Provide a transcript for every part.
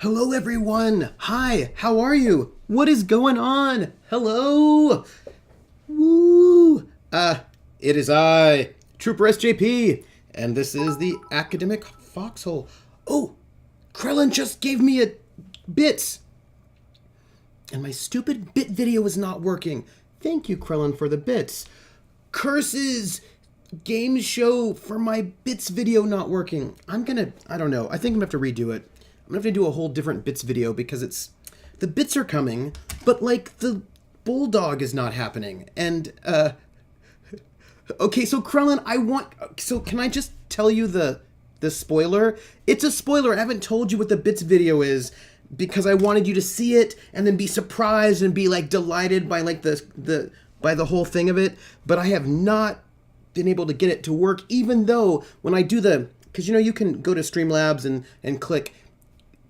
Hello, everyone. Hi, how are you? What is going on? Hello. Woo. It is I, Trooper SJP, and this is the Academic Foxhole. Oh, Krellin just gave me a bits, and my stupid bit video is not working. Thank you, Krellin, for the bits. Curses! Game show for my bits video not working. I don't know. I think I'm gonna have to redo it. I'm gonna have to do a whole different bits video because the bits are coming, but like the bulldog is not happening. And, okay, so Krellin, so can I just tell you the spoiler? It's a spoiler. I haven't told you what the bits video is because I wanted you to see it and then be surprised and be like delighted by like by the whole thing of it. But I have not been able to get it to work, even though when I do because you can go to Streamlabs and click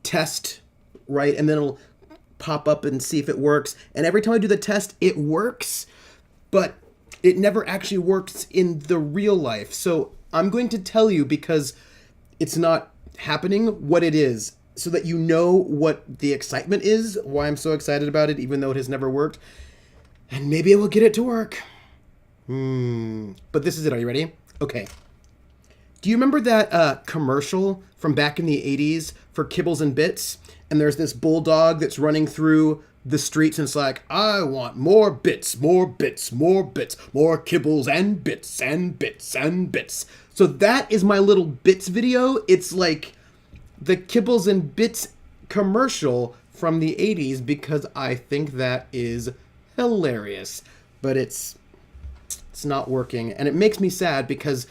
test, right? And then it'll pop up and see if it works. And every time I do the test, it works, but it never actually works in the real life. So I'm going to tell you, because it's not happening, what it is, so that you know what the excitement is, why I'm so excited about it, even though it has never worked. And maybe I will get it to work. But this is it. Are you ready? Okay. Do you remember that commercial from back in the 80s for Kibbles and Bits? And there's this bulldog that's running through the streets and it's like, I want more bits, more bits, more bits, more kibbles and bits and bits and bits. So that is my little bits video. It's like the Kibbles and Bits commercial from the 80s because I think that is hilarious. But it's not working, and it makes me sad because,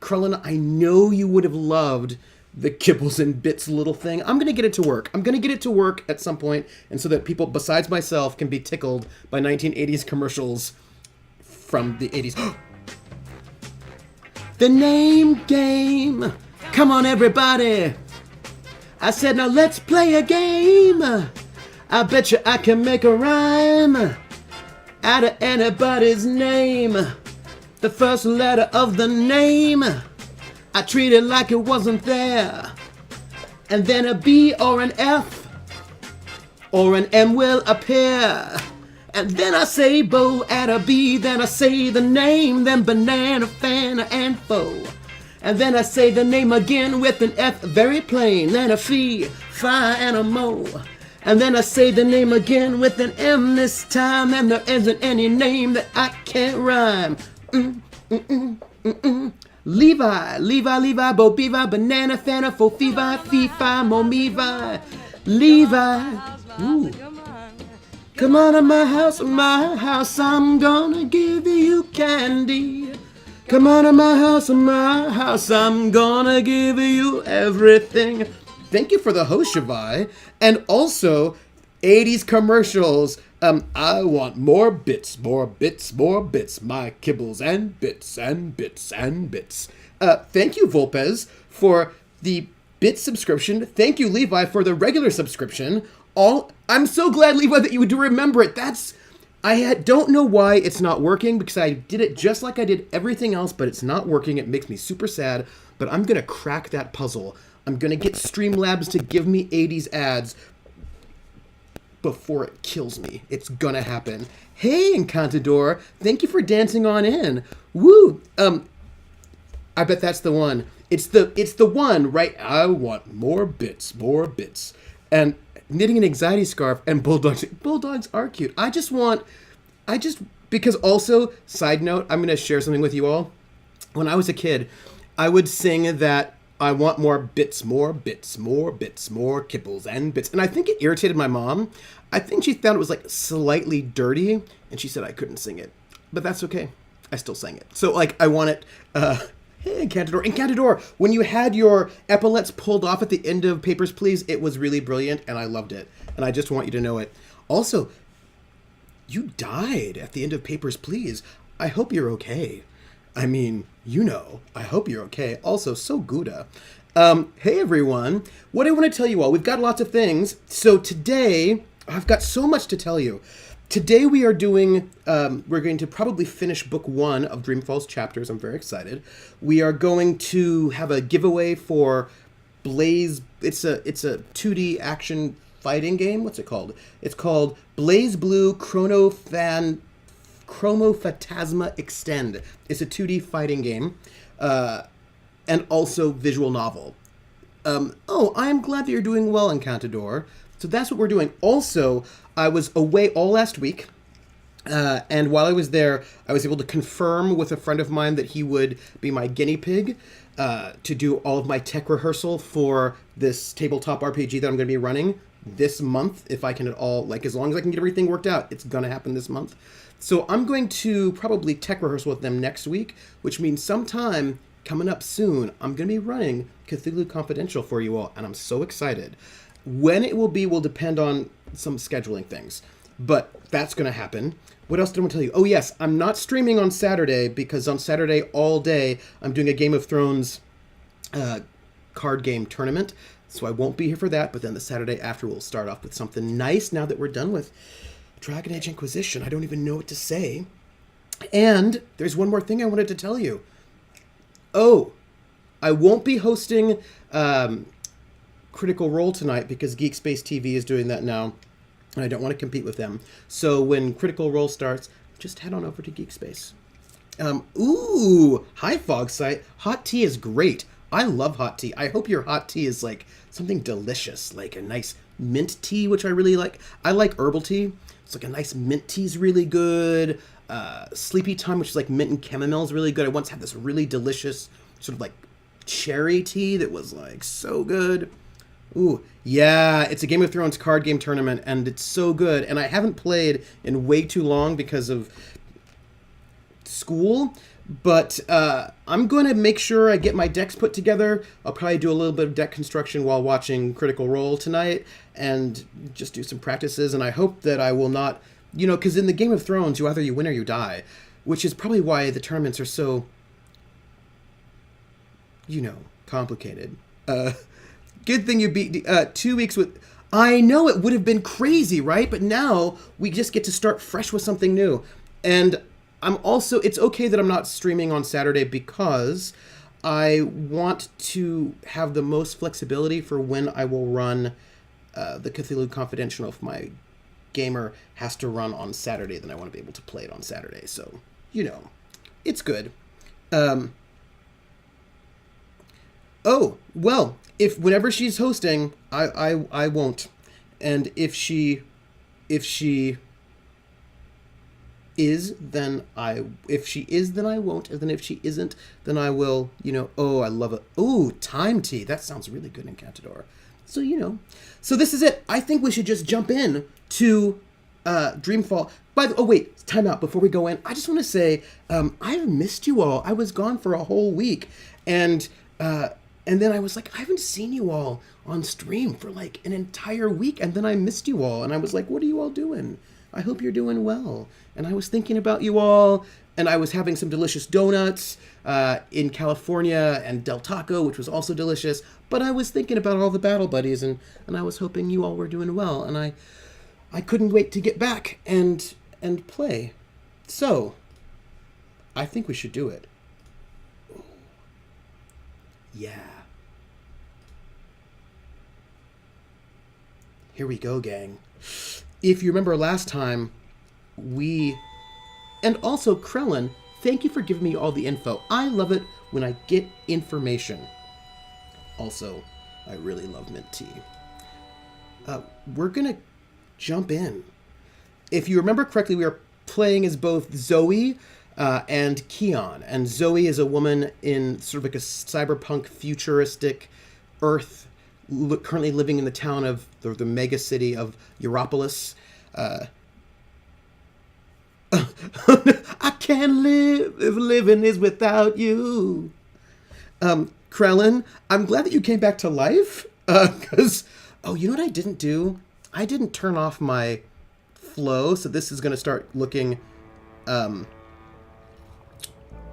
Krellin, I know you would have loved the Kibbles and Bits little thing. I'm going to get it to work. I'm going to get it to work at some point, and so that people besides myself can be tickled by 1980s commercials from the 80s. The name game! Come on, everybody! I said, now let's play a game! I bet you I can make a rhyme out of anybody's name. The first letter of the name, I treat it like it wasn't there. And then a B or an F or an M will appear. And then I say bow at a B, then I say the name, then banana, fan, and foe. And then I say the name again with an F, very plain, then a fee, fi, and a mo. And then I say the name again with an M this time, and there isn't any name that I can't rhyme. Levi, Levi, Bo Bevi, Banana, Fana, Fo Fivi, Fee-Fi, Mo Mevi, Levi. Ooh. Come on to my house, I'm gonna give you candy. Come on to my house, I'm gonna give you everything. Thank you for the host, Shavai. And also, 80s commercials. I want more bits, more bits, more bits. My kibbles and bits and bits and bits. Thank you, Volpez, for the bit subscription. Thank you, Levi, for the regular subscription. I'm so glad, Levi, that you do remember it. Don't know why it's not working, because I did it just like I did everything else, but it's not working. It makes me super sad, but I'm going to crack that puzzle. I'm going to get Streamlabs to give me 80s ads before it kills me. It's gonna happen. Hey, Encantador, thank you for dancing on in. Woo! I bet that's the one. It's the one, right? I want more bits, more bits. And knitting an anxiety scarf and bulldogs. Bulldogs are cute. Because also, side note, I'm gonna share something with you all. When I was a kid, I would sing that I want more bits, more bits, more bits, more kibbles and bits. And I think it irritated my mom. I think she thought it was like slightly dirty, and she said I couldn't sing it. But that's okay. I still sang it. So like I want it. Hey, Encantador, when you had your epaulets pulled off at the end of Papers, Please, it was really brilliant, and I loved it. And I just want you to know it. Also, you died at the end of Papers, Please. I hope you're okay. I mean, I hope you're okay. Also, so Gouda. Hey everyone. What I want to tell you all, we've got lots of things. So today, I've got so much to tell you. Today we are doing, we're going to probably finish book 1 of Dreamfall's chapters. I'm very excited. We are going to have a giveaway for Blaze. It's a 2D action fighting game. What's it called? It's called Blaze Blue Chromo Phantasma Extend. It's a 2D fighting game, and also visual novel. I am glad that you're doing well, Encantador. So that's what we're doing. Also, I was away all last week. And while I was there, I was able to confirm with a friend of mine that he would be my guinea pig to do all of my tech rehearsal for this tabletop RPG that I'm going to be running this month, if I can at all. Like, as long as I can get everything worked out, it's going to happen this month. So I'm going to probably tech rehearsal with them next week, which means sometime coming up soon, I'm going to be running Cthulhu Confidential for you all, and I'm so excited. When it will be will depend on some scheduling things, but that's going to happen. What else did I want to tell you? Oh, yes, I'm not streaming on Saturday because on Saturday all day I'm doing a Game of Thrones card game tournament, so I won't be here for that, but then the Saturday after we'll start off with something nice now that we're done with Dragon Age Inquisition. I don't even know what to say. And there's one more thing I wanted to tell you. Oh, I won't be hosting Critical Role tonight because Geek Space TV is doing that now. And I don't want to compete with them. So when Critical Role starts, just head on over to Geekspace. Hi Fogsight. Hot tea is great. I love hot tea. I hope your hot tea is like something delicious, like a nice mint tea, which I really like. I like herbal tea. It's like a nice mint tea is really good. Sleepy Time, which is like mint and chamomile, is really good. I once had this really delicious sort of like cherry tea that was like so good. Ooh, yeah, it's a Game of Thrones card game tournament, and it's so good. And I haven't played in way too long because of school, but I'm going to make sure I get my decks put together. I'll probably do a little bit of deck construction while watching Critical Role tonight, and just do some practices. And I hope that I will not, because in the Game of Thrones, either you win or you die, which is probably why the tournaments are so, complicated. Good thing you beat 2 weeks with... I know it would have been crazy, right? But now we just get to start fresh with something new. And I'm also... It's okay that I'm not streaming on Saturday because I want to have the most flexibility for when I will run the Cthulhu Confidential. If my gamer has to run on Saturday, then I want to be able to play it on Saturday. So, it's good. If whenever she's hosting, I won't, and if she is, then I won't, and then if she isn't, then I will. I love it. Oh, time tea. That sounds really good, Encantador. So so this is it. I think we should just jump in to Dreamfall. Time out before we go in. I just want to say I've missed you all. I was gone for a whole week, and then I was like, I haven't seen you all on stream for like an entire week. And then I missed you all. And I was like, what are you all doing? I hope you're doing well. And I was thinking about you all. And I was having some delicious donuts in California and Del Taco, which was also delicious. But I was thinking about all the battle buddies. And I was hoping you all were doing well. And I couldn't wait to get back and play. So I think we should do it. Yeah. Here we go, gang. If you remember last time, and also Krellin, thank you for giving me all the info. I love it when I get information. Also, I really love mint tea. We're gonna jump in. If you remember correctly, we are playing as both Zoe and Keon. And Zoe is a woman in sort of like a cyberpunk futuristic Earth, currently living in the town of the mega city of Europolis. I can't live if living is without you. Krellin, I'm glad that you came back to life. Because, you know what I didn't do? I didn't turn off my flow, so this is going to start looking...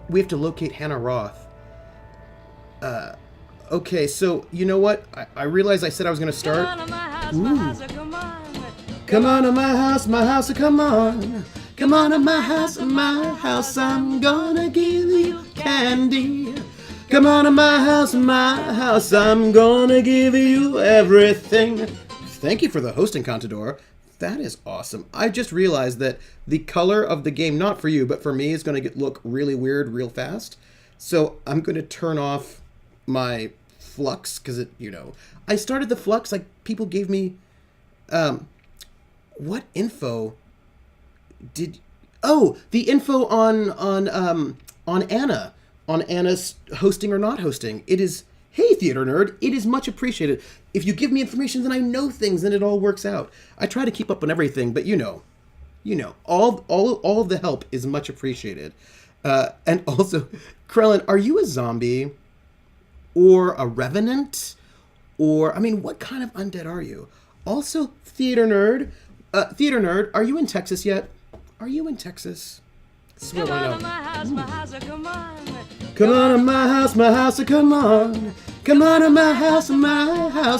we have to locate Hannah Roth. Okay, so you know what? I realized I said I was going to start. Come on to my house, my house, come on. Come on to my house, my house, come on. Come on to my house, I'm gonna give you candy. Come on to my house, I'm gonna give you everything. Thank you for the hosting, Contador. That is awesome. I just realized that the color of the game, not for you, but for me, is going to look really weird real fast. So I'm going to turn off my flux, because I started the flux, like, people gave me, what info did, the info on Anna. On Anna's hosting or not hosting. It is, hey, Theater Nerd, it is much appreciated. If you give me information, then I know things, and it all works out. I try to keep up on everything, but all of the help is much appreciated. And also, Krellin, are you a zombie? Or a revenant? Or, what kind of undead are you? Also, Theater Nerd, are you in Texas yet? Are you in Texas? Come on to my house, my house, come on. Come on to my house, come on. Come on to my house,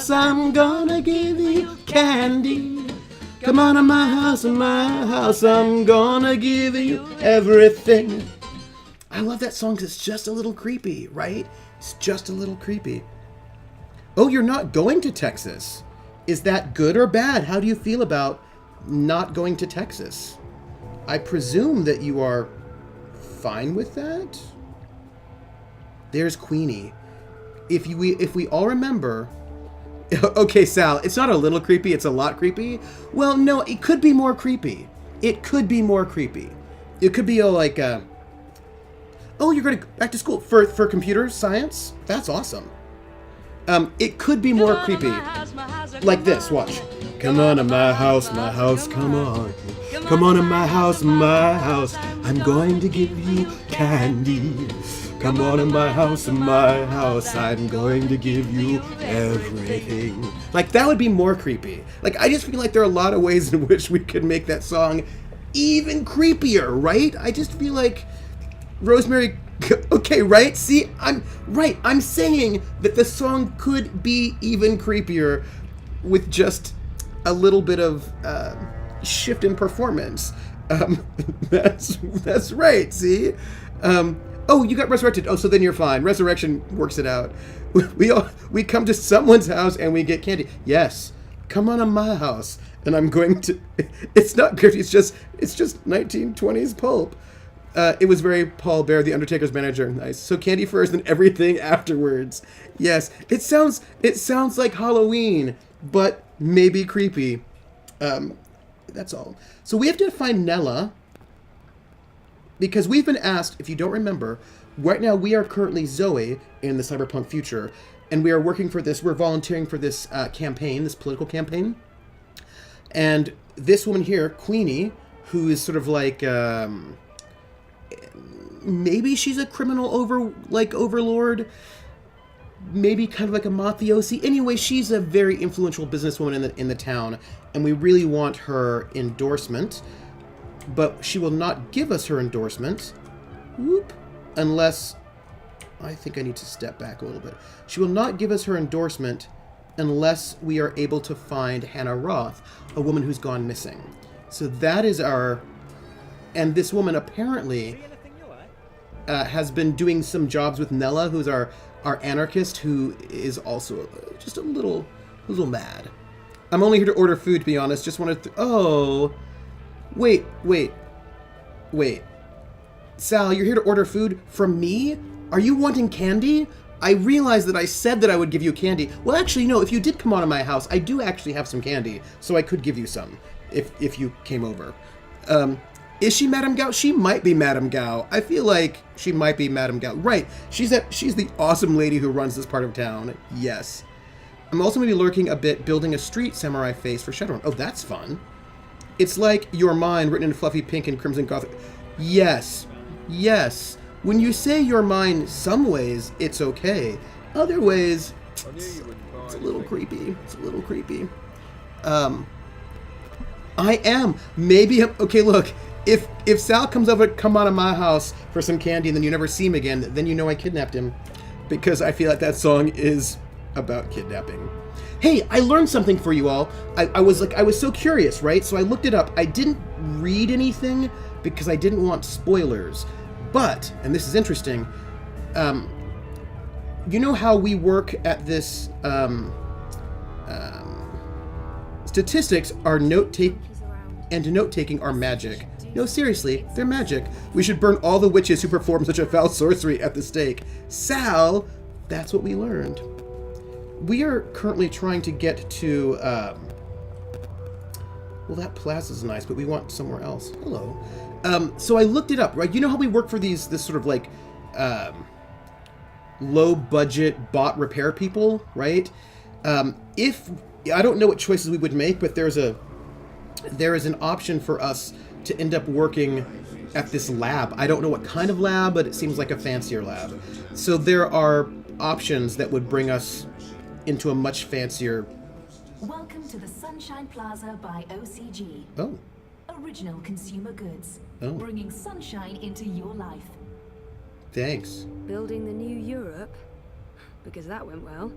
I'm gonna give you candy. Come on to my house, I'm gonna give you everything. I love that song because it's just a little creepy, right? It's just a little creepy. Oh, you're not going to Texas. Is that good or bad? How do you feel about not going to Texas? I presume that you are fine with that? There's Queenie. If we all remember... Okay, Sal, it's not a little creepy, it's a lot creepy. Well, no, it could be more creepy. It could be more creepy. It could be like... oh, you're going back to school for computer science? That's awesome. It could be more creepy. Like this, watch. Come on to my house, come on. Come on to my house, I'm going to give you candy. Come on to my house, I'm going to give you everything. Like, that would be more creepy. Like, I just feel like there are a lot of ways in which we could make that song even creepier, right? I just feel like Rosemary... Okay, right? See, I'm right. I'm saying that the song could be even creepier with just a little bit of shift in performance. That's right. See. Oh, you got resurrected. Oh, so then you're fine. Resurrection works it out. We come to someone's house and we get candy. Yes, come on to my house, and I'm going to. It's not creepy. It's just 1920s pulp. It was very Paul Bear, the Undertaker's manager. Nice. So candy first and everything afterwards. Yes, it sounds like Halloween, but maybe creepy. That's all. So we have to find Nella, because we've been asked, if you don't remember, right now we are currently Zoe in the cyberpunk future, and we are working for this, we're volunteering for this campaign, this political campaign. And this woman here, Queenie, who is sort of like... maybe she's a criminal overlord, maybe kind of like a mafiosi. Anyway, she's a very influential businesswoman in the town, and we really want her endorsement, but she will not give us her endorsement, unless... I think I need to step back a little bit. She will not give us her endorsement unless we are able to find Hannah Roth, a woman who's gone missing. So that is our... And this woman apparently... has been doing some jobs with Nella, who's our anarchist, who is also just a little mad. I'm only here to order food, to be honest. Just wanted to... Oh. Wait. Sal, you're here to order food from me? Are you wanting candy? I realized that I said that I would give you candy. Well, actually, no. If you did come on to my house, I do actually have some candy, so I could give you some if you came over. Is she Madame Gao? She might be Madame Gao. I feel like she might be Madame Gao. Right. She's the awesome lady who runs this part of town. Yes. I'm also going to be lurking a bit, building a street samurai face for Shadowrun. Oh, that's fun. It's like Your Mind written in fluffy pink and crimson gothic. Yes. When you say Your Mind, some ways it's okay. Other ways, it's a little creepy. I am. Maybe. Okay, look. If Sal comes over, come out of my house for some candy, and then you never see him again, then you know I kidnapped him, because I feel like that song is about kidnapping. Hey, I learned something for you all. I was so curious, right? So I looked it up. I didn't read anything because I didn't want spoilers. But, and this is interesting, you know how we work at this, statistics are note-taking are magic. No, seriously, they're magic. We should burn all the witches who perform such a foul sorcery at the stake. Sal, that's what we learned. We are currently trying to get to, well, that plaza's nice, but we want somewhere else. Hello. So I looked it up, right? You know how we work for this sort of like, low-budget bot repair people, right? If I don't know what choices we would make, but there is an option for us to end up working at this lab. I don't know what kind of lab, but it seems like a fancier lab. So there are options that would bring us into a much fancier... Welcome to the Sunshine Plaza by OCG. Oh. Original consumer goods. Oh. Bringing sunshine into your life. Thanks. Building the new Europe? Because that went well.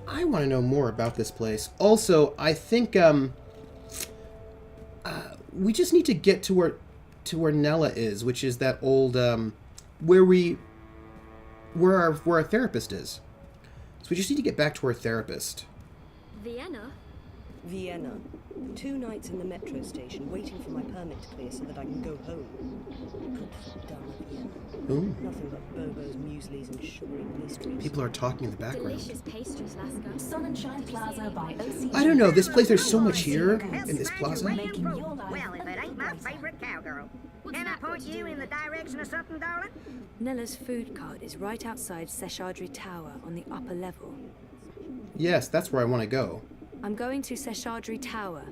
I want to know more about this place. Also, I think we just need to get to where Nella is, which is that old where our therapist is. So we just need to get back to our therapist. Vienna? Vienna. 2 nights in the metro station, waiting for my permit to clear so that I can go home. Good damn Vienna. Ooh. Nothing but Bobo's mueslis and sugary pastries. People are talking in the background. Delicious pastries, Lasker. Sunshine Plaza by OCG. I don't know, this place, there's so much here in this plaza. Making your life Well, if it ain't my favorite cowgirl. Can I point you in the direction of something, darling? Nella's food cart is right outside Seshadri Tower on the upper level. Yes, that's where I want to go. I'm going to Seshadri Tower.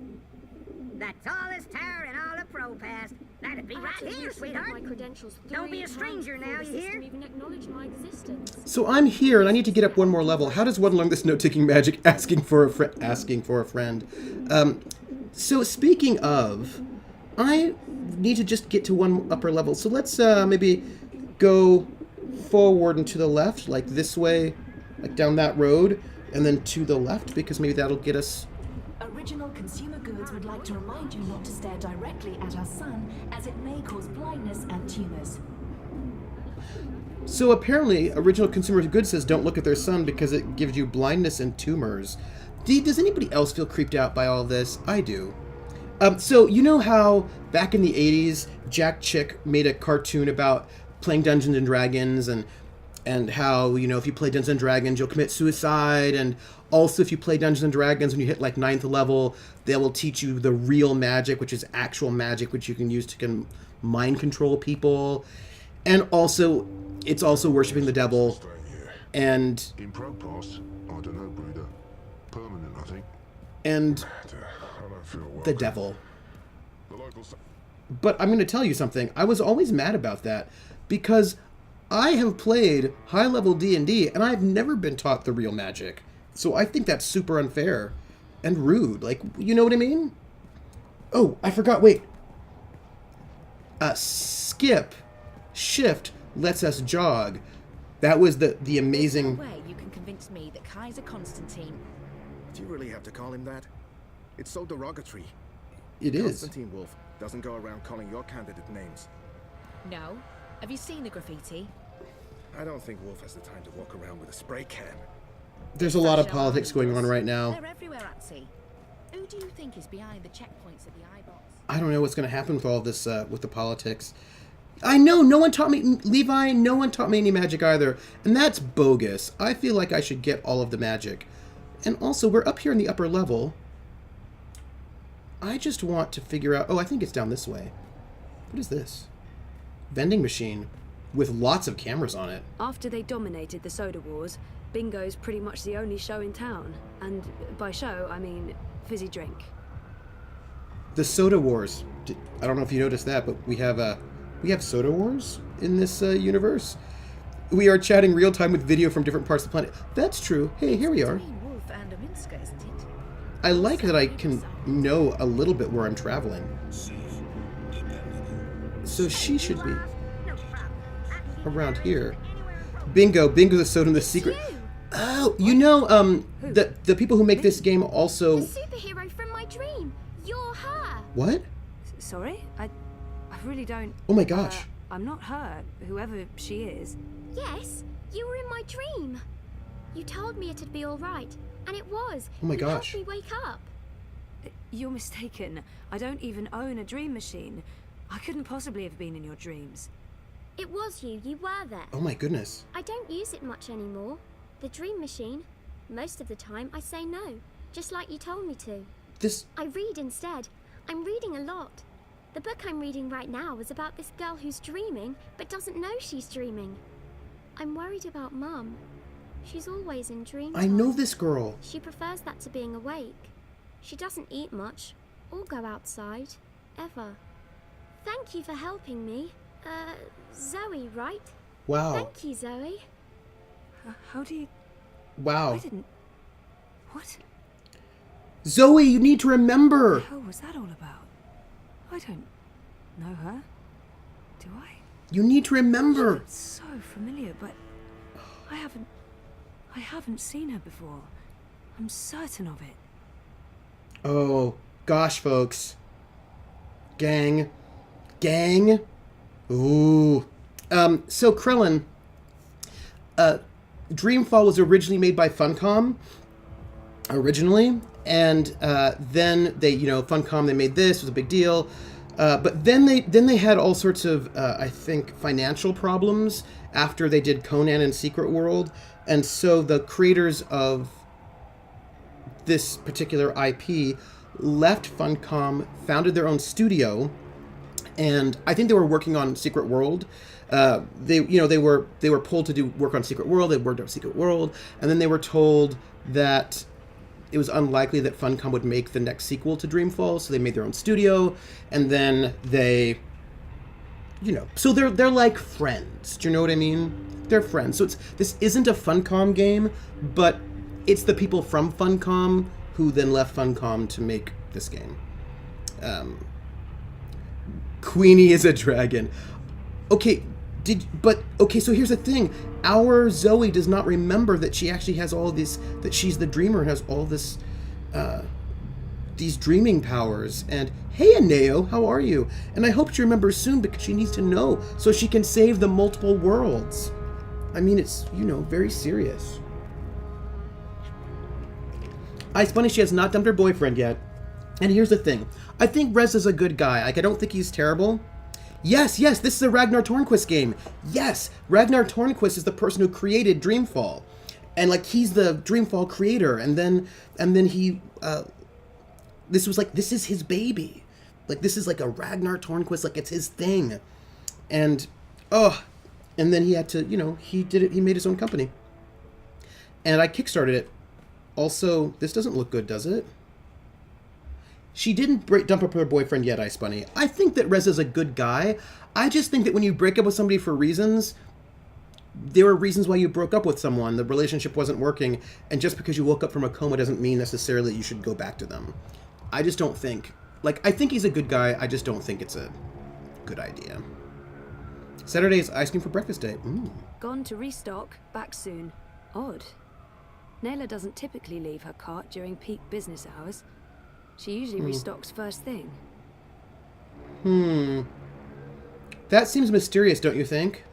The tallest tower in all of Propass. That'd be right here, sweetheart. Don't be a stranger now, you hear? So I'm here, and I need to get up one more level. How does one learn this note-taking magic? Asking for a friend. So speaking of, I need to just get to one upper level. So let's maybe go forward and to the left, like this way, like down that road, and then to the left, because maybe that'll get us... Original Consumer Goods would like to remind you not to stare directly at our sun, as it may cause blindness and tumors. So apparently, Original Consumer Goods says don't look at their sun because it gives you blindness and tumors. Does anybody else feel creeped out by all this? I do. So you know how back in the 80s, Jack Chick made a cartoon about playing Dungeons and Dragons and how, you know, if you play Dungeons and Dragons, you'll commit suicide, and also if you play Dungeons and Dragons, when you hit like 9th level, they will teach you the real magic, which is actual magic, which you can use to mind control people. And also, it's also worshiping the devil. And... In Propass, I don't know, Bruder. Permanent, I think. And... I don't feel well. The devil. The local... But I'm going to tell you something. I was always mad about that, because I have played high-level D&D, and I've never been taught the real magic. So I think that's super unfair and rude. Like, you know what I mean? Oh, I forgot. Wait. Skip. Shift lets us jog. That was the amazing... There's no way you can convince me that Kaiser Constantine... Do you really have to call him that? It's so derogatory. It is. Constantine Wolf doesn't go around calling your candidate names. No? Have you seen the graffiti? I don't think Wolf has the time to walk around with a spray can. There's a lot of politics going on right now. They're everywhere, Atsy. Who do you think is behind the checkpoints at the iBox? I don't know what's going to happen with all this, with the politics. I know, no one taught me, Levi, no one taught me any magic either. And that's bogus. I feel like I should get all of the magic. And also, we're up here in the upper level. I just want to figure out... Oh, I think it's down this way. What is this? Vending machine with lots of cameras on it. After they dominated the soda wars, bingo's pretty much the only show in town. And by show, I mean fizzy drink. The soda wars. I don't know if you noticed that, but we have soda wars in this universe. We are chatting real time with video from different parts of the planet. That's true. Hey, here we are. Between Wolf and Aminska, isn't it? I like that I can know a little bit where I'm traveling. So she should be around here. Bingo. Bingo's a soda in the secret. Oh, you know, the people who make this game also... The superhero from my dream. You're her. What? Sorry? I really don't... Oh my gosh. I'm not her, whoever she is. Yes, You were in my dream. You told me it'd be all right, and it was. Oh my You gosh. helped me wake up. You're mistaken. I don't even own a dream machine. I couldn't possibly have been in your dreams. It was you. You were there. Oh my goodness. I don't use it much anymore. The dream machine. Most of the time, I say no, just like you told me to. This... I read instead. I'm reading a lot. The book I'm reading right now is about this girl who's dreaming, but doesn't know she's dreaming. I'm worried about Mum. She's always in dream I know time. this girl. She prefers that to being awake. She doesn't eat much, or go outside, ever. Thank you for helping me. Zoe, right? Wow. Thank you, Zoe. How do you... Wow. I didn't... What Zoe, you need to remember. the hell was that all about? I don't know her. Do I? You need to remember. It's so familiar, but I haven't seen her before. I'm certain of it. Oh, gosh, folks. Gang. Ooh. So Krillin, Dreamfall was originally made by Funcom. And then they, Funcom, they made this, it was a big deal. But then they had all sorts of, I think, financial problems after they did Conan and Secret World. And so the creators of this particular IP left Funcom, founded their own studio, and I think they were working on Secret World. They were pulled to do work on Secret World. They worked on Secret World, and then they were told that it was unlikely that Funcom would make the next sequel to Dreamfall, so they made their own studio, and then they, so they're like friends. Do you know what I mean? They're friends. So this isn't a Funcom game, but it's the people from Funcom who then left Funcom to make this game. Queenie is a dragon. Okay, so here's the thing. Our Zoe does not remember that she actually has all this, that she's the dreamer and has all this, these dreaming powers. And hey, Aneo, how are you? And I hope she remembers soon because she needs to know so she can save the multiple worlds. I mean, it's, very serious. It's funny she has not dumped her boyfriend yet. And here's the thing. I think Rez is a good guy. I don't think he's terrible. Yes, this is a Ragnar Tornquist game. Yes, Ragnar Tornquist is the person who created Dreamfall. And, he's the Dreamfall creator. And then he, this is his baby. This is a Ragnar Tornquist, it's his thing. And, and then he had to, he did it, he made his own company. And I kickstarted it. Also, this doesn't look good, does it? She didn't dump up her boyfriend yet, Ice Bunny. I think that Rez is a good guy. I just think that when you break up with somebody for reasons, there were reasons why you broke up with someone. The relationship wasn't working, and just because you woke up from a coma doesn't mean necessarily you should go back to them. I just don't think... I think he's a good guy, I just don't think it's a good idea. Saturday is ice cream for breakfast day. Ooh. Gone to restock, back soon. Odd. Nayla doesn't typically leave her cart during peak business hours. She usually restocks first thing. That seems mysterious, don't you think?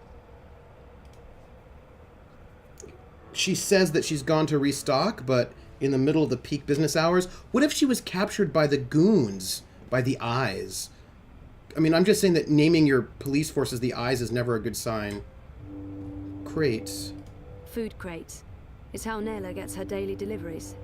She says that she's gone to restock, but in the middle of the peak business hours? What if she was captured by the goons, by the Eyes? I mean, I'm just saying that naming your police force as the Eyes is never a good sign. Crates. Food crates. It's how Nayla gets her daily deliveries.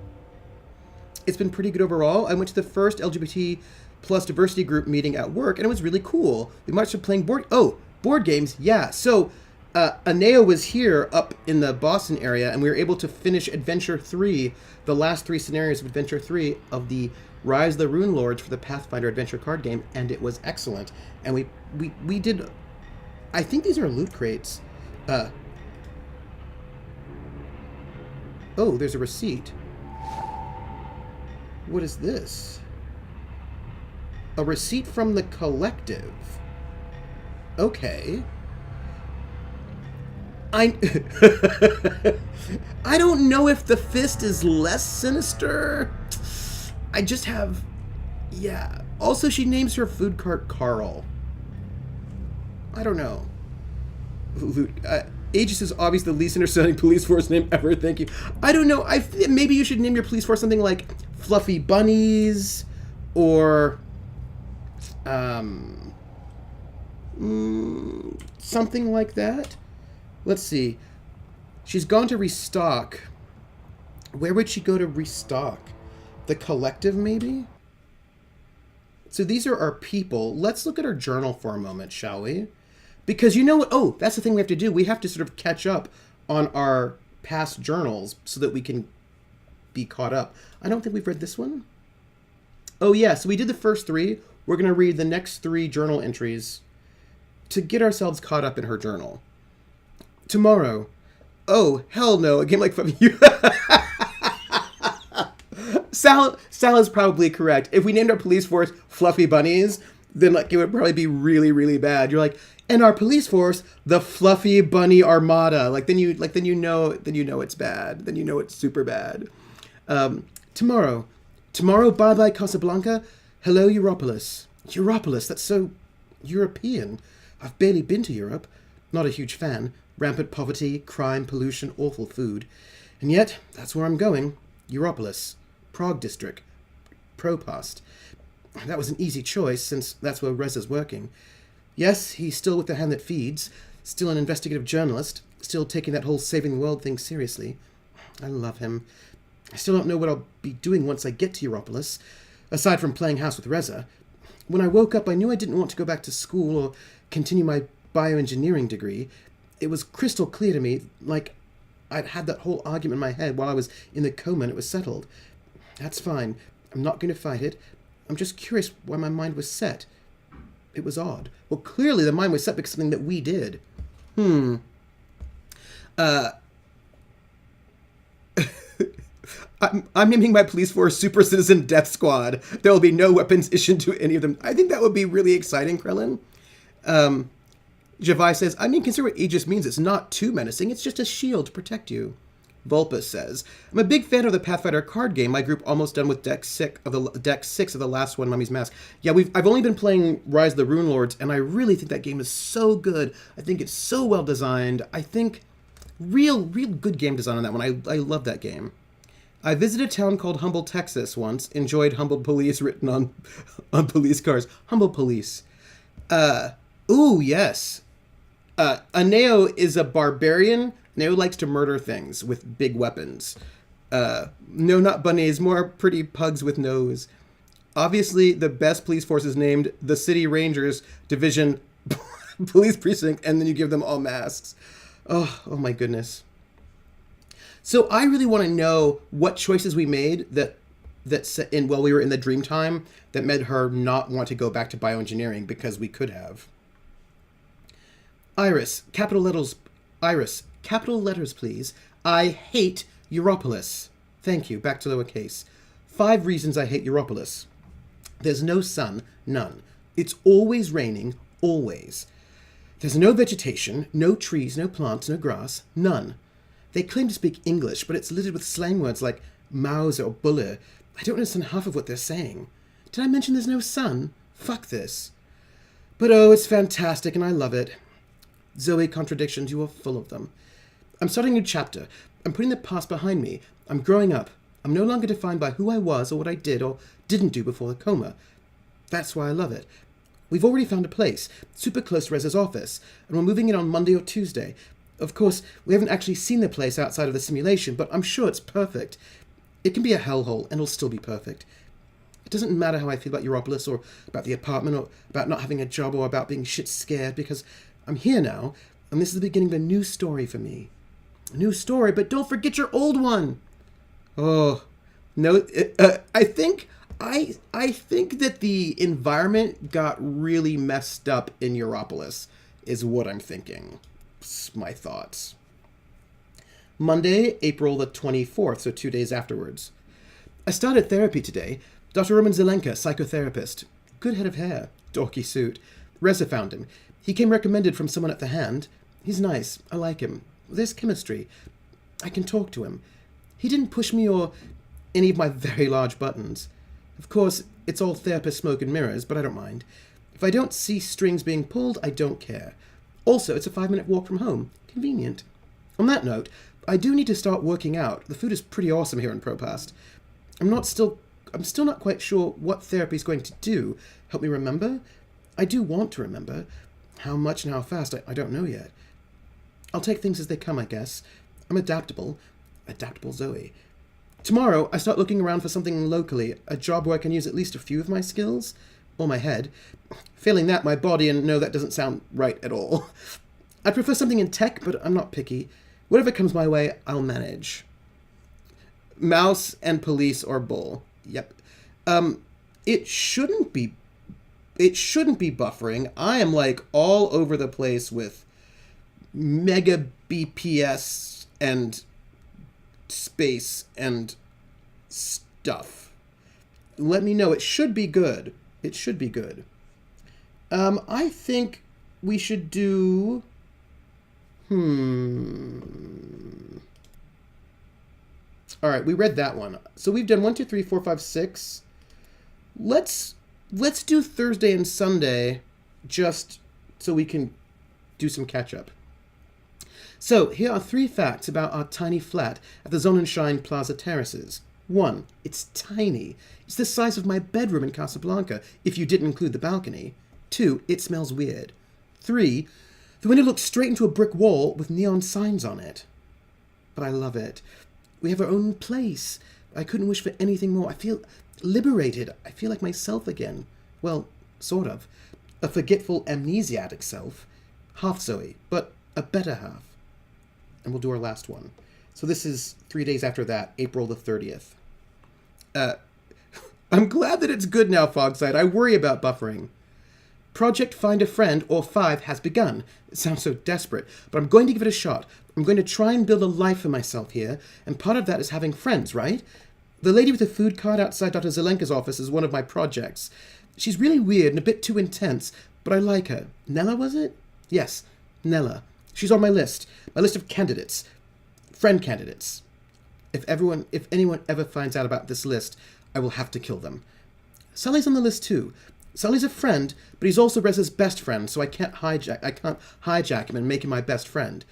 It's been pretty good overall. I went to the first LGBT plus diversity group meeting at work, and it was really cool. We might start playing board games. Yeah. So, Aneo was here up in the Boston area, and we were able to finish Adventure 3, the last 3 scenarios of Adventure 3 of the Rise of the Rune Lords for the Pathfinder Adventure card game, and it was excellent. And we did... I think these are loot crates. Oh, there's a receipt. What is this? A receipt from the collective. Okay. I don't know if the fist is less sinister. I just have... Yeah. Also, she names her food cart Carl. I don't know. Aegis is obviously the least understanding police force name ever. Thank you. I don't know. Maybe you should name your police force something like Fluffy Bunnies or something like that. Let's see. She's gone to restock. Where would she go to restock? The Collective, maybe? So these are our people. Let's look at our journal for a moment, shall we? Because you know what? Oh, that's the thing we have to do. We have to sort of catch up on our past journals so that we can be caught up. I don't think we've read this one. Oh, yeah. So we did the first 3. We're going to read the next 3 journal entries to get ourselves caught up in her journal. Tomorrow. Oh, hell no. A game like you. Sal is probably correct. If we named our police force Fluffy Bunnies, then like it would probably be really, really bad. You're like, and our police force, the Fluffy Bunny Armada. Then you know it's bad. Then you know it's super bad. Tomorrow, bye bye Casablanca. Hello Europolis. Europolis, that's so European. I've barely been to Europe. Not a huge fan. Rampant poverty, crime, pollution, awful food. And yet, that's where I'm going. Europolis. Prague district. Propast. That was an easy choice, since that's where Reza's working. Yes, he's still with the hand that feeds, still an investigative journalist, still taking that whole saving the world thing seriously. I love him. I still don't know what I'll be doing once I get to Europolis, aside from playing house with Reza. When I woke up, I knew I didn't want to go back to school or continue my bioengineering degree. It was crystal clear to me, like I'd had that whole argument in my head while I was in the coma and it was settled. That's fine. I'm not going to fight it. I'm just curious why my mind was set. It was odd. Well, clearly the mind was set because of something that we did. I'm naming my police force Super Citizen Death Squad. There will be no weapons issued to any of them. I think that would be really exciting, Krellin. Javai says, I mean, consider what Aegis means. It's not too menacing. It's just a shield to protect you. Vulpus says, I'm a big fan of the Pathfinder card game. My group almost done with deck 6 of the last one, Mummy's Mask. Yeah, I've only been playing Rise of the Rune Lords, and I really think that game is so good. I think it's so well designed. I think real good game design on that one. I love that game. I visited a town called Humble, Texas once. Enjoyed Humble Police written on police cars. Humble Police. Ooh, yes. Aneo is a barbarian. Neo likes to murder things with big weapons. No, not bunnies, more pretty pugs with nose. Obviously, the best police force is named the City Rangers Division Police Precinct, and then you give them all masks. Oh my goodness. So I really want to know what choices we made while we were in the dream time that made her not want to go back to bioengineering, because we could have. Iris, capital letters, please. I hate Europolis. Thank you. Back to lowercase. 5 reasons I hate Europolis. There's no sun. None. It's always raining. Always. There's no vegetation. No trees. No plants. No grass. None. They claim to speak English, but it's littered with slang words like Mauser or Bulle. I don't understand half of what they're saying. Did I mention there's no sun? Fuck this. But oh, it's fantastic and I love it. Zoe, contradictions, you are full of them. I'm starting a new chapter. I'm putting the past behind me. I'm growing up. I'm no longer defined by who I was or what I did or didn't do before the coma. That's why I love it. We've already found a place, super close to Reza's office, and we're moving in on Monday or Tuesday. Of course, we haven't actually seen the place outside of the simulation, but I'm sure it's perfect. It can be a hellhole, and it'll still be perfect. It doesn't matter how I feel about Europolis, or about the apartment, or about not having a job, or about being shit scared, because I'm here now, and this is the beginning of a new story for me. A new story, but don't forget your old one. Oh, no, I think that the environment got really messed up in Europolis, is what I'm thinking. My thoughts. Monday, April the 24th, so 2 days afterwards. I started therapy today. Dr. Roman Zelenka, psychotherapist. Good head of hair. Dorky suit. Reza found him. He came recommended from someone at the Hand. He's nice. I like him. There's chemistry. I can talk to him. He didn't push me or any of my very large buttons. Of course, it's all therapist smoke and mirrors, but I don't mind. If I don't see strings being pulled, I don't care. Also, it's a 5-minute walk from home. Convenient. On that note, I do need to start working out. The food is pretty awesome here in ProPast. I'm still not quite sure what therapy is going to do. Help me remember? I do want to remember. How much and how fast, I don't know yet. I'll take things as they come, I guess. I'm adaptable. Adaptable Zoe. Tomorrow, I start looking around for something locally, a job where I can use at least a few of my skills. Or my head. Failing that, my body, and no, that doesn't sound right at all. I prefer something in tech, but I'm not picky. Whatever comes my way, I'll manage. Mouse and police or bull. Yep. It shouldn't be buffering. I am like all over the place with mega BPS and space and stuff. Let me know. It should be good. It should be good. I think we should do... Alright, we read that one. So we've done 1, 2, 3, 4, 5, 6. Let's do Thursday and Sunday just so we can do some catch-up. So, here are 3 facts about our tiny flat at the Sonnenschein Plaza Terraces. 1. It's tiny. It's the size of my bedroom in Casablanca, if you didn't include the balcony. 2. It smells weird. 3. The window looks straight into a brick wall with neon signs on it. But I love it. We have our own place. I couldn't wish for anything more. I feel liberated. I feel like myself again. Well, sort of. A forgetful, amnesiatic self. Half Zoe, but a better half. And we'll do our last one. So this is 3 days after that, April the 30th. I'm glad that it's good now, Fogside. I worry about buffering. Project Find a Friend, or 5, has begun. It sounds so desperate, but I'm going to give it a shot. I'm going to try and build a life for myself here, and part of that is having friends, right? The lady with the food cart outside Dr. Zelenka's office is one of my projects. She's really weird and a bit too intense, but I like her. Nella, was it? Yes, Nella. She's on my list of candidates. Friend candidates. If anyone ever finds out about this list, I will have to kill them. Sully's on the list too. Sully's a friend, but he's also Rez's best friend, so I can't hijack him and make him my best friend.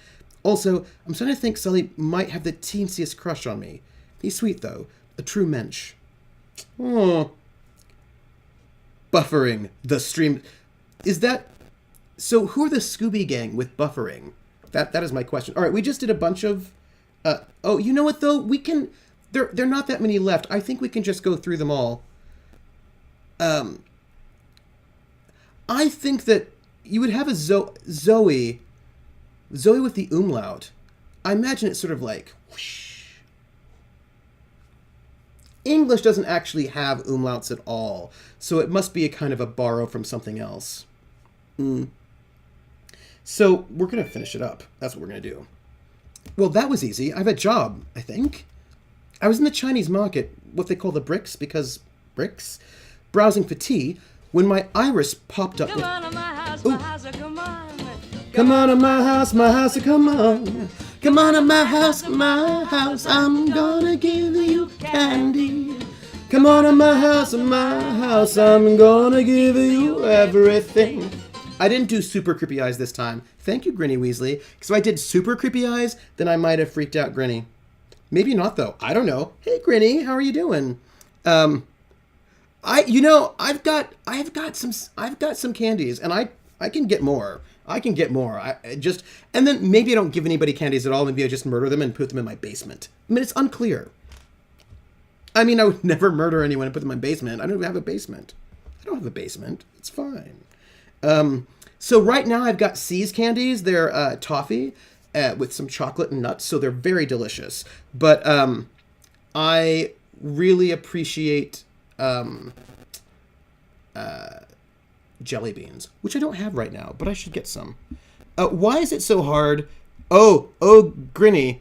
Also, I'm starting to think Sully might have the teensiest crush on me. He's sweet though, a true mensch. Oh. Buffering the stream. Is that... So who are the Scooby Gang with buffering? That is my question. All right, we just did a bunch of... oh, you know what, though? We can... There are not that many left. I think we can just go through them all. I think that you would have a Zoe with the umlaut. I imagine it's sort of like... Whoosh. English doesn't actually have umlauts at all, so it must be a kind of a borrow from something else. So we're going to finish it up. That's what we're going to do. Well, that was easy. I have a job, I think. I was in the Chinese market, what they call the bricks, because bricks, browsing for tea, when my iris popped up with... Come on to my house, my house, come on. Come on to my house, my house, come on. Come on to my house, I'm gonna give you candy. Come on to my house, I'm gonna give you everything. I didn't do super creepy eyes this time. Thank you, Grinny Weasley. Because if I did super creepy eyes, then I might have freaked out Grinny. Maybe not, though. I don't know. Hey, Grinny, how are you doing? I've got some candies, and I can get more. And then maybe I don't give anybody candies at all. Maybe I just murder them and put them in my basement. I mean, it's unclear. I mean, I would never murder anyone and put them in my basement. I don't even have a basement. I don't have a basement. It's fine. So right now I've got C's candies. They're toffee with some chocolate and nuts, so they're very delicious. But I really appreciate jelly beans, which I don't have right now, but I should get some. Why is it so hard? Oh, Grinny,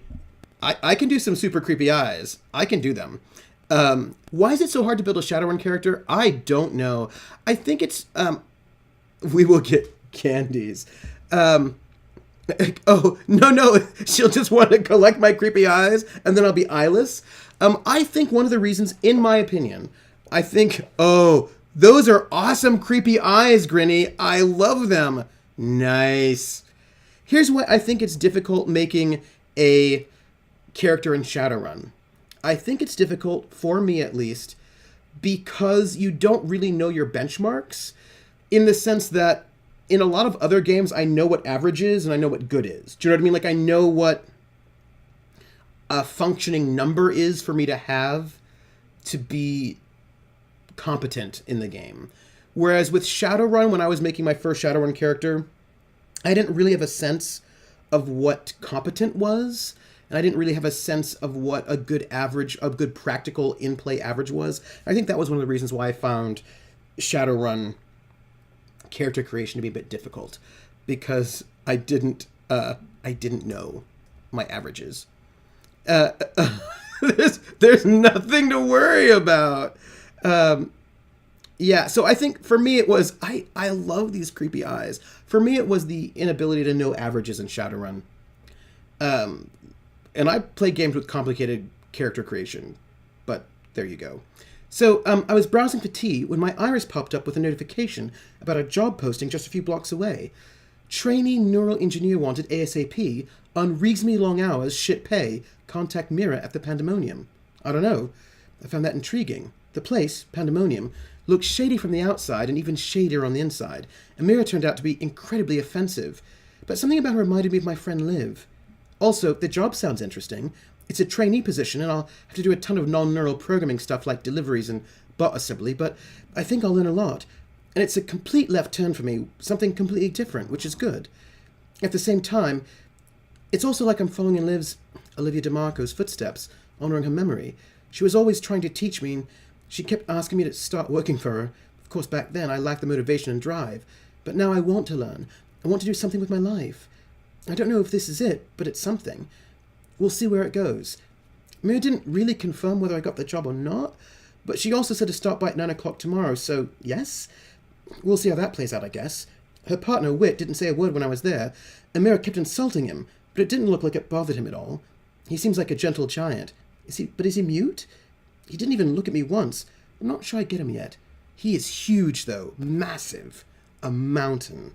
I can do some super creepy eyes. I can do them. Why is it so hard to build a Shadowrun character? I don't know. I think it's... we will get candies. Oh, no. She'll just want to collect my creepy eyes, and then I'll be eyeless. I think one of the reasons, in my opinion, those are awesome creepy eyes, Grinny. I love them. Nice. Here's why I think it's difficult making a character in Shadowrun. I think it's difficult, for me at least, because you don't really know your benchmarks, in the sense that in a lot of other games, I know what average is and I know what good is. Do you know what I mean? Like, I know what a functioning number is for me to have to be competent in the game. Whereas with Shadowrun, when I was making my first Shadowrun character, I didn't really have a sense of what competent was, and I didn't really have a sense of what a good average, a good practical in-play average was. I think that was one of the reasons why I found Shadowrun character creation to be a bit difficult, because I didn't know my averages. There's nothing to worry about. Yeah, so I think for me it was, I love these creepy eyes. For me it was the inability to know averages in Shadowrun. And I play games with complicated character creation, but there you go. So I was browsing for tea when my iris popped up with a notification about a job posting just a few blocks away. Trainee neural engineer wanted ASAP, unreasonably long hours, shit pay, contact Mira at the Pandemonium. I don't know. I found that intriguing. The place, Pandemonium, looked shady from the outside and even shadier on the inside, and Mira turned out to be incredibly offensive. But something about her reminded me of my friend Liv. Also, the job sounds interesting. It's a trainee position, and I'll have to do a ton of non-neural programming stuff like deliveries and bot assembly, but I think I'll learn a lot. And it's a complete left turn for me, something completely different, which is good. At the same time, it's also like I'm following in Liv's, Olivia DeMarco's footsteps, honoring her memory. She was always trying to teach me, and she kept asking me to start working for her. Of course, back then, I lacked the motivation and drive. But now I want to learn. I want to do something with my life. I don't know if this is it, but it's something. We'll see where it goes. Mira didn't really confirm whether I got the job or not, but she also said to start by at 9 o'clock tomorrow, so yes. We'll see how that plays out, I guess. Her partner, Whit, didn't say a word when I was there, and Mira kept insulting him, but it didn't look like it bothered him at all. He seems like a gentle giant. Is he mute? He didn't even look at me once. I'm not sure I get him yet. He is huge, though. Massive. A mountain.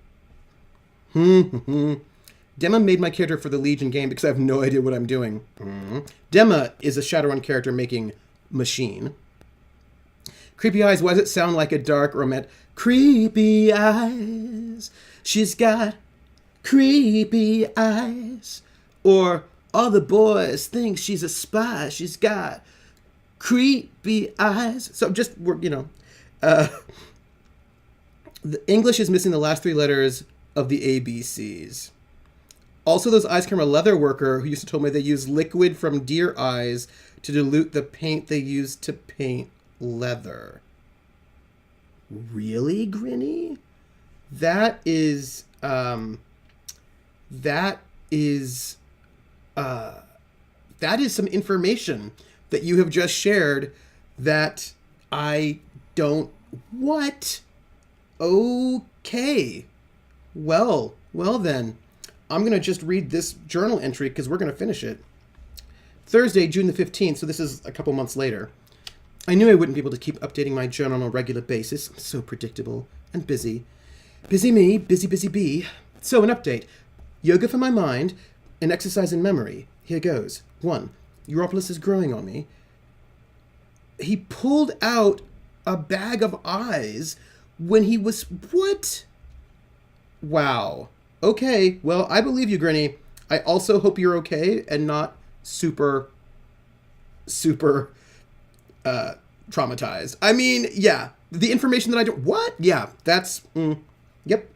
Dema made my character for the Legion game because I have no idea what I'm doing. Dema is a Shadowrun character making machine. Creepy eyes, why does it sound like a dark romantic? Creepy eyes. She's got creepy eyes. Or all the boys think she's a spy. She's got creepy eyes. So just, the English is missing the last three letters of the ABCs. Also, those eyes come from a leather worker who used to tell me they use liquid from deer eyes to dilute the paint they use to paint leather. Really, Grinny? That is some information that you have just shared that I don't... What? Okay. Well then. I'm going to just read this journal entry because we're going to finish it. Thursday, June the 15th, so this is a couple months later. I knew I wouldn't be able to keep updating my journal on a regular basis. I'm so predictable and busy. Busy me, busy bee. So an update. Yoga for my mind and exercise in memory. Here goes. 1. Europolis is growing on me. He pulled out a bag of eyes when he was... What? Wow. Okay, well, I believe you, Grinny. I also hope you're okay and not super traumatized. I mean, yeah, the information that I don't... What? Yeah, that's... Yep.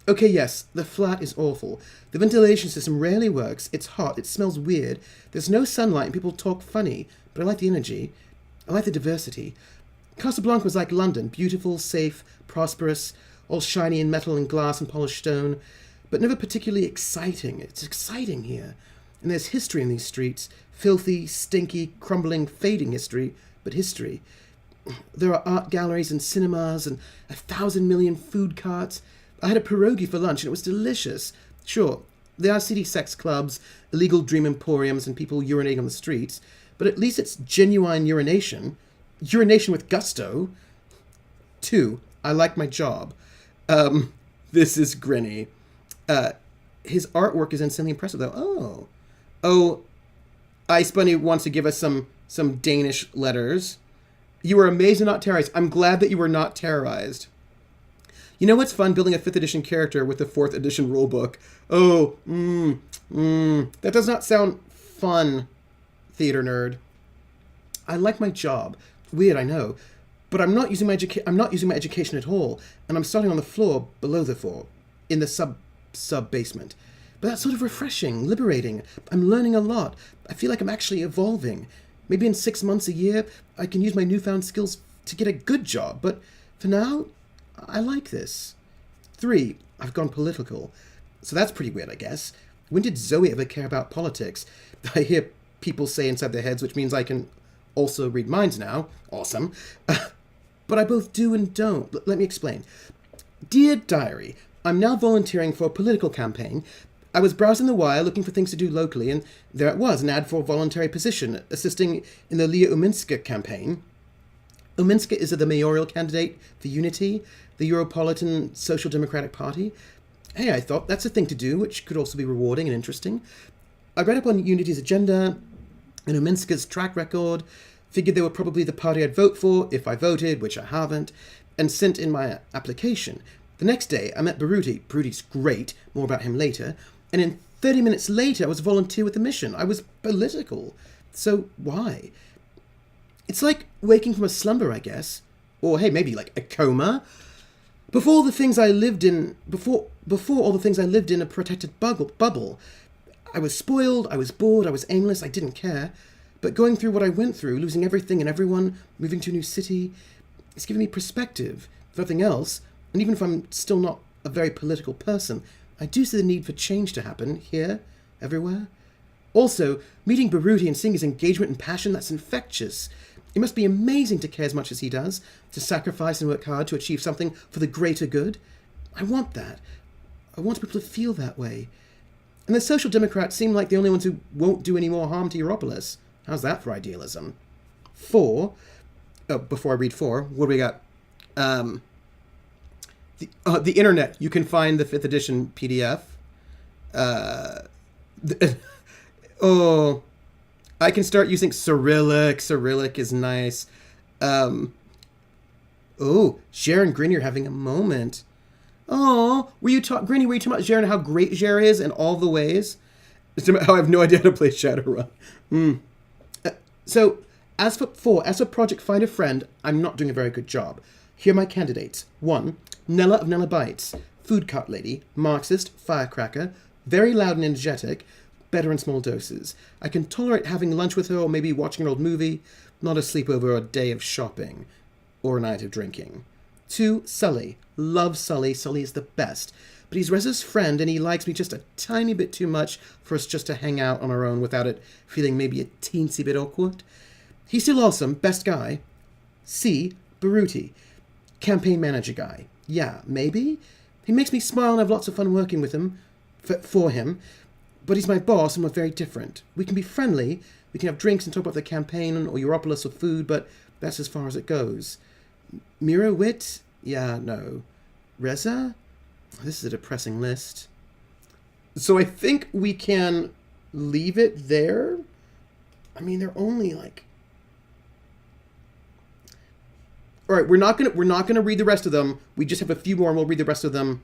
Okay, yes, the flat is awful. The ventilation system rarely works. It's hot. It smells weird. There's no sunlight and people talk funny. But I like the energy. I like the diversity. Casablanca was like London. Beautiful, safe, prosperous... all shiny in metal and glass and polished stone, but never particularly exciting. It's exciting here. And there's history in these streets. Filthy, stinky, crumbling, fading history, but history. There are art galleries and cinemas and 1,000 million food carts. I had a pierogi for lunch and it was delicious. Sure, there are seedy sex clubs, illegal dream emporiums, and people urinating on the streets, but at least it's genuine urination. Urination with gusto. 2, I like my job. This is Grinny. His artwork is insanely impressive, though. Oh, Ice Bunny wants to give us some Danish letters. You were amazed and not terrorized. I'm glad that you were not terrorized. You know what's fun? Building a 5th edition character with the 4th edition rulebook. Oh, that does not sound fun, theater nerd. I like my job. Weird, I know. But I'm not using my education at all, and I'm starting on the floor below the floor, in the sub basement. But that's sort of refreshing, liberating. I'm learning a lot. I feel like I'm actually evolving. Maybe in 6 months, a year, I can use my newfound skills to get a good job. But for now, I like this. 3, I've gone political. So that's pretty weird, I guess. When did Zoe ever care about politics? I hear people say inside their heads, which means I can also read minds now. Awesome. But I both do and don't. Let me explain. Dear Diary, I'm now volunteering for a political campaign. I was browsing the wire looking for things to do locally, and there it was, an ad for a voluntary position, assisting in the Leah Uminska campaign. Uminska is the mayoral candidate for Unity, the Europolitan Social Democratic Party. Hey, I thought that's a thing to do, which could also be rewarding and interesting. I read up on Unity's agenda and Uminska's track record, figured they were probably the party I'd vote for if I voted, which I haven't, and sent in my application. The next day, I met Baruti. Baruti's great, more about him later, and in 30 minutes later, I was a volunteer with the mission. I was political. So why? It's like waking from a slumber, I guess. Or, hey, maybe like a coma. Before all the things I lived in a protected bubble, I was spoiled, I was bored, I was aimless, I didn't care. But going through what I went through, losing everything and everyone, moving to a new city, it's given me perspective, if nothing else. And even if I'm still not a very political person, I do see the need for change to happen, here, everywhere. Also, meeting Baruti and seeing his engagement and passion, that's infectious. It must be amazing to care as much as he does, to sacrifice and work hard to achieve something for the greater good. I want that. I want people to feel that way. And the Social Democrats seem like the only ones who won't do any more harm to Europolis. How's that for idealism? 4. Oh, before I read 4, what do we got? The internet. You can find the 5th edition PDF. I can start using Cyrillic. Cyrillic is nice. Sharon Grinny are having a moment. Oh, Grinny, were you talking about Sharon, how great Sharon is in all the ways? How I have no idea how to play Shadowrun. So, as for Project Find a Friend, I'm not doing a very good job. Here are my candidates. 1, Nella of Nella Bites, food cart lady, Marxist, firecracker, very loud and energetic, better in small doses. I can tolerate having lunch with her or maybe watching an old movie, not a sleepover or a day of shopping, or a night of drinking. 2, Sully. Love Sully. Sully is the best. But he's Reza's friend, and he likes me just a tiny bit too much for us just to hang out on our own without it feeling maybe a teensy bit awkward. He's still awesome. Best guy. C, Baruti. Campaign manager guy. Yeah, maybe? He makes me smile and have lots of fun working with him, for him, but he's my boss and we're very different. We can be friendly, we can have drinks and talk about the campaign or Europolis or food, but that's as far as it goes. Mira Witt? Yeah, no. Reza? This is a depressing list. So I think we can leave it there. I mean, they're only like... All right, we're not gonna read the rest of them. We just have a few more, and we'll read the rest of them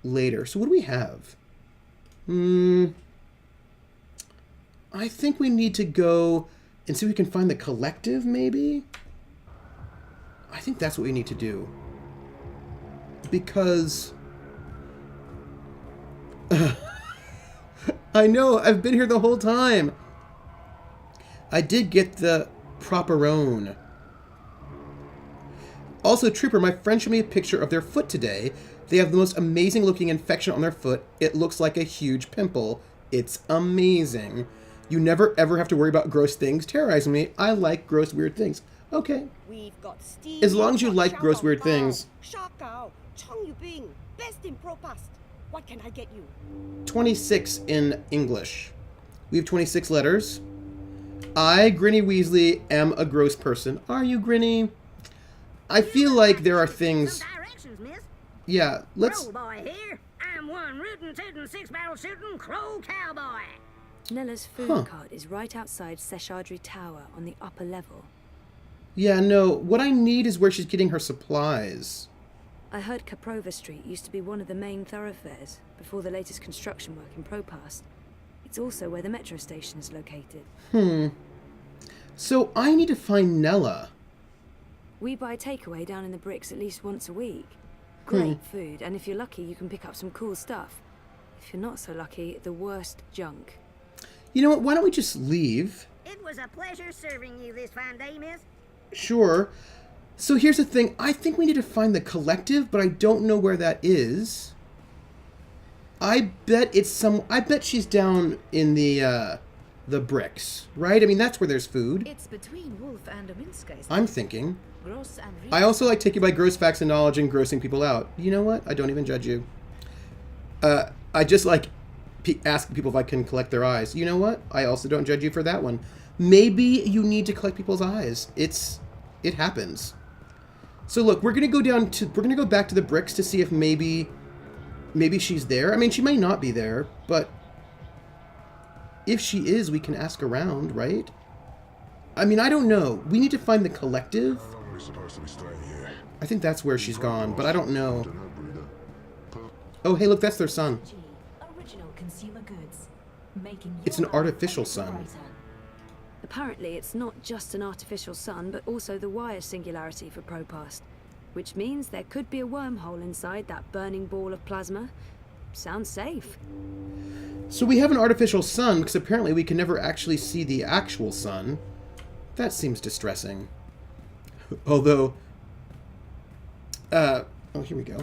later. So what do we have? I think we need to go and see if we can find the collective, maybe? I think that's what we need to do. Because... I know, I've been here the whole time. I did get the properone. Also, Trooper, my friend showed me a picture of their foot today. They have the most amazing looking infection on their foot. It looks like a huge pimple. It's amazing. You never ever have to worry about gross things terrorizing me. I like gross, weird things. Okay. We've got Steve. As long as you like gross, weird things. Best in Propast. What can I get you? 26 in English. We have 26 letters. I, Grinny Weasley, am a gross person. Are you, Grinny? I feel like there are things... Some directions, miss. Yeah, let's... Roll boy here. I'm one one rootin' tootin' six-barrel shooting crow cowboy. Nella's food cart is right outside Seshadri Tower on the upper level. Yeah, no, what I need is where she's getting her supplies. I heard Kaprova Street used to be one of the main thoroughfares before the latest construction work in Propast. It's also where the metro station is located. So I need to find Nella. We buy takeaway down in the bricks at least once a week. Great food, and if you're lucky, you can pick up some cool stuff. If you're not so lucky, the worst junk. You know what, why don't we just leave? It was a pleasure serving you this fine day, miss. Sure. So here's the thing, I think we need to find the collective, but I don't know where that is. I bet she's down in the bricks, right? I mean, that's where there's food. It's between Wolf and Ominska. I'm thinking. Gross and I also like taking my gross facts and knowledge and grossing people out. You know what? I don't even judge you. I just like asking people if I can collect their eyes. You know what? I also don't judge you for that one. Maybe you need to collect people's eyes. It happens. So look, we're gonna go back to the bricks to see if maybe she's there. I mean, she may not be there, but if she is, we can ask around, right? I mean, I don't know. We need to find the collective. How long are we supposed to be staying here? I think that's where she's gone, but I don't I know. don't know, Breeder. Oh, hey, look, that's their son. Original consumer goods. Making It's an your life artificial a bit sun. brighter. Apparently, it's not just an artificial sun, but also the wire singularity for Propast, which means there could be a wormhole inside that burning ball of plasma. Sounds safe. So we have an artificial sun, because apparently we can never actually see the actual sun. That seems distressing. Although, oh, here we go.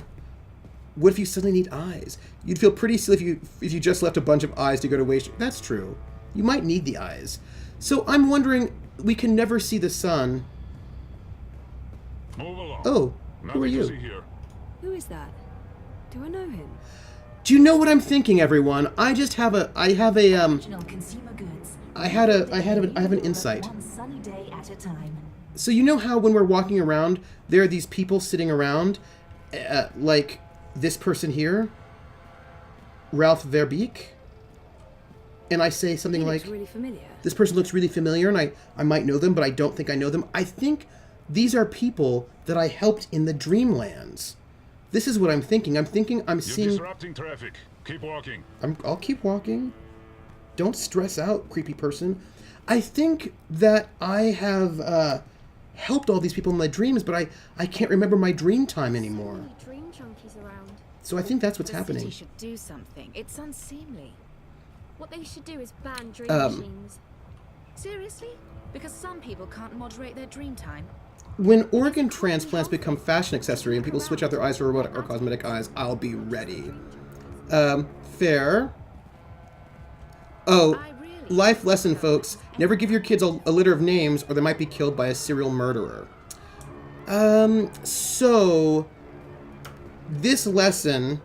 What if you suddenly need eyes? You'd feel pretty silly if you just left a bunch of eyes to go to waste. That's true. You might need the eyes. So I'm wondering, we can never see the sun. Move along. Oh, who Nothing are to you? see here. Who is that? Do I know him? Do you know what I'm thinking, everyone? I have Original consumer goods. I have an insight. One sunny day at a time. So you know how when we're walking around, there are these people sitting around, like this person here, Ralph Verbeek, and I say something He like, looks really familiar. this person looks really familiar, and I might know them, but I don't think I know them. I think these are people that I helped in the Dreamlands. This is what I'm thinking. I'm You're seeing... disrupting traffic. Keep walking. I'll keep walking. Don't stress out, creepy person. I think that I have helped all these people in my dreams, but I can't remember my dream time anymore. So many dream junkies around. So I think that's what's The happening. city should do something. It's unseemly. What they should do is ban dream Um, machines. Seriously? Because some people can't moderate their dream time. When organ transplants become fashion accessory and people switch out their eyes for robotic or cosmetic eyes, I'll be ready. Fair. Oh, life lesson, folks. Never give your kids a litter of names or they might be killed by a serial murderer. So this lesson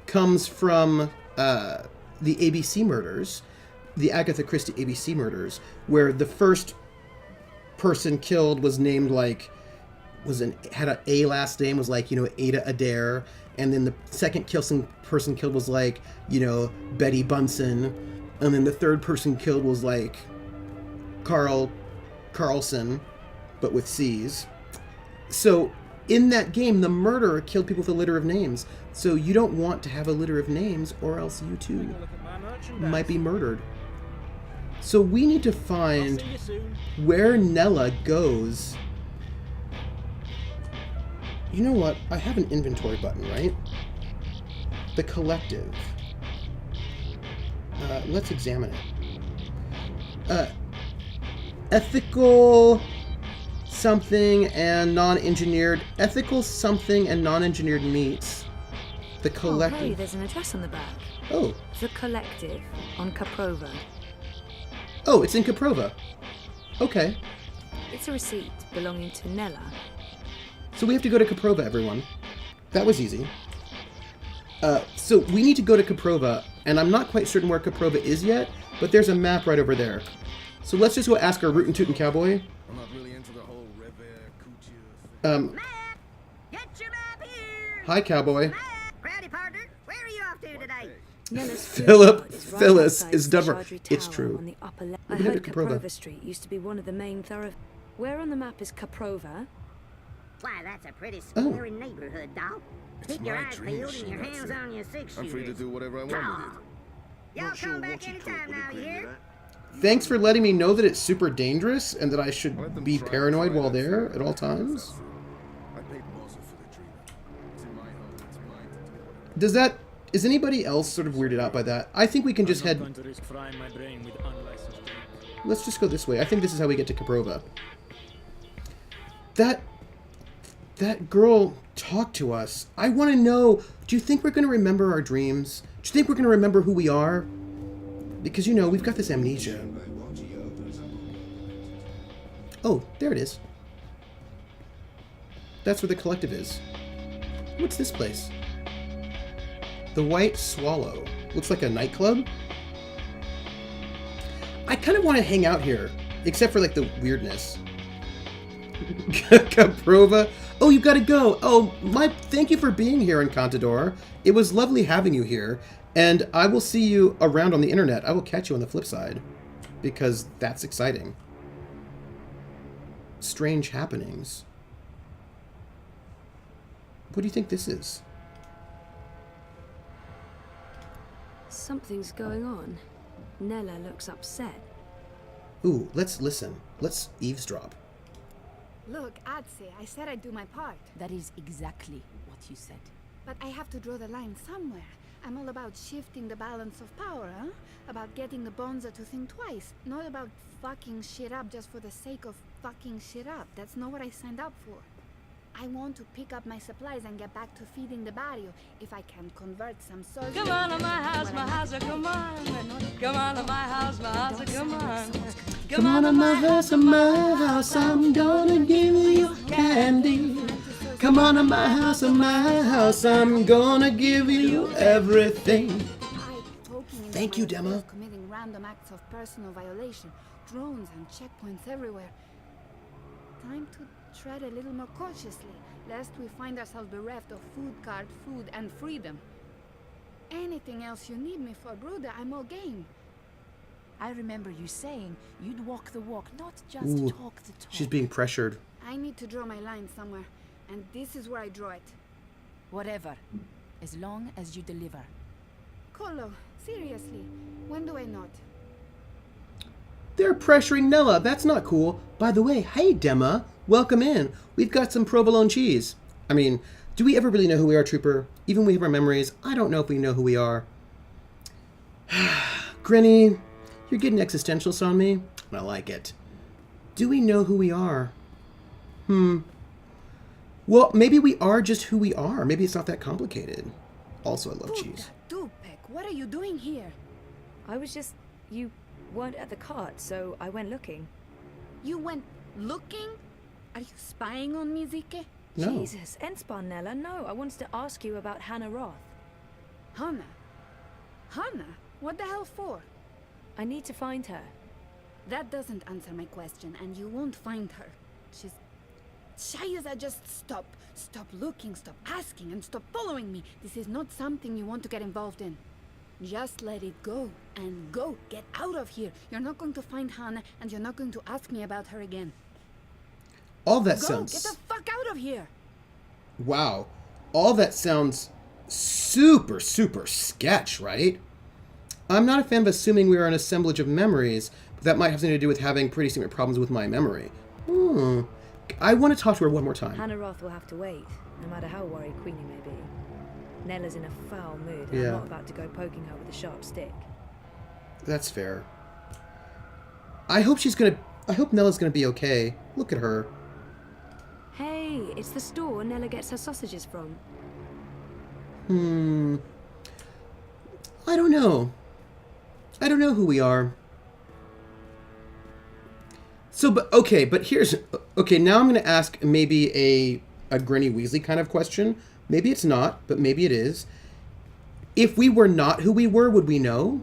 comes from the ABC murders, the Agatha Christie ABC murders, where the first person killed was named like had an A last name, was like, Ada Adair, and then the second person killed was like, Betty Bunsen, and then the third person killed was like Carlson, but with C's. So in that game, the murderer killed people with a litter of names. So you don't want to have a litter of names, or else you too might be murdered. So we need to find where Nella goes. You know what? I have an inventory button, right? The collective. Let's examine it. Ethical something and non-engineered. Ethical something and non-engineered meats. The Oh, hey, collective. there's an address on the back. Oh. The Collective on Kaprova. Oh, it's in Kaprova. Okay. It's a receipt belonging to Nella. So we have to go to Kaprova, everyone. That was easy. So we need to go to Kaprova, and I'm not quite certain where Kaprova is yet, but there's a map right over there. So let's just go ask our rootin' tootin' cowboy. I'm not really into the whole Revere Couture Map! Get your map here! Hi, cowboy. Map! Crowdy partner, where are you off to today? Nella's food Philip, cart is right Phyllis outside is Duffer. Shardry It's Tower true. On the upper left. I We're gonna heard go to Caprova. Caprova Street used to be one of the main thoroughfares. Where on the map is Caprova? Why, that's a pretty Oh. scary neighborhood, dog. It's Keep your my eyes dream peeled and your machine, hands that's it. on your six I'm free to shooters. do whatever I want with it. Y'all Not sure come what back you call anytime would now, you agree with hear? that. Thanks for letting me know that it's super dangerous and that I Let should them be try paranoid that while there food. at all times. I paid Marshall for the dream. It's in my home. It's mine to do whatever. Does that... Is anybody else sort of weirded out by that? I think we can just head... Let's just go this way. I think this is how we get to Caprova. That girl talked to us. I want to know, do you think we're going to remember our dreams? Do you think we're going to remember who we are? Because, you know, we've got this amnesia. Oh, there it is. That's where the collective is. What's this place? The White Swallow. Looks like a nightclub. I kind of want to hang out here, except for, like, the weirdness. Caprova. Oh, you gotta go. Oh, thank you for being here, Encantador. It was lovely having you here, and I will see you around on the internet. I will catch you on the flip side, because that's exciting. Strange happenings. What do you think this is? Something's going on. Nella looks upset. Ooh, let's listen. Let's eavesdrop. Look, Adse, I said I'd do my part. That is exactly what you said. But I have to draw the line somewhere. I'm all about shifting the balance of power, huh? About getting the Bonza to think twice. Not about fucking shit up just for the sake of fucking shit up. That's not what I signed up for. I want to pick up my supplies and get back to feeding the barrio. If I can convert some soldiers... Come on to my house, come on. Come on to my house, come on. Come on to my house, I'm gonna give you candy. Come on to my house, I'm gonna give you everything. Thank you, Dema. Committing random acts of personal violation, drones and checkpoints everywhere. Time to tread a little more cautiously, lest we find ourselves bereft of food card, food, and freedom. Anything else you need me for, Bruder, I'm all game. I remember you saying you'd walk the walk, not just Ooh, talk the talk. she's being pressured. I need to draw my line somewhere, and this is where I draw it. Whatever, as long as you deliver. Colo, seriously, when do I not? They're pressuring Nella. That's not cool. By the way, hey, Dema. Welcome in. We've got some provolone cheese. I mean, do we ever really know who we are, Trooper? Even when we have our memories, I don't know if we know who we are. Grinny, you're getting existentialist on me. I like it. Do we know who we are? Well, maybe we are just who we are. Maybe it's not that complicated. Also, I love cheese. Dupek, what are you doing here? I was just... You weren't at the cart, so I went looking. You went looking? Are you spying on me, Zike? No. Jesus, Enspan, Nella, no. I wanted to ask you about Hannah Roth. Hannah? Hannah? What the hell for? I need to find her. That doesn't answer my question, and you won't find her. She's... Shayaza, just stop. Stop looking, stop asking, and stop following me. This is not something you want to get involved in. Just let it go, and go. Get out of here. You're not going to find Hannah, and you're not going to ask me about her again. All that Go, sounds... get the fuck out of here! Wow. All that sounds super, super sketch, right? I'm not a fan of assuming we are an assemblage of memories, but that might have something to do with having pretty severe problems with my memory. I want to talk to her one more time. Hannah Roth will have to wait, no matter how worried Queenie may be. Nella's in a foul mood, and Yeah. I'm not about to go poking her with a sharp stick. That's fair. I hope Nella's gonna be okay. Look at her. Hey, it's the store Nella gets her sausages from. I don't know. I don't know who we are. So, but here's... Okay, now I'm going to ask maybe a Granny Weasley kind of question. Maybe it's not, but maybe it is. If we were not who we were, would we know?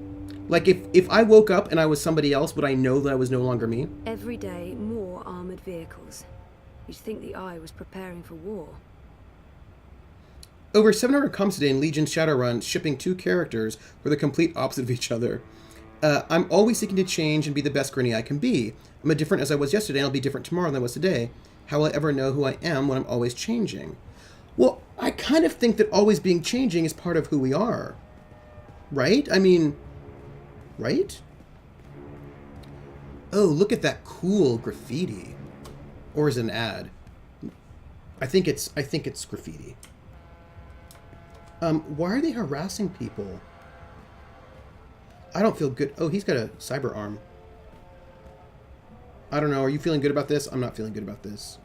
Like, if I woke up and I was somebody else, would I know that I was no longer me? Every day, more armoured vehicles. You'd think the Eye was preparing for war. Over 700 comps today in Legion Shadowrun, shipping 2 characters who are the complete opposite of each other. I'm always seeking to change and be the best Granny I can be. I'm as different as I was yesterday, and I'll be different tomorrow than I was today. How will I ever know who I am when I'm always changing? Well, I kind of think that always being changing is part of who we are. Right? I mean, right? Oh, look at that cool graffiti. Or is it an ad? I think it's graffiti. Why are they harassing people? I don't feel good. Oh, he's got a cyber arm. I don't know. Are you feeling good about this? I'm not feeling good about this.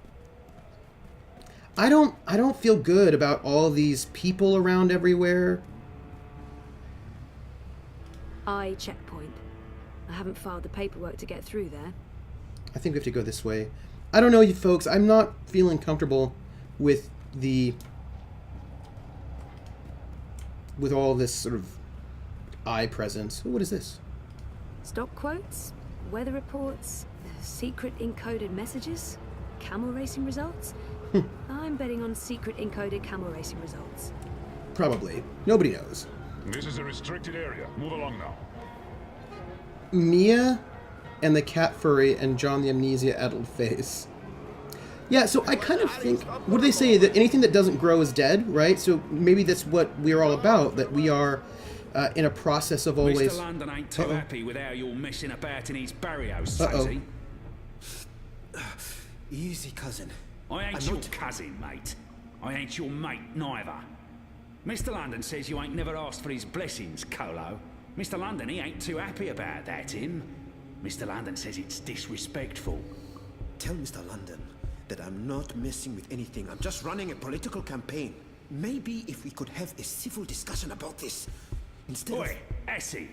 I don't feel good about all these people around everywhere. Checkpoint. I haven't filed the paperwork to get through there. I think we have to go this way. I don't know, you folks. I'm not feeling comfortable with all this sort of eye presence. What is this? Stock quotes, weather reports, secret encoded messages, camel racing results. I'm betting on secret encoded camel racing results. Probably. Nobody knows. This is a restricted area. Move along now. Mia and the cat furry and John the amnesia addled face. Yeah, so I kind of think, what do they say? That anything that doesn't grow is dead, right? So maybe that's what we're all about, that we are in a process of always... Mr. London ain't too happy with how you're messing about in his barrio, says he. Easy, cousin. I ain't your cousin, mate. I ain't your mate, neither. Mr. London says you ain't never asked for his blessings, Colo. Mr. London, he ain't too happy about that, him. Mr. London says it's disrespectful. Tell Mr. London that I'm not messing with anything. I'm just running a political campaign. Maybe if we could have a civil discussion about this, instead of... Oi, Essie,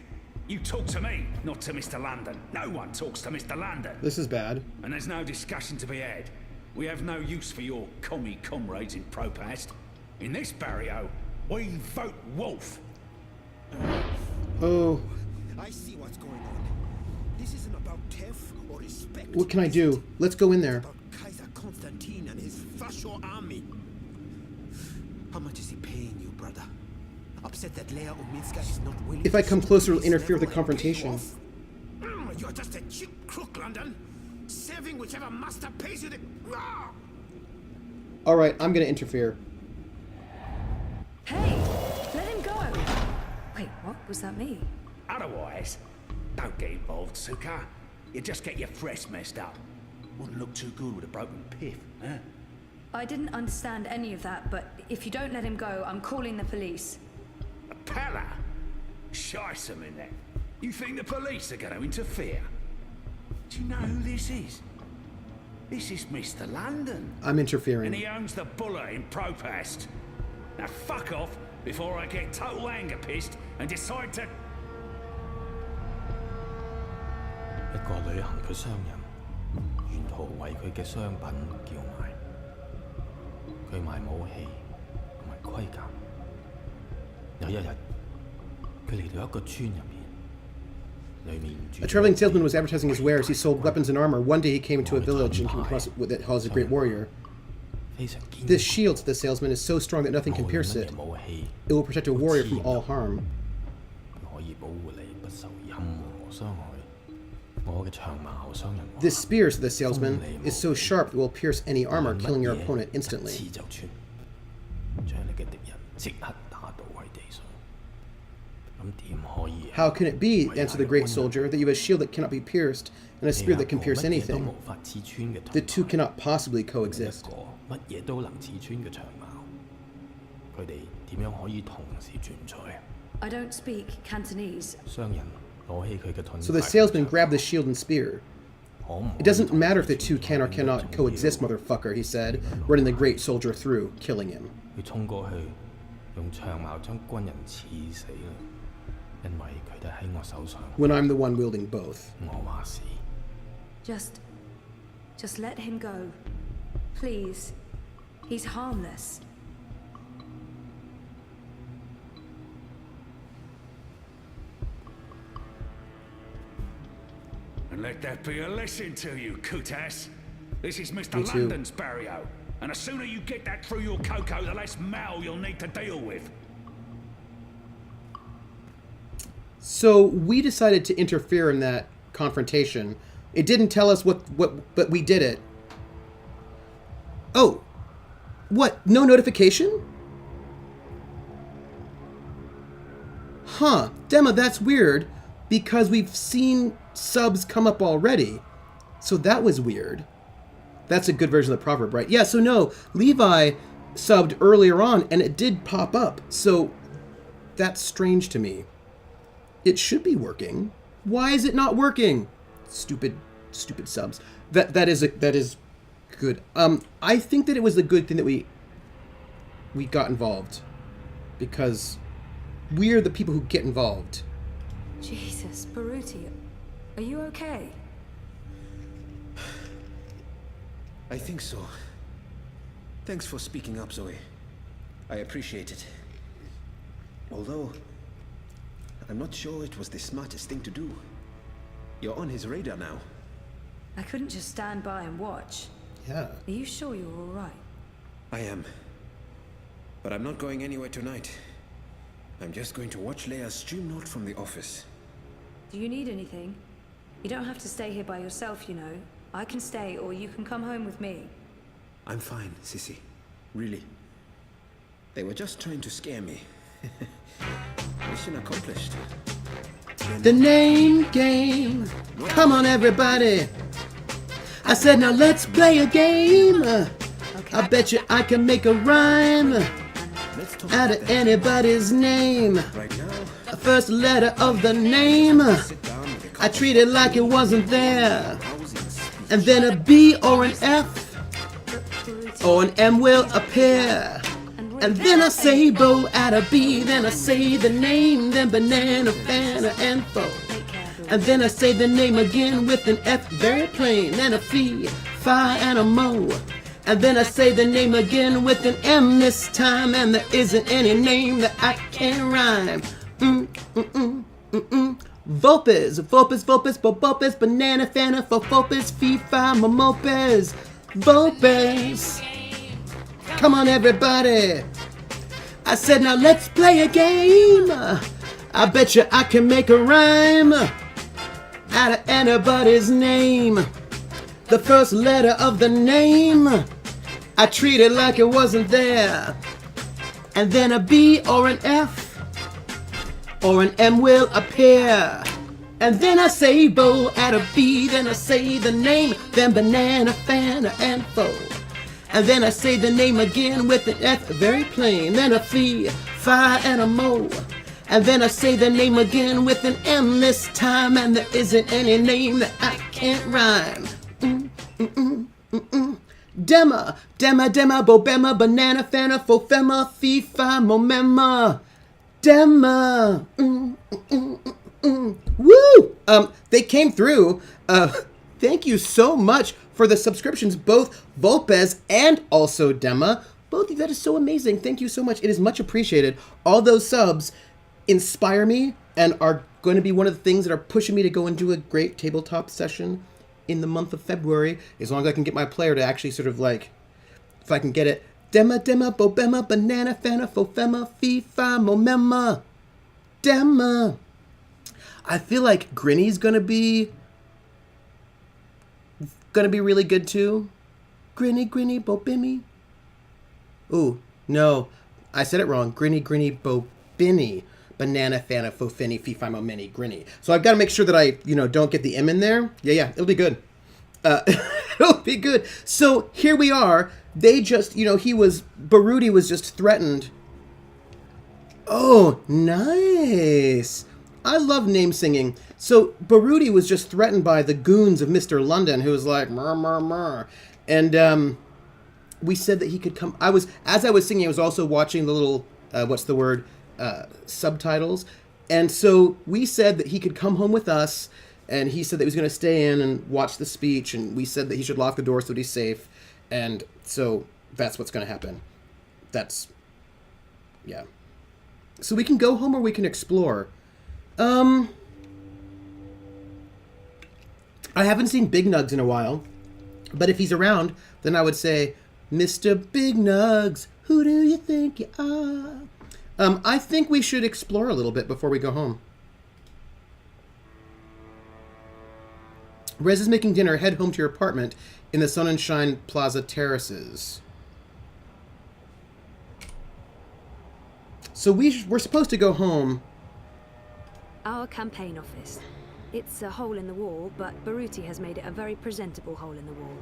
you talk to me, not to Mr. London. No one talks to Mr. London. This is bad. And there's no discussion to be had. We have no use for your commie comrades in Propast. In this barrio, we vote wolf. Oh. I see what's going on. This isn't about theft or respect. What can I do? Let's go in there. It's about Kaiser Constantine and his Fascio army. How much is he paying you, brother? Upset that Leia Uminska is not willing. If I come closer, it'll interfere with the confrontation. You're just a cheap crook, London. Serving whichever master pays you the... Alright, I'm gonna interfere. Hey! Let him go! Wait, what was that me? Otherwise, don't get involved, Suka. You just get your fresh messed up. Wouldn't look too good with a broken piff, huh? I didn't understand any of that, but if you don't let him go, I'm calling the police. A palla? Shice them in there. You think the police are going to interfere? Do you know who this is? This is Mr. London. I'm interfering. And he owns the Buller in Propast. Now fuck off before I get total anger pissed and decide to... 一個旅行嘅商人，沿途為佢嘅商品叫賣，佢賣武器同埋盔甲。有一日，佢嚟到一個村入面。 A traveling salesman was advertising his wares. He sold weapons and armor. One day he came into a village and came across it that hauls a great warrior. This shield, said the salesman, is so strong that nothing can pierce it. It will protect a warrior from all harm. This spear, said the salesman, is so sharp it will pierce any armor, killing your opponent instantly. How can it be, answered the great soldier, that you have a shield that cannot be pierced and a spear that can pierce anything? The two cannot possibly coexist. I don't speak Cantonese. So the salesman grabbed the shield and spear. It doesn't matter if the two can or cannot coexist, motherfucker, he said, running the great soldier through, killing him. When I'm the one wielding both. Just let him go. Please. He's harmless. And let that be a lesson to you, Kutas. This is Mr. London's barrio, And the sooner you get that through your cocoa, the less Mal you'll need to deal with. So we decided to interfere in that confrontation. It didn't tell us what, but we did it. Oh, what? No notification? Huh, Dema, that's weird, because we've seen subs come up already. So that was weird. That's a good version of the proverb, right? Yeah, so no, Levi subbed earlier on, and it did pop up. So that's strange to me. It should be working. Why is it not working? Stupid subs. That is good. I think that it was a good thing that we got involved, because we're the people who get involved. Jesus, Baruti, are you okay? I think so. Thanks for speaking up, Zoe. I appreciate it. Although, I'm not sure it was the smartest thing to do. You're on his radar now. I couldn't just stand by and watch. Yeah. Are you sure you're all right? I am. But I'm not going anywhere tonight. I'm just going to watch Leia's stream note from the office. Do you need anything? You don't have to stay here by yourself, you know. I can stay, or you can come home with me. I'm fine, Sissy. Really. They were just trying to scare me. Mission accomplished. The name game. Come on, everybody. I said, now let's play a game. I bet you I can make a rhyme out of anybody's name. First letter of the name, I treat it like it wasn't there. And then a B or an F or an M will appear. And then I say bow at a B, then I say the name, then banana, fana, and fo. And then I say the name again with an F, very plain, then a fee, fi, and a mo. And then I say the name again with an M this time, and there isn't any name that I can rhyme. Vopes, Vopes, banana, fana, fopes, fee, fi, momopes, Vopes. Come on, everybody. I said, now let's play a game. I bet you I can make a rhyme out of anybody's name. The first letter of the name, I treat it like it wasn't there. And then a B or an F or an M will appear. And then I say bow at a B, then I say the name, then banana, fana, and fo. And then I say the name again with an F, very plain, then a fee, fi, and a mo. And then I say the name again with an M this time, and there isn't any name that I can't rhyme. Dema, bobema, banana, fana, fofema, fee, fi, momema. Dema. Woo! They came through. Thank you so much for the subscriptions, both Volpez and also Dema. Both of you, that is so amazing. Thank you so much. It is much appreciated. All those subs inspire me and are going to be one of the things that are pushing me to go and do a great tabletop session in the month of February, as long as I can get my player to actually sort of like, if I can get it, Dema, bobema, banana, fana, fofema, fee, fi, momema, Dema. I feel like Grinny's gonna be really good too. Grinny, bobimmy. Ooh, no, I said it wrong. Grinny, bobinny. Banana, fana, fofini, fee, fi, momeni, Grinny. So I've got to make sure that I, don't get the M in there. Yeah, it'll be good. It'll be good. So here we are. They just, Baruti was just threatened. Oh, nice. I love name singing. So Baruti was just threatened by the goons of Mr. London, who was like, murr, murr, murr. And we said that he could come. As I was singing, I was also watching the little, subtitles. And so we said that he could come home with us, and he said that he was going to stay in and watch the speech, and we said that he should lock the door so that he's safe. And so that's what's going to happen. Yeah. So we can go home or we can explore. I haven't seen Big Nugs in a while, but if he's around, then I would say, Mr. Big Nugs, who do you think you are? I think we should explore a little bit before we go home. Rez is making dinner. Head home to your apartment in the Sun and Shine Plaza Terraces. So we're supposed to go home. Our campaign office. It's a hole in the wall, but Baruti has made it a very presentable hole in the wall.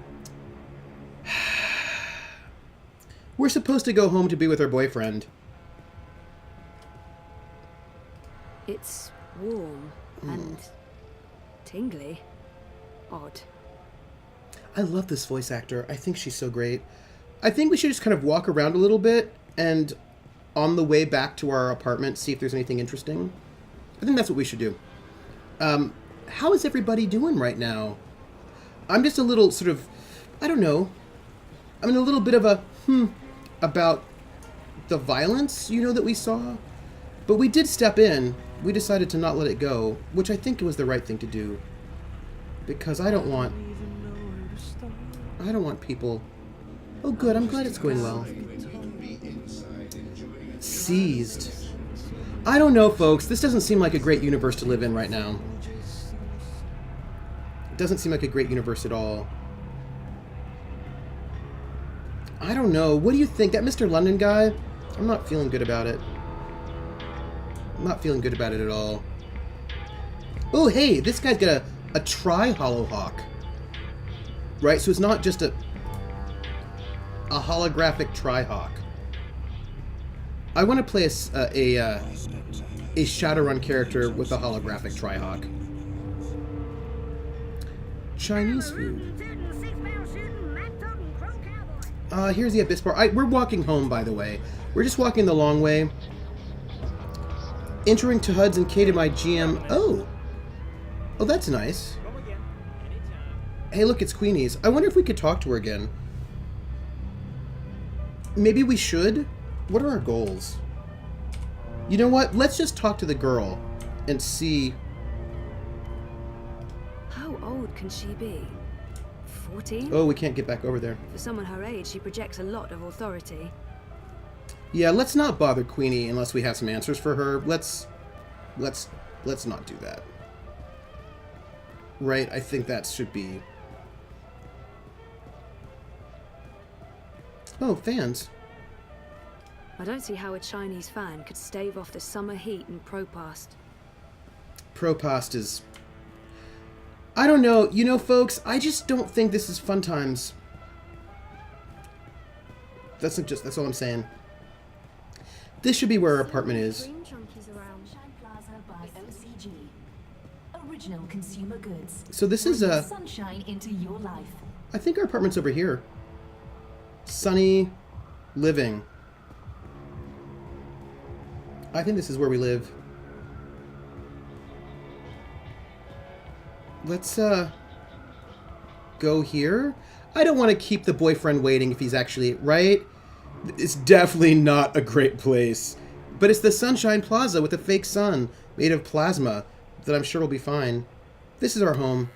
We're supposed to go home to be with our boyfriend. It's warm and tingly. Odd. I love this voice actor. I think she's so great. I think we should just kind of walk around a little bit and on the way back to our apartment see if there's anything interesting. I think that's what we should do. How is everybody doing right now? I'm just a little sort of, I don't know. I'm in a little bit of a about the violence, that we saw. But we did step in. We decided to not let it go, which I think was the right thing to do. Because I don't want people... Oh good, I'm glad it's going well. Seized. I don't know, folks. This doesn't seem like a great universe to live in right now. It doesn't seem like a great universe at all. I don't know. What do you think? That Mr. London guy? I'm not feeling good about it. I'm not feeling good about it at all. Oh, hey, this guy's got a tri-hollow hawk. Right, so it's not just a holographic tri-hawk. I want to play a Shadowrun character with a holographic tri-hawk. Chinese food. Here's the Abyss Bar. We're walking home, by the way. We're just walking the long way. Entering to HUDs and K to my GM. Oh, that's nice. Hey, look, it's Queenie's. I wonder if we could talk to her again. Maybe we should? What are our goals? You know what? Let's just talk to the girl and see. How old can she be? 14? Oh, we can't get back over there. For someone her age, she projects a lot of authority. Yeah, let's not bother Queenie unless we have some answers for her. Let's not do that. Right? I think that should be... Oh, fans. I don't see how a Chinese fan could stave off the summer heat in Propast. Propast is... I don't know. Folks, I just don't think this is fun times. That's all I'm saying. This should be where our apartment is. Original consumer goods. So this is sunshine into your life. I think our apartment's over here. Sunny living. I think this is where we live. Let's go here. I don't want to keep the boyfriend waiting if he's actually right. It's definitely not a great place. But it's the Sunshine Plaza with a fake sun made of plasma that I'm sure will be fine. This is our home.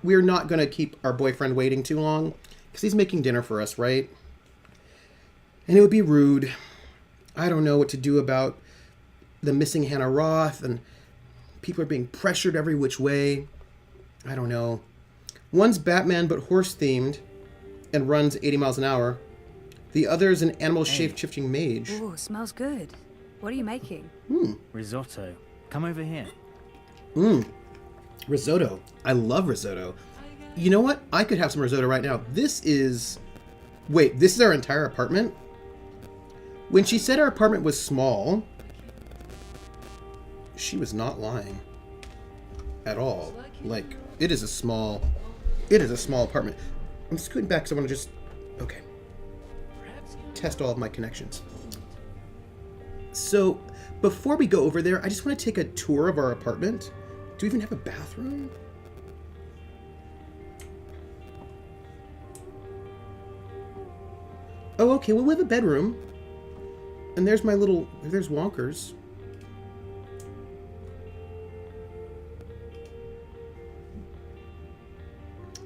We're not going to keep our boyfriend waiting too long because he's making dinner for us, right? And it would be rude. I don't know what to do about the missing Hannah Roth, and people are being pressured every which way. I don't know. One's Batman but horse-themed and runs 80 miles an hour. The other's an animal shape-shifting mage. Ooh, smells good. What are you making? Risotto. Come over here. Risotto. I love risotto. You know what? I could have some risotto right now. This is... Wait, this is our entire apartment? When she said our apartment was small, she was not lying. At all. Like, it is a small apartment. I'm scooting back because I want to just... Okay. Test all of my connections. So, before we go over there, I just want to take a tour of our apartment. Do we even have a bathroom? Oh, okay, well, we have a bedroom. And there's there's Wonkers.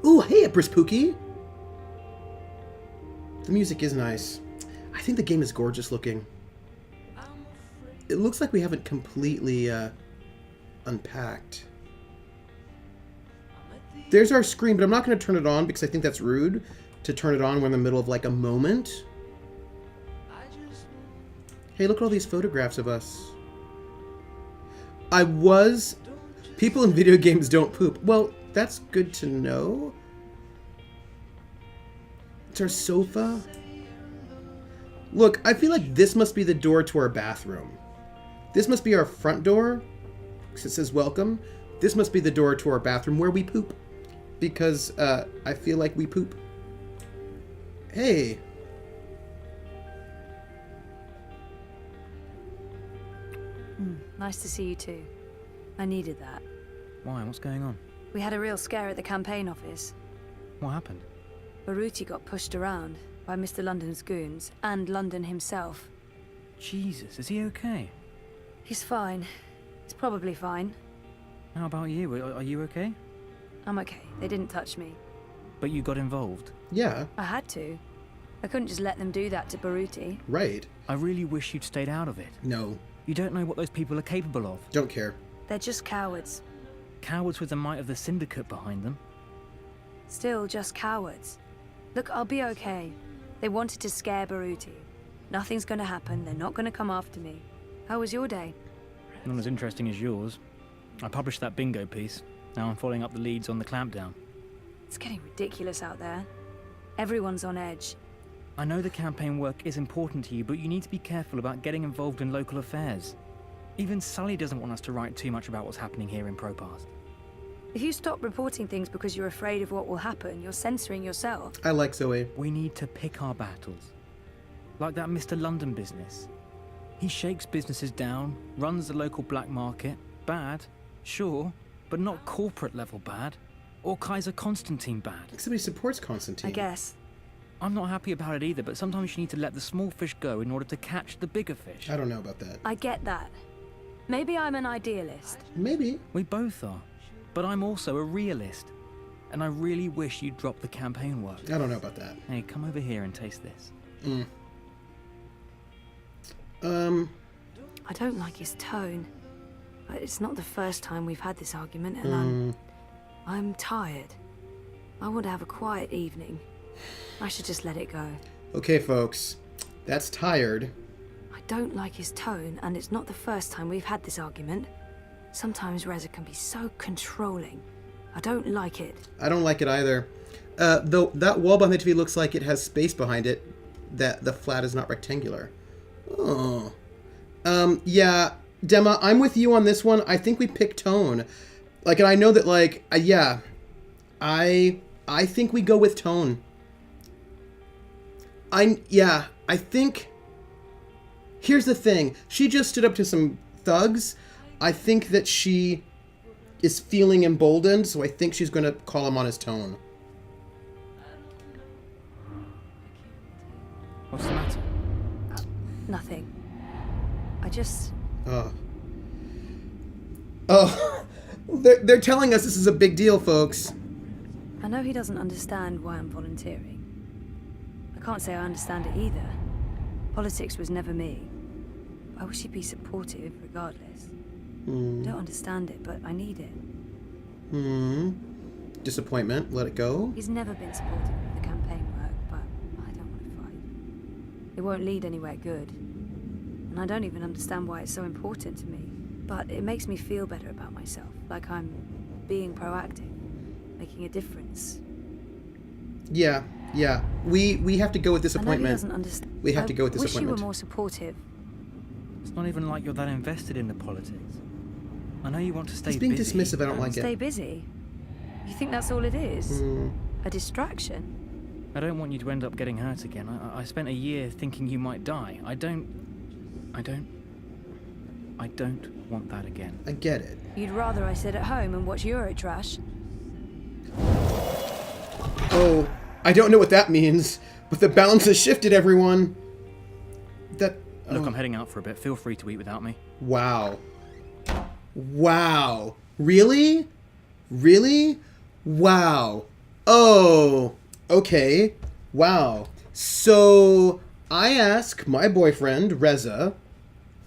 Ooh, hey, Empress Pookie. The music is nice. I think the game is gorgeous looking. It looks like we haven't completely unpacked. There's our screen, but I'm not going to turn it on because I think that's rude to turn it on when we're in the middle of like a moment. Hey, look at all these photographs of us. People in video games don't poop. Well, that's good to know. It's our sofa. Look, I feel like this must be the door to our bathroom. This must be our front door, because it says welcome. This must be the door to our bathroom where we poop. Because I feel like we poop. Hey. Nice to see you too. I needed that. Why? What's going on? We had a real scare at the campaign office. What happened? Baruti got pushed around by Mr. London's goons, and London himself. Jesus, is he okay? He's fine. He's probably fine. How about you? Are you okay? I'm okay. They didn't touch me. But you got involved? Yeah. I had to. I couldn't just let them do that to Baruti. Right. I really wish you'd stayed out of it. No. You don't know what those people are capable of. Don't care. They're just cowards. Cowards with the might of the Syndicate behind them. Still just cowards. Look, I'll be okay. They wanted to scare Baruti. Nothing's gonna happen. They're not gonna come after me. How was your day? Not as interesting as yours. I published that bingo piece. Now I'm following up the leads on the clampdown. It's getting ridiculous out there. Everyone's on edge. I know the campaign work is important to you, but you need to be careful about getting involved in local affairs. Even Sully doesn't want us to write too much about what's happening here in Propast. If you stop reporting things because you're afraid of what will happen, you're censoring yourself. I like Zoe. We need to pick our battles. Like that Mr. London business. He shakes businesses down, runs the local black market. Bad, sure, but not corporate level bad. Or Kaiser Constantine bad. Except he supports Constantine. I guess. I'm not happy about it either, but sometimes you need to let the small fish go in order to catch the bigger fish. I don't know about that. I get that. Maybe I'm an idealist. Maybe. We both are. But I'm also a realist. And I really wish you'd drop the campaign work. I don't know about that. Hey, come over here and taste this. I don't like his tone. It's not the first time we've had this argument, and I'm tired. I want to have a quiet evening. I should just let it go. Okay, folks. That's tired. I don't like his tone, and it's not the first time we've had this argument. Sometimes Reza can be so controlling. I don't like it. I don't like it either. Though that wall behind the TV looks like it has space behind it. That the flat is not rectangular. Oh. Yeah, Dema, I'm with you on this one. I think we pick tone. Like, and I know that, like, yeah. I think we go with tone. I think... Here's the thing. She just stood up to some thugs. I think that she is feeling emboldened, so I think she's going to call him on his tone. What's the matter? Nothing. I just... Oh. They're telling us this is a big deal, folks. I know he doesn't understand why I'm volunteering. I can't say I understand it either. Politics was never me. I wish he'd be supportive regardless. I don't understand it, but I need it. Disappointment. Let it go. He's never been supportive of the campaign work, but I don't want to fight. It won't lead anywhere good. And I don't even understand why it's so important to me. But it makes me feel better about myself, like I'm being proactive, making a difference. Yeah. We have to go with disappointment. I know he doesn't understand. We have to go with disappointment. I wish you were more supportive. It's not even like you're that invested in the politics. I know you want to stay busy. He's being dismissive. I don't like it. Stay busy? You think that's all it is? A distraction? I don't want you to end up getting hurt again. I spent a year thinking you might die. I don't want that again. I get it. You'd rather I sit at home and watch Eurotrash? Oh, I don't know what that means, but the balance has shifted, everyone. Look, I'm heading out for a bit. Feel free to eat without me. Wow. Really? Wow. Oh, okay. Wow. So I ask my boyfriend, Reza,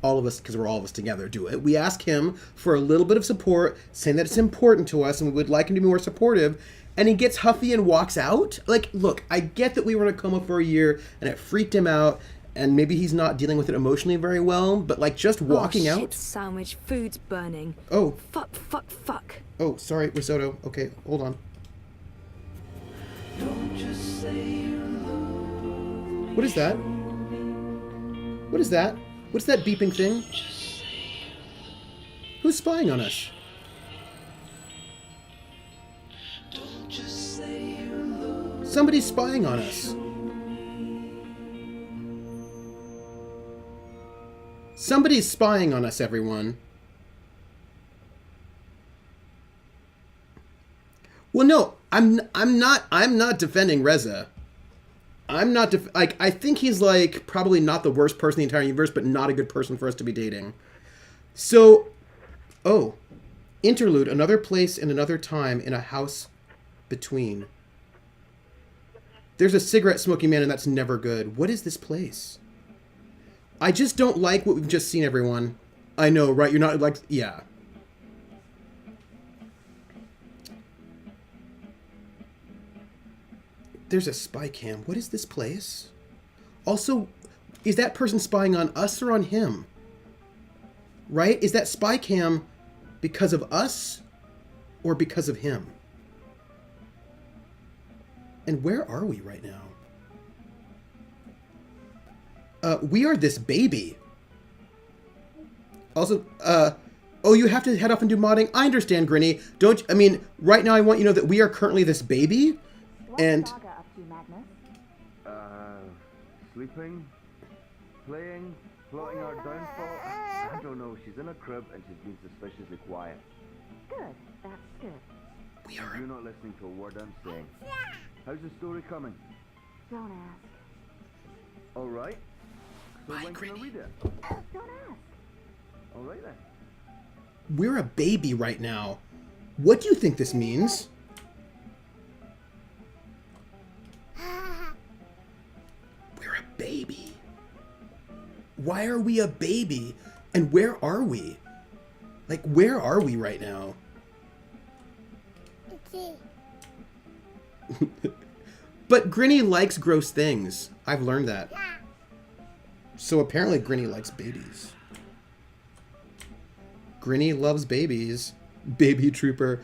all of us, because we're all of us together, do it. We ask him for a little bit of support, saying that it's important to us and we would like him to be more supportive. And he gets huffy and walks out. Like, look, I get that we were in a coma for a year and it freaked him out. And maybe he's not dealing with it emotionally very well. But, like, just walking out. Shit sandwich. Food's burning. Oh. Fuck. Oh, sorry, risotto. Okay, hold on. What is that? What is that? What's that beeping thing? Who's spying on us? Somebody's spying on us. Somebody's spying on us, everyone. Well, no, I'm not defending Reza. I'm not I think he's like probably not the worst person in the entire universe, but not a good person for us to be dating. So, oh, interlude, another place and another time in a house between. There's a cigarette smoking man and that's never good. What is this place? I just don't like what we've just seen, everyone. I know, right? You're not like, yeah. There's a spy cam. What is this place? Also, is that person spying on us or on him? Right? Is that spy cam because of us or because of him? And where are we right now? We are this baby. Also, oh, you have to head off and do modding? I understand, Grinny. Right now I want you to know that we are currently this baby. And... sleeping, playing, plotting our downfall. I don't know, she's in a crib and she's been suspiciously quiet. Good, that's good. You're not listening to a word I'm saying. How's the story coming? Don't ask. Alright. So when can I read it? Don't ask. Alright then. We're a baby right now. What do you think this means? We're a baby. Why are we a baby? And where are we? Like, where are we right now? But Grinny likes gross things. I've learned that. So apparently Grinny likes babies. Grinny loves babies. Baby Trooper.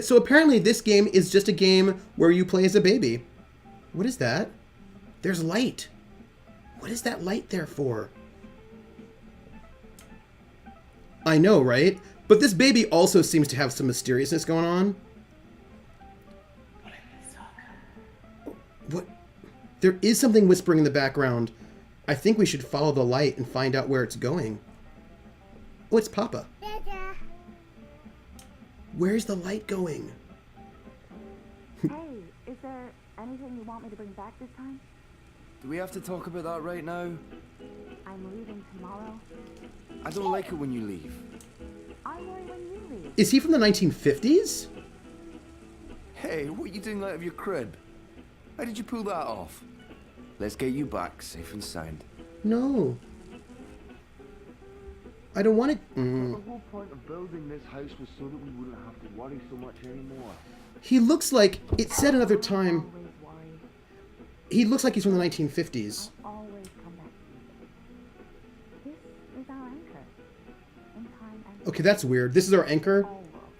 So apparently this game is just a game where you play as a baby. What is that? There's light. What is that light there for? I know, right? But this baby also seems to have some mysteriousness going on. What? There is something whispering in the background. I think we should follow the light and find out where it's going. Oh, it's Papa. Dada. Where's the light going? Hey, is there anything you want me to bring back this time? Do we have to talk about that right now? I'm leaving tomorrow. I don't like it when you leave. I worry when you leave. Is he from the 1950s? Hey, what are you doing out of your crib? How did you pull that off? Let's get you back, safe and sound. No. I don't want to... The whole point of building this house was so that we wouldn't have to worry so much anymore. He looks like... It said another time... He looks like he's from the 1950s. Always come back to you. This is our anchor. In time and Okay, that's weird. This is our anchor.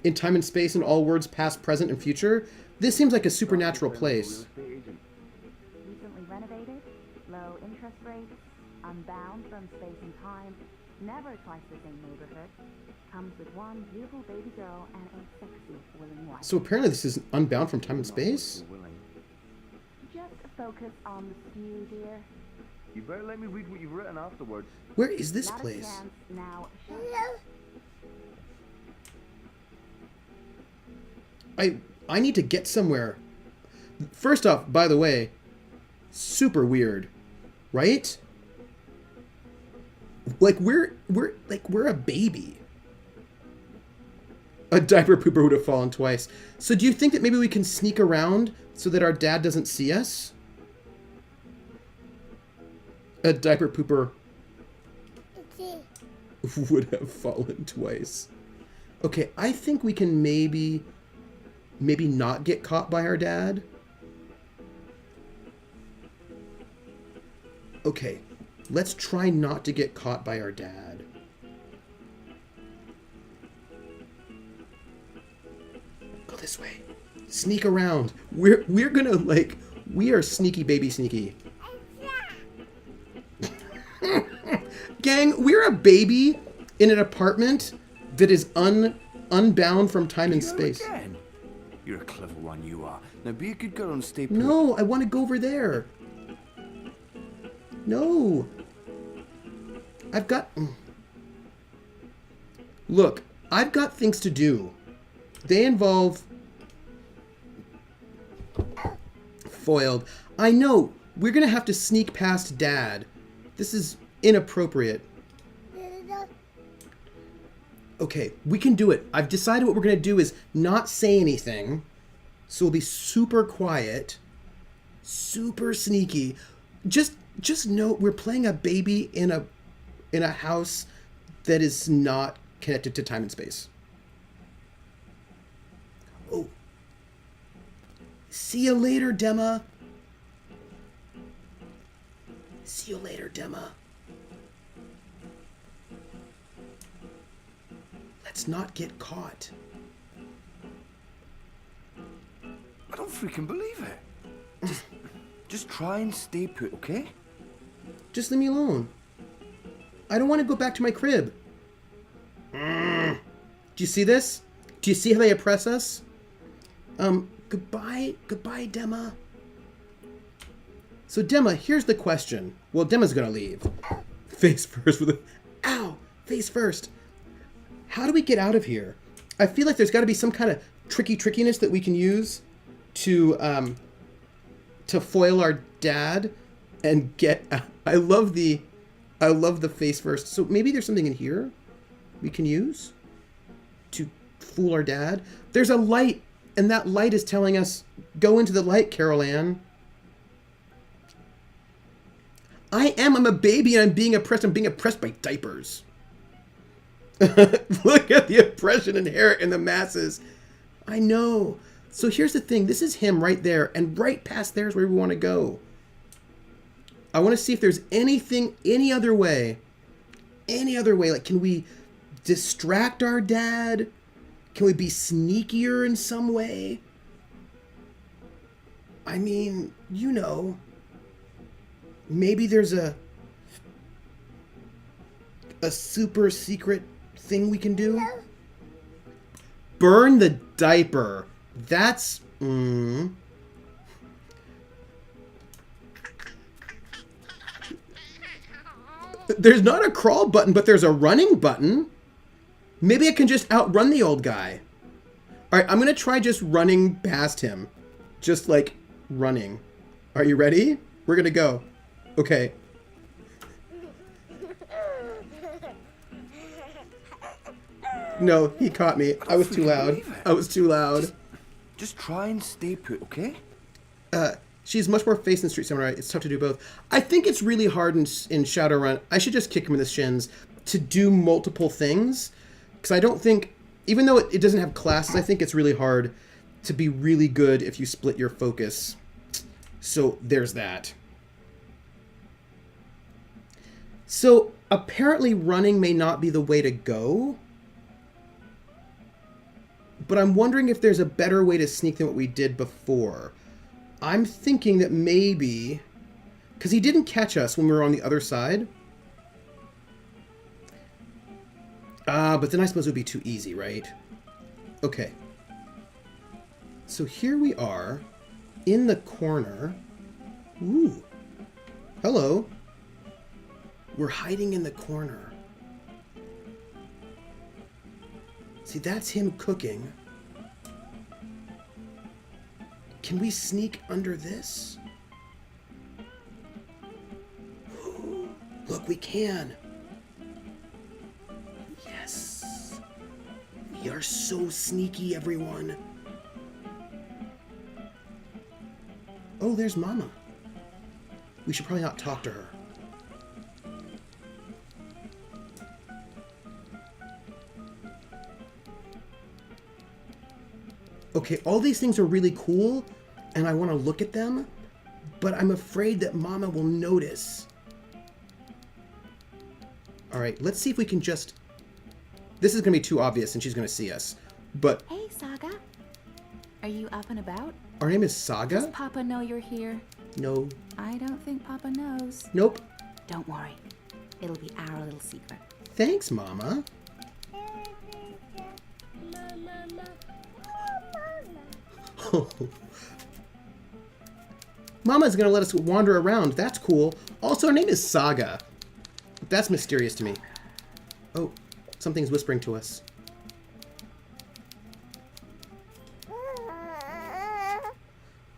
In time and space, in all worlds, past, present, and future. This seems like a supernatural place. recently renovated, low interest rates, unbound from space and time, never twice the same neighborhood. Comes with one beautiful baby girl and a sexy, willing wife. So apparently this is unbound from time and space? Just focus on the stew, dear. You better let me read what you've written afterwards. Where is this Not a place? chance. Now, I need to get somewhere. First off, by the way, super weird, right? Like we're a baby. A diaper pooper would have fallen twice. So do you think that maybe we can sneak around so that our dad doesn't see us? A diaper pooper would have fallen twice. Okay, I think we can maybe not get caught by our dad. Okay, let's try not to get caught by our dad. Go this way. Sneak around. We're gonna, like, we are sneaky baby sneaky. Gang, we're a baby in an apartment that is unbound from time and space. Again? You're a clever one, you are. Now be a good girl and stay put. No, I want to go over there. No. I've got... Look, I've got things to do. They involve... Foiled. I know. We're going to have to sneak past Dad. This is inappropriate. Okay, we can do it. I've decided what we're going to do is not say anything. So we'll be super quiet. Super sneaky. Just know we're playing a baby in a house that is not connected to time and space. Oh. See you later, Dema. See you later, Dema. Let's not get caught. I don't freaking believe it. Just try and stay put, okay? Just leave me alone. I don't want to go back to my crib. Do you see this? Do you see how they oppress us? Goodbye, Dema. So Dema, here's the question. Well, Dema's gonna leave. Face first with a... Ow! Face first. How do we get out of here? I feel like there's got to be some kind of trickiness that we can use to foil our dad and get out. I love the face first. So maybe there's something in here we can use to fool our dad. There's a light, and that light is telling us, go into the light, Carol Ann. I'm a baby and I'm being oppressed. I'm being oppressed by diapers. Look at the oppression inherent in the masses. I know. So here's the thing. This is him right there, and right past there is where we want to go. I want to see if there's anything, any other way. Like, can we distract our dad? Can we be sneakier in some way? I mean, you know, maybe there's a super secret thing we can do. Burn the diaper. That's... There's not a crawl button, but there's a running button. Maybe I can just outrun the old guy. Alright, I'm going to try just running past him. Just like running. Are you ready? We're going to go. Okay. No, he caught me. I was too loud. Just try and stay put, okay? She's much more face than Street Samurai. It's tough to do both. I think it's really hard in Shadowrun. I should just kick him in the shins to do multiple things. Because I don't think, even though it doesn't have classes, I think it's really hard to be really good if you split your focus. So there's that. So apparently running may not be the way to go. But I'm wondering if there's a better way to sneak than what we did before. I'm thinking that maybe... Because he didn't catch us when we were on the other side. But then I suppose it would be too easy, right? Okay. So here we are, in the corner. Ooh. Hello. We're hiding in the corner. See, that's him cooking. Can we sneak under this? Look, we can. Yes. We are so sneaky, everyone. Oh, there's Mama. We should probably not talk to her. Okay, all these things are really cool, and I want to look at them, but I'm afraid that Mama will notice. All right, let's see if we can just... This is going to be too obvious, and she's going to see us. But... Hey, Saga. Are you up and about? Our name is Saga? Does Papa know you're here? No. I don't think Papa knows. Nope. Don't worry. It'll be our little secret. Thanks, Mama. Mama's gonna let us wander around. That's cool. Also, her name is Saga. That's mysterious to me. Oh, something's whispering to us.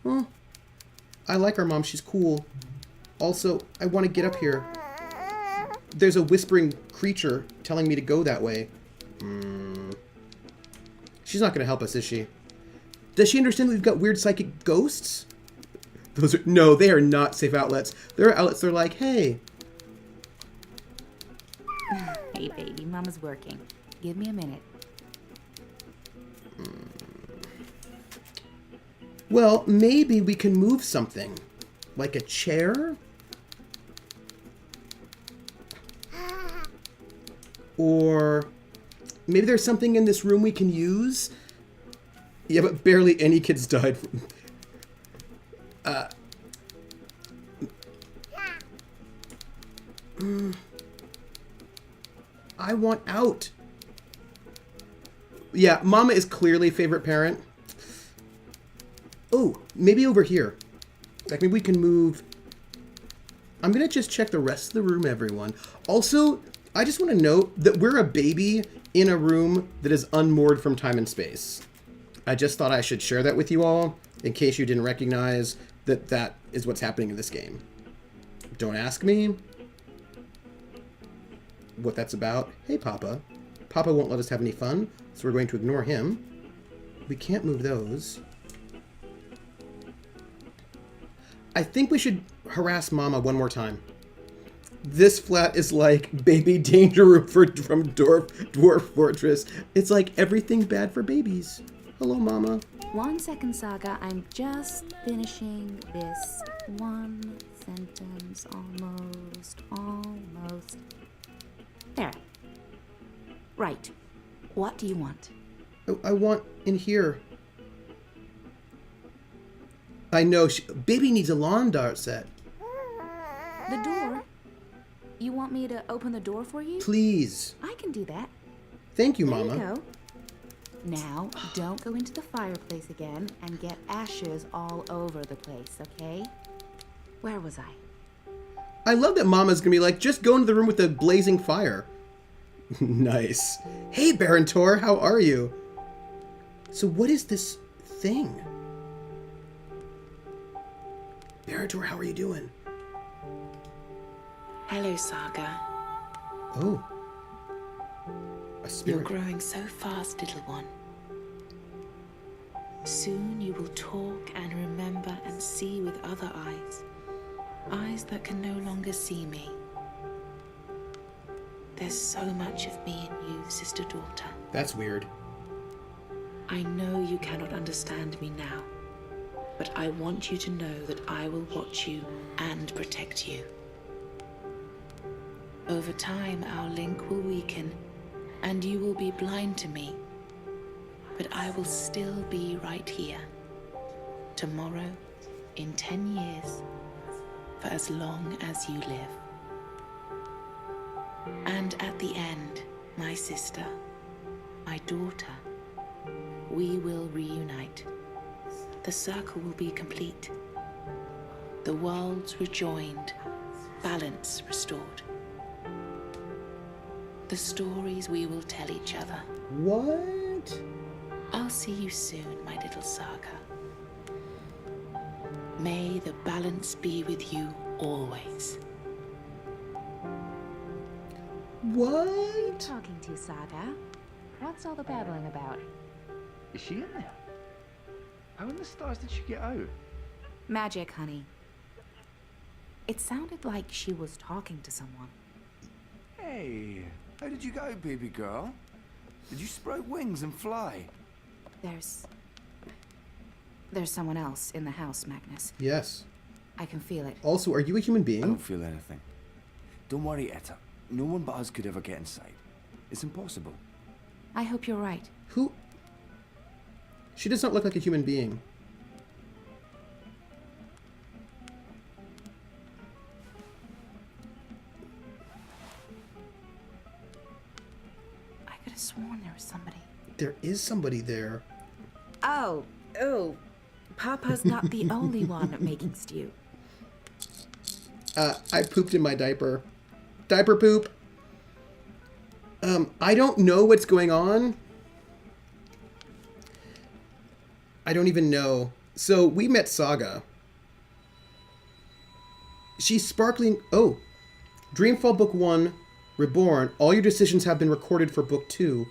Well, I like our mom. She's cool. Also, I want to get up here. There's a whispering creature telling me to go that way. She's not going to help us, is she? Does she understand that we've got weird psychic ghosts? Those are... No, they are not safe outlets. There are outlets that are like, hey. Hey, baby, Mama's working. Give me a minute. Well, maybe we can move something. Like a chair? Or maybe there's something in this room we can use? Yeah, but barely any kids died. I want out. Yeah, Mama is clearly favorite parent. Oh, maybe over here. Like, maybe we can move... I'm going to just check the rest of the room, everyone. Also, I just want to note that we're a baby in a room that is unmoored from time and space. I just thought I should share that with you all, in case you didn't recognize that that is what's happening in this game. Don't ask me what that's about. Hey, Papa. Papa won't let us have any fun, so we're going to ignore him. We can't move those. I think we should harass Mama one more time. This flat is like baby danger room from Dwarf Fortress. It's like everything bad for babies. Hello, Mama. 1 second, Saga. I'm just finishing this one sentence. Almost. There. Right. What do you want? I want in here. I know. Baby needs a lawn dart set. The door? You want me to open the door for you? Please. I can do that. Thank you, There Mama. you go. Now, don't go into the fireplace again and get ashes all over the place, okay? Where was I? I love that Mama's gonna be like, just go into the room with the blazing fire. Nice. Hey, Baron Tor, how are you? So what is this thing? Baron Tor, how are you doing? Hello, Saga. Oh. A spirit. You're growing so fast, little one. Soon you will talk and remember and see with other eyes. Eyes that can no longer see me. There's so much of me in you, sister-daughter. That's weird. I know you cannot understand me now, but I want you to know that I will watch you and protect you. Over time, our link will weaken, and you will be blind to me. But I will still be right here. Tomorrow, in 10 years, for as long as you live. And at the end, my sister, my daughter, we will reunite. The circle will be complete. The worlds rejoined, balance restored. The stories we will tell each other. What? I'll see you soon, my little Saga. May the balance be with you always. What? Who are you talking to, Saga? What's all the babbling about? Is she in there? How in the stars did she get out? Magic, honey. It sounded like she was talking to someone. Hey, how did you go, baby girl? Did you sprout wings and fly? There's There's someone else in the house, Magnus. Yes. I can feel it. Also, are you a human being? I don't feel anything. Don't worry, Etta. No one but us could ever get inside. It's impossible. I hope you're right. Who? She does not look like a human being. I could have sworn there was somebody. There is somebody there. Oh. Papa's not the only one making stew. I pooped in my diaper. Diaper poop. I don't know what's going on. I don't even know. So we met Saga. She's sparkling. Oh. Dreamfall Book 1, Reborn. All your decisions have been recorded for Book 2.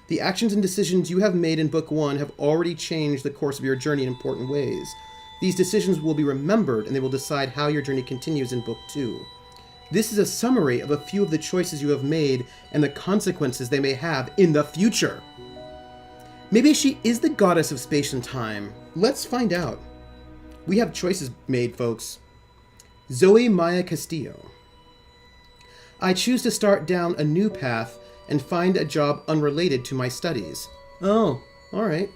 The actions and decisions you have made in Book 1 have already changed the course of your journey in important ways. These decisions will be remembered, and they will decide how your journey continues in Book 2. This is a summary of a few of the choices you have made and the consequences they may have in the future. Maybe she is the goddess of space and time. Let's find out. We have choices made, folks. Zoe Maya Castillo. I choose to start down a new path and find a job unrelated to my studies. Oh, alright.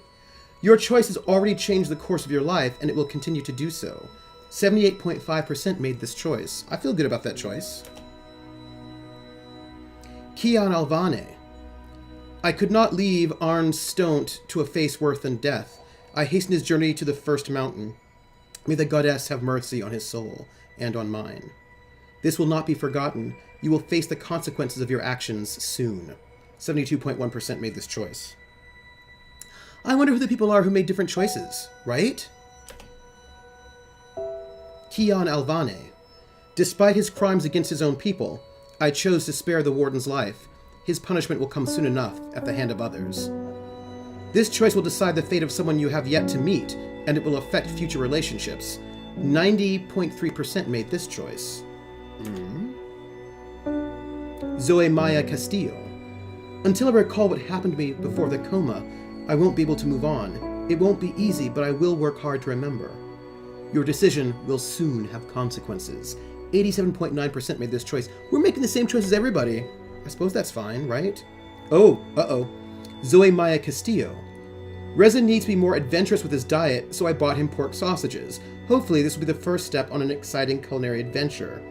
Your choice has already changed the course of your life, and it will continue to do so. 78.5% made this choice. I feel good about that choice. Kian Alvane. I could not leave Arn Ston't to a face worse than death. I hasten his journey to the first mountain. May the goddess have mercy on his soul, and on mine. This will not be forgotten. You will face the consequences of your actions soon. 72.1% made this choice. I wonder who the people are who made different choices, right? Kian Alvane. Despite his crimes against his own people, I chose to spare the warden's life. His punishment will come soon enough at the hand of others. This choice will decide the fate of someone you have yet to meet, and it will affect future relationships. 90.3% made this choice. Zoe Maya Castillo. Until I recall what happened to me before the coma, I won't be able to move on. It won't be easy, but I will work hard to remember. Your decision will soon have consequences. 87.9% made this choice. We're making the same choice as everybody. I suppose that's fine, right? Oh, Zoe Maya Castillo. Reza needs to be more adventurous with his diet, so I bought him pork sausages. Hopefully this will be the first step on an exciting culinary adventure.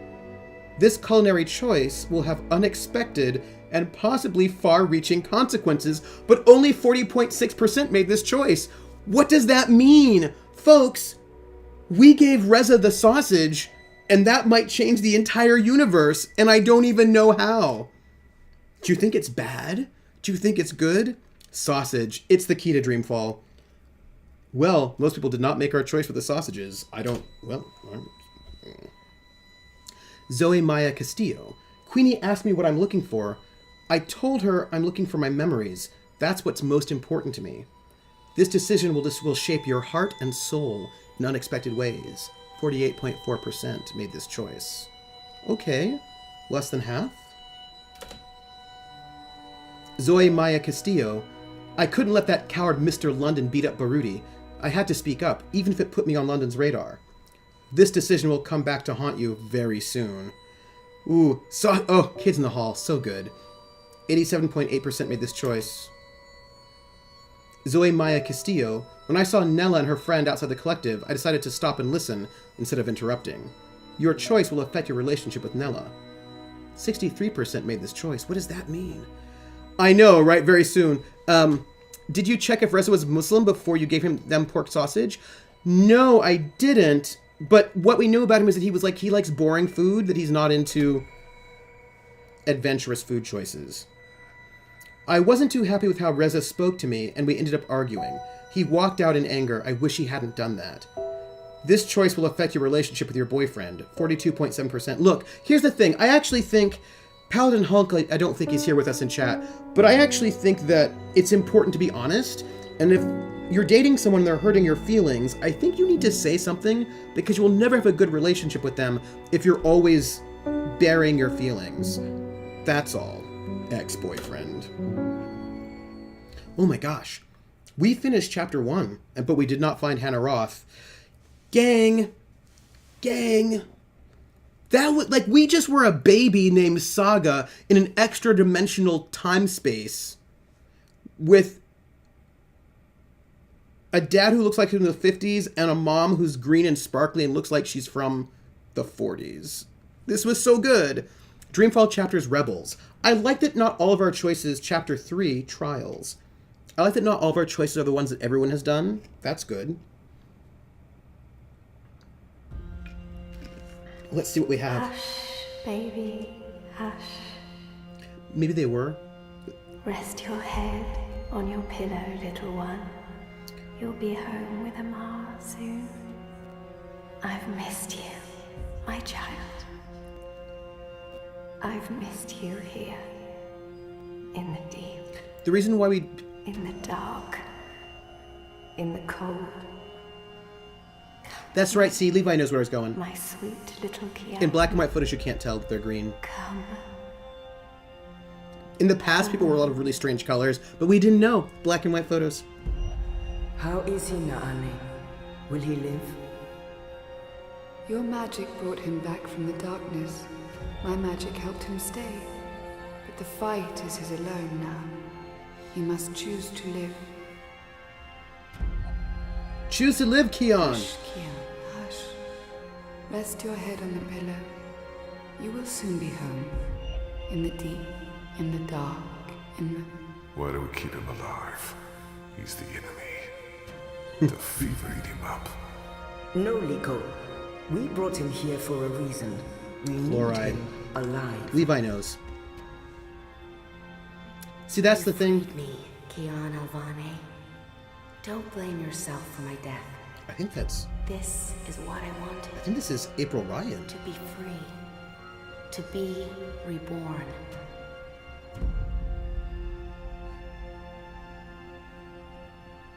This culinary choice will have unexpected and possibly far-reaching consequences, but only 40.6% made this choice. What does that mean? Folks, we gave Reza the sausage, and that might change the entire universe, and I don't even know how. Do you think it's bad? Do you think it's good? Sausage. It's the key to Dreamfall. Well, most people did not make our choice for the sausages. Zoe Maya Castillo. Queenie asked me what I'm looking for. I told her I'm looking for my memories. That's what's most important to me. This decision will shape your heart and soul in unexpected ways. 48.4% made this choice. Okay, less than half. Zoe Maya Castillo. I couldn't let that coward Mr. London beat up Baruti. I had to speak up, even if it put me on London's radar. This decision will come back to haunt you very soon. Kids in the Hall, so good. 87.8% made this choice. Zoe Maya Castillo. When I saw Nella and her friend outside the collective, I decided to stop and listen instead of interrupting. Your choice will affect your relationship with Nella. 63% made this choice. What does that mean? I know, right? Very soon. Did you check if Reza was Muslim before you gave him them pork sausage? No, I didn't. But what we knew about him is that he likes boring food, that he's not into adventurous food choices. I wasn't too happy with how Reza spoke to me, and we ended up arguing. He walked out in anger. I wish he hadn't done that. This choice will affect your relationship with your boyfriend. 42.7%. Look, here's the thing. I actually think Paladin Hulk, I don't think he's here with us in chat, but I actually think that it's important to be honest, and if you're dating someone and they're hurting your feelings, I think you need to say something, because you will never have a good relationship with them if you're always burying your feelings. That's all, ex-boyfriend. Oh my gosh. We finished chapter 1, but we did not find Hannah Roth. Gang. That was like, we just were a baby named Saga in an extra dimensional time space with a dad who looks like he's in the 50s and a mom who's green and sparkly and looks like she's from the 40s. This was so good. Dreamfall chapters Rebels. I like that not all of our choices, chapter 3, Trials. I like that not all of our choices are the ones that everyone has done. That's good. Let's see what we have. Hush, baby, hush. Maybe they were. Rest your head on your pillow, little one. You'll be home with Ma soon. I've missed you, my child. I've missed you here, in the deep. The reason why we... In the dark, in the cold. That's right, see, Levi knows where he's going. My sweet little Kiana. In black and white photos, you can't tell that they're green. Come. In the past, people wore a lot of really strange colors, but we didn't know. Black and white photos. How is he, Naani? Will he live? Your magic brought him back from the darkness. My magic helped him stay. But the fight is his alone now. He must choose to live. Choose to live, Kian. Hush, Kian, hush. Rest your head on the pillow. You will soon be home. In the deep, in the dark, in the... Why do we keep him alive? He's the enemy. The fever ate him up. No, Liko. We brought him here for a reason. We need Fluoride. him alive. Levi knows. See, that's the thing. Me, Kian Alvane. Don't blame yourself for my death. I think that's... This is what I wanted. I think this is April Ryan. To be free. To be reborn.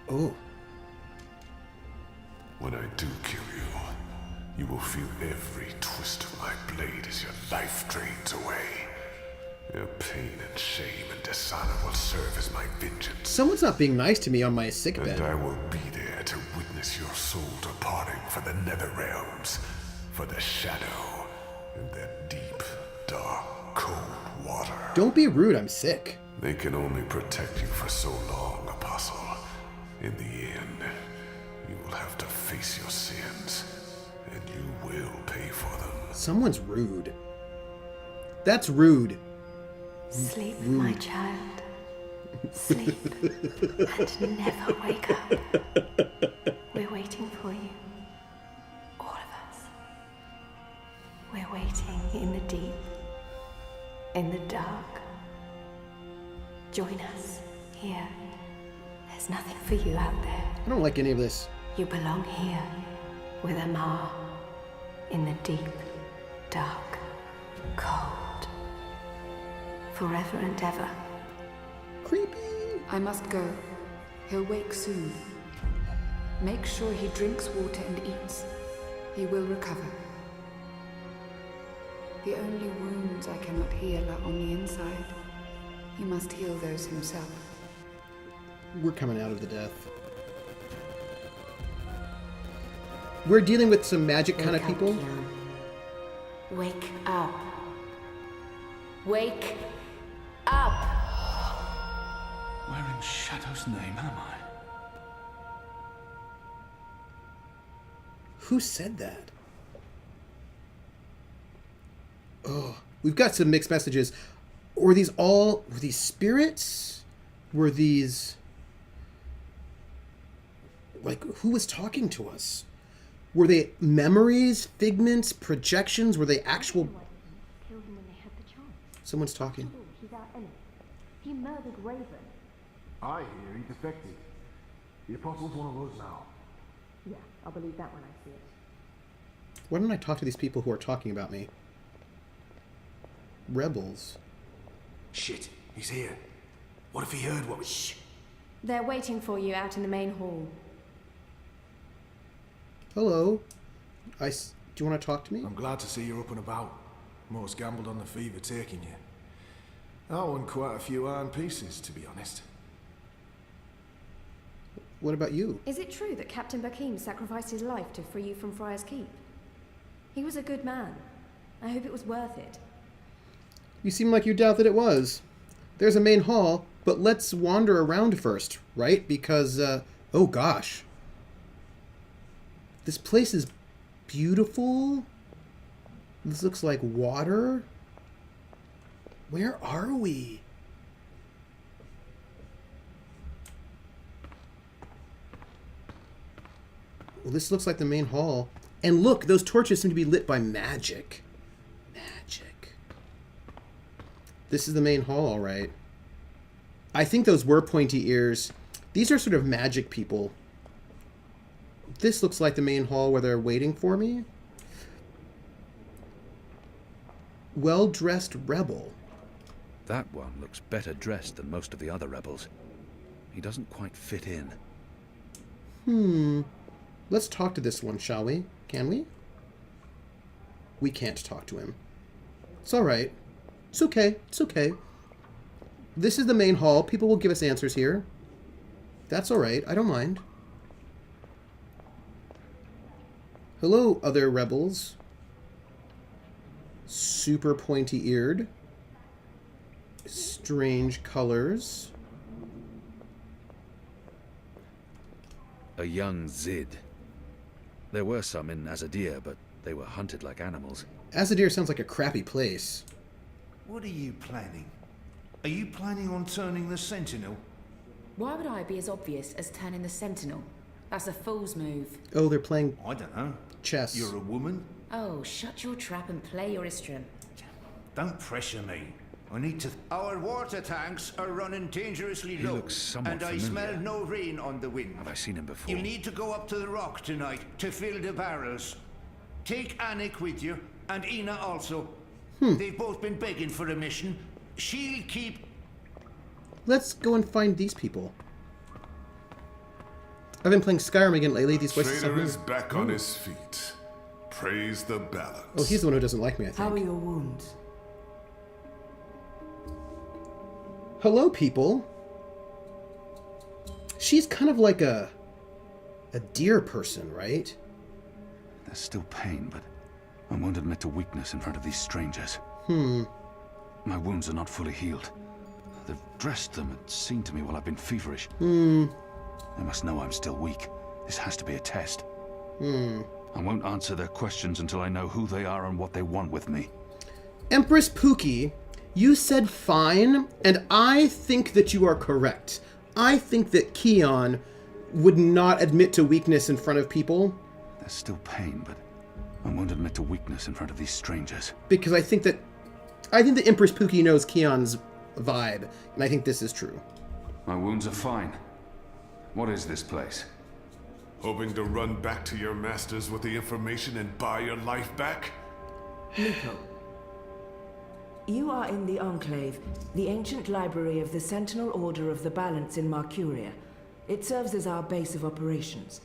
Oh. When I do kill you, you will feel every twist of my blade as your life drains away. Your pain and shame and dishonor will serve as my vengeance. Someone's not being nice to me on my sickbed. And I will be there to witness your soul departing for the nether realms, for the shadow, and that deep, dark, cold water. Don't be rude, I'm sick. They can only protect you for so long, Apostle. In the end, you will have to face your sins, and you will pay for them. Someone's rude. That's rude. Sleep, my child. Sleep and never wake up. We're waiting for you. All of us. We're waiting in the deep, in the dark. Join us here. There's nothing for you out there. I don't like any of this. You belong here with Amar in the deep, dark, cold. Forever and ever. Creepy. I must go. He'll wake soon. Make sure he drinks water and eats. He will recover. The only wounds I cannot heal are on the inside. He must heal those himself. We're coming out of the death. We're dealing with some magic kind of people. Wake up. Wake up. Where in Shadow's name am I? Who said that? Oh, we've got some mixed messages. Were these spirits? Were these... Like, who was talking to us? Were they memories, figments, projections? Were they actual... Killed him when they had the chance. Someone's talking. He's our enemy. He murdered Raven. I hear he defected. The Apostle's one of us now. Yeah, I'll believe that when I see it. Why don't I talk to these people who are talking about me? Rebels. Shit, he's here. What if he heard what we... Shh. They're waiting for you out in the main hall. Hello. Do you want to talk to me? I'm glad to see you're up and about. Most gambled on the fever taking you. I won quite a few iron pieces, to be honest. What about you? Is it true that Captain Bakim sacrificed his life to free you from Friar's Keep? He was a good man. I hope it was worth it. You seem like you doubt that it was. There's a main hall, but let's wander around first, right? Because, oh gosh. This place is beautiful. This looks like water. Where are we? Well, this looks like the main hall. And look, those torches seem to be lit by magic. Magic. This is the main hall, all right. I think those were pointy ears. These are sort of magic people. This looks like the main hall where they're waiting for me. Well-dressed rebel. That one looks better dressed than most of the other rebels. He doesn't quite fit in. Let's talk to this one, shall we? Can we? We can't talk to him. It's alright. It's okay. It's okay. This is the main hall. People will give us answers here. That's alright. I don't mind. Hello, other rebels. Super pointy-eared. Strange colors. A young Zid. There were some in Azadir, but they were hunted like animals. Azadir sounds like a crappy place. What are you planning? Are you planning on turning the Sentinel? Why would I be as obvious as turning the Sentinel? That's a fool's move. Oh, they're playing... I don't know. Chess. You're a woman? Oh, shut your trap and play your Istram. Don't pressure me. I need to... Our water tanks are running dangerously He low, looks somewhat and I familiar. smell no rain on the wind. Have I seen him before? You'll need to go up to the rock tonight to fill the barrels. Take Anik with you, and Ina also. They've both been begging for a mission. She'll keep... Let's go and find these people. I've been playing Skyrim again lately. These voices Trader have is back on his feet. Praise the balance. Oh, he's the one who doesn't like me, I think. How are your wounds? Hello, people. She's kind of like a deer person, right? There's still pain, but I won't admit to weakness in front of these strangers. My wounds are not fully healed. They've dressed them, it seemed to me, while I've been feverish. They must know I'm still weak. This has to be a test. I won't answer their questions until I know who they are and what they want with me. Empress Pookie, you said fine, and I think that you are correct. I think that Keon would not admit to weakness in front of people. There's still pain, but I won't admit to weakness in front of these strangers. Because I think that Empress Pookie knows Keon's vibe, and I think this is true. My wounds are fine. What is this place? Hoping to run back to your masters with the information and buy your life back? Nico, you are in the Enclave, the ancient library of the Sentinel Order of the Balance in Marcuria. It serves as our base of operations.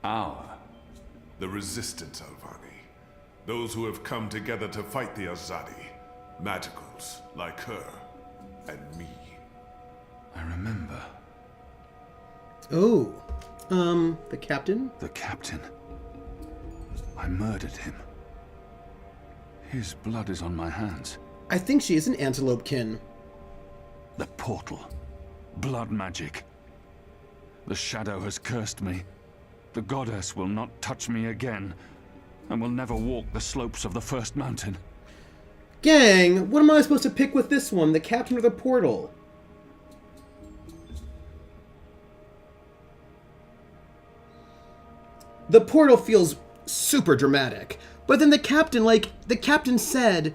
Our? The Resistance, Alvani. Those who have come together to fight the Azadi. Magicals, like her. And me. I remember. Oh. The captain? The captain. I murdered him. His blood is on my hands. I think she is an antelope-kin. The portal. Blood magic. The shadow has cursed me. The goddess will not touch me again, and will never walk the slopes of the first mountain. Gang, what am I supposed to pick with this one? The captain or the portal? The portal feels super dramatic. But then the captain said...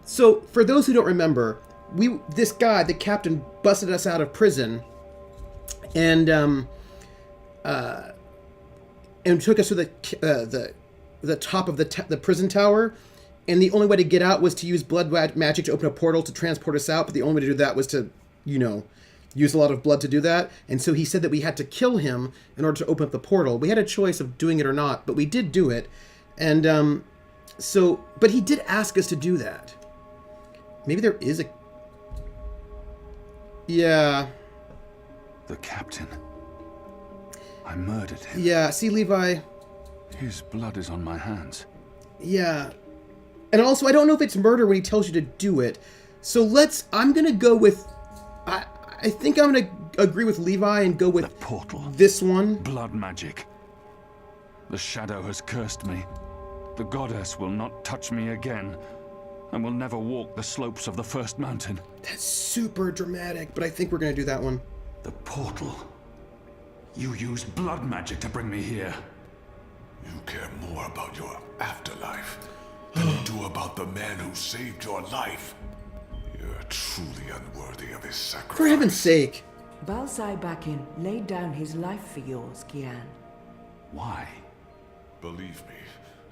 So, for those who don't remember, this guy, the captain, busted us out of prison. And took us to the top of the prison tower. And the only way to get out was to use blood magic to open a portal to transport us out. But the only way to do that was to, use a lot of blood to do that. And so he said that we had to kill him in order to open up the portal. We had a choice of doing it or not, but we did do it. And but he did ask us to do that. Maybe there is a... Yeah. The captain. I murdered him. Yeah, see, Levi... His blood is on my hands. Yeah. And also, I don't know if it's murder when he tells you to do it. So I'm gonna go with... I think I'm gonna agree with Levi and go with... The portal. This one. Blood magic. The shadow has cursed me. The goddess will not touch me again, and will never walk the slopes of the first mountain. That's super dramatic, but I think we're gonna do that one. The portal. You used blood magic to bring me here. You care more about your afterlife than you do about the man who saved your life. You're truly unworthy of his sacrifice. For heaven's sake. Balsai Bakin laid down his life for yours, Kian. Why? Believe me,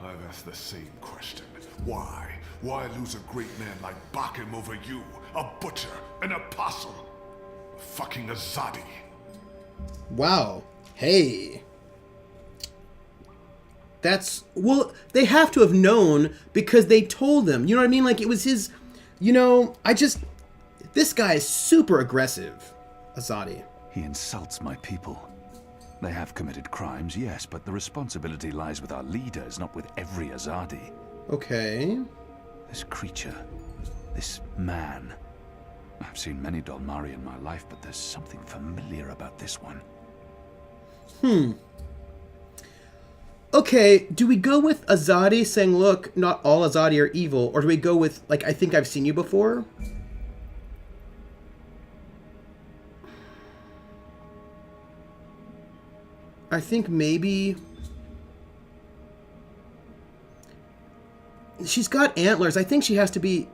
I've asked the same question. Why? Why lose a great man like Bakim over you? A butcher, an apostle, a fucking Azadi. Wow. Hey. That's... Well, they have to have known because they told him. You know what I mean? Like, it was his... You know, this guy is super aggressive, Azadi. He insults my people. They have committed crimes, yes, but the responsibility lies with our leaders, not with every Azadi. Okay. This creature, this man. I've seen many Dolmari in my life, but there's something familiar about this one. Okay, do we go with Azadi saying, look, not all Azadi are evil, or do we go with, like, I think I've seen you before? I think maybe... She's got antlers. I think she has to be...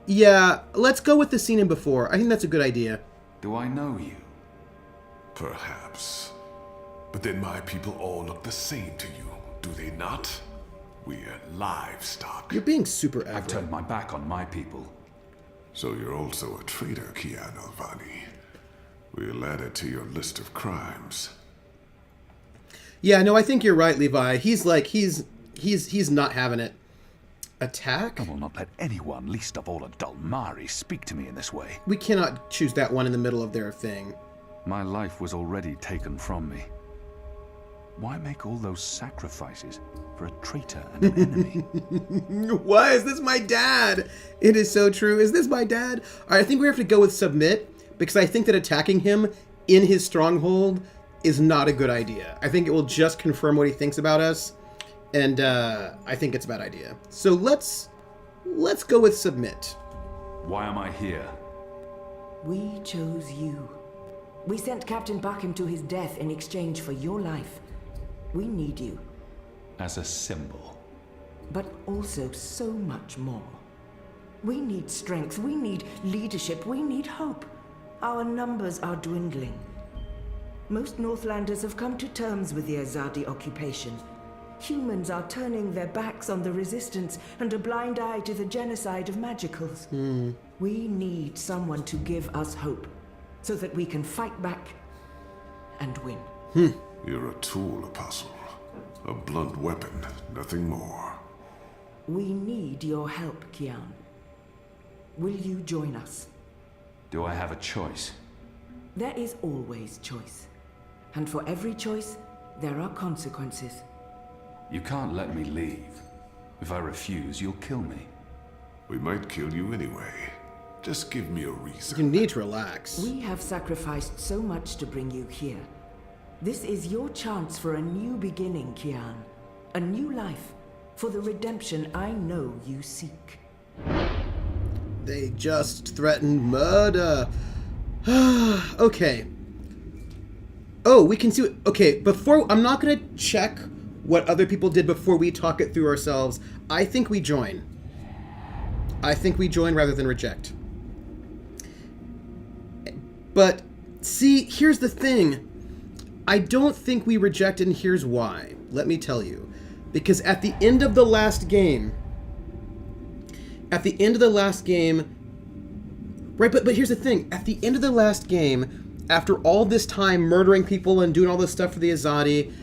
Yeah, let's go with the scene in before. I think that's a good idea. Do I know you? Perhaps. But then my people all look the same to you, do they not? We're livestock. You're being super aggro. I've turned my back on my people. So you're also a traitor, Kian Alvani. We'll add it to your list of crimes. Yeah, no, I think you're right, Levi. He's not having it. Attack? I will not let anyone, least of all a Dalmari, speak to me in this way. We cannot choose that one in the middle of their thing. My life was already taken from me. Why make all those sacrifices for a traitor and an enemy? Why is this my dad? It is so true. Is this my dad? All right, I think we have to go with submit, because I think that attacking him in his stronghold is not a good idea. I think it will just confirm what he thinks about us, and I think it's a bad idea. So let's go with submit. Why am I here? We chose you. We sent Captain Bakim to his death in exchange for your life. We need you. As a symbol. But also so much more. We need strength, we need leadership, we need hope. Our numbers are dwindling. Most Northlanders have come to terms with the Azadi occupation. Humans are turning their backs on the resistance and a blind eye to the genocide of magicals. We need someone to give us hope, so that we can fight back and win. You're a tool, Apostle. A blunt weapon, nothing more. We need your help, Kian. Will you join us? Do I have a choice? There is always choice. And for every choice, there are consequences. You can't let me leave. If I refuse, you'll kill me. We might kill you anyway. Just give me a reason. You need to relax. We have sacrificed so much to bring you here. This is your chance for a new beginning, Kian. A new life, for the redemption I know you seek. They just threatened murder. Okay. Oh, we can see... Okay, before... I'm not going to check what other people did before we talk it through ourselves. I think we join. I think we join rather than reject. But, see, here's the thing. I don't think we reject, and here's why. Let me tell you. Because at the end of the last game... Right, but here's the thing. At the end of the last game, after all this time murdering people and doing all this stuff for the Azadi,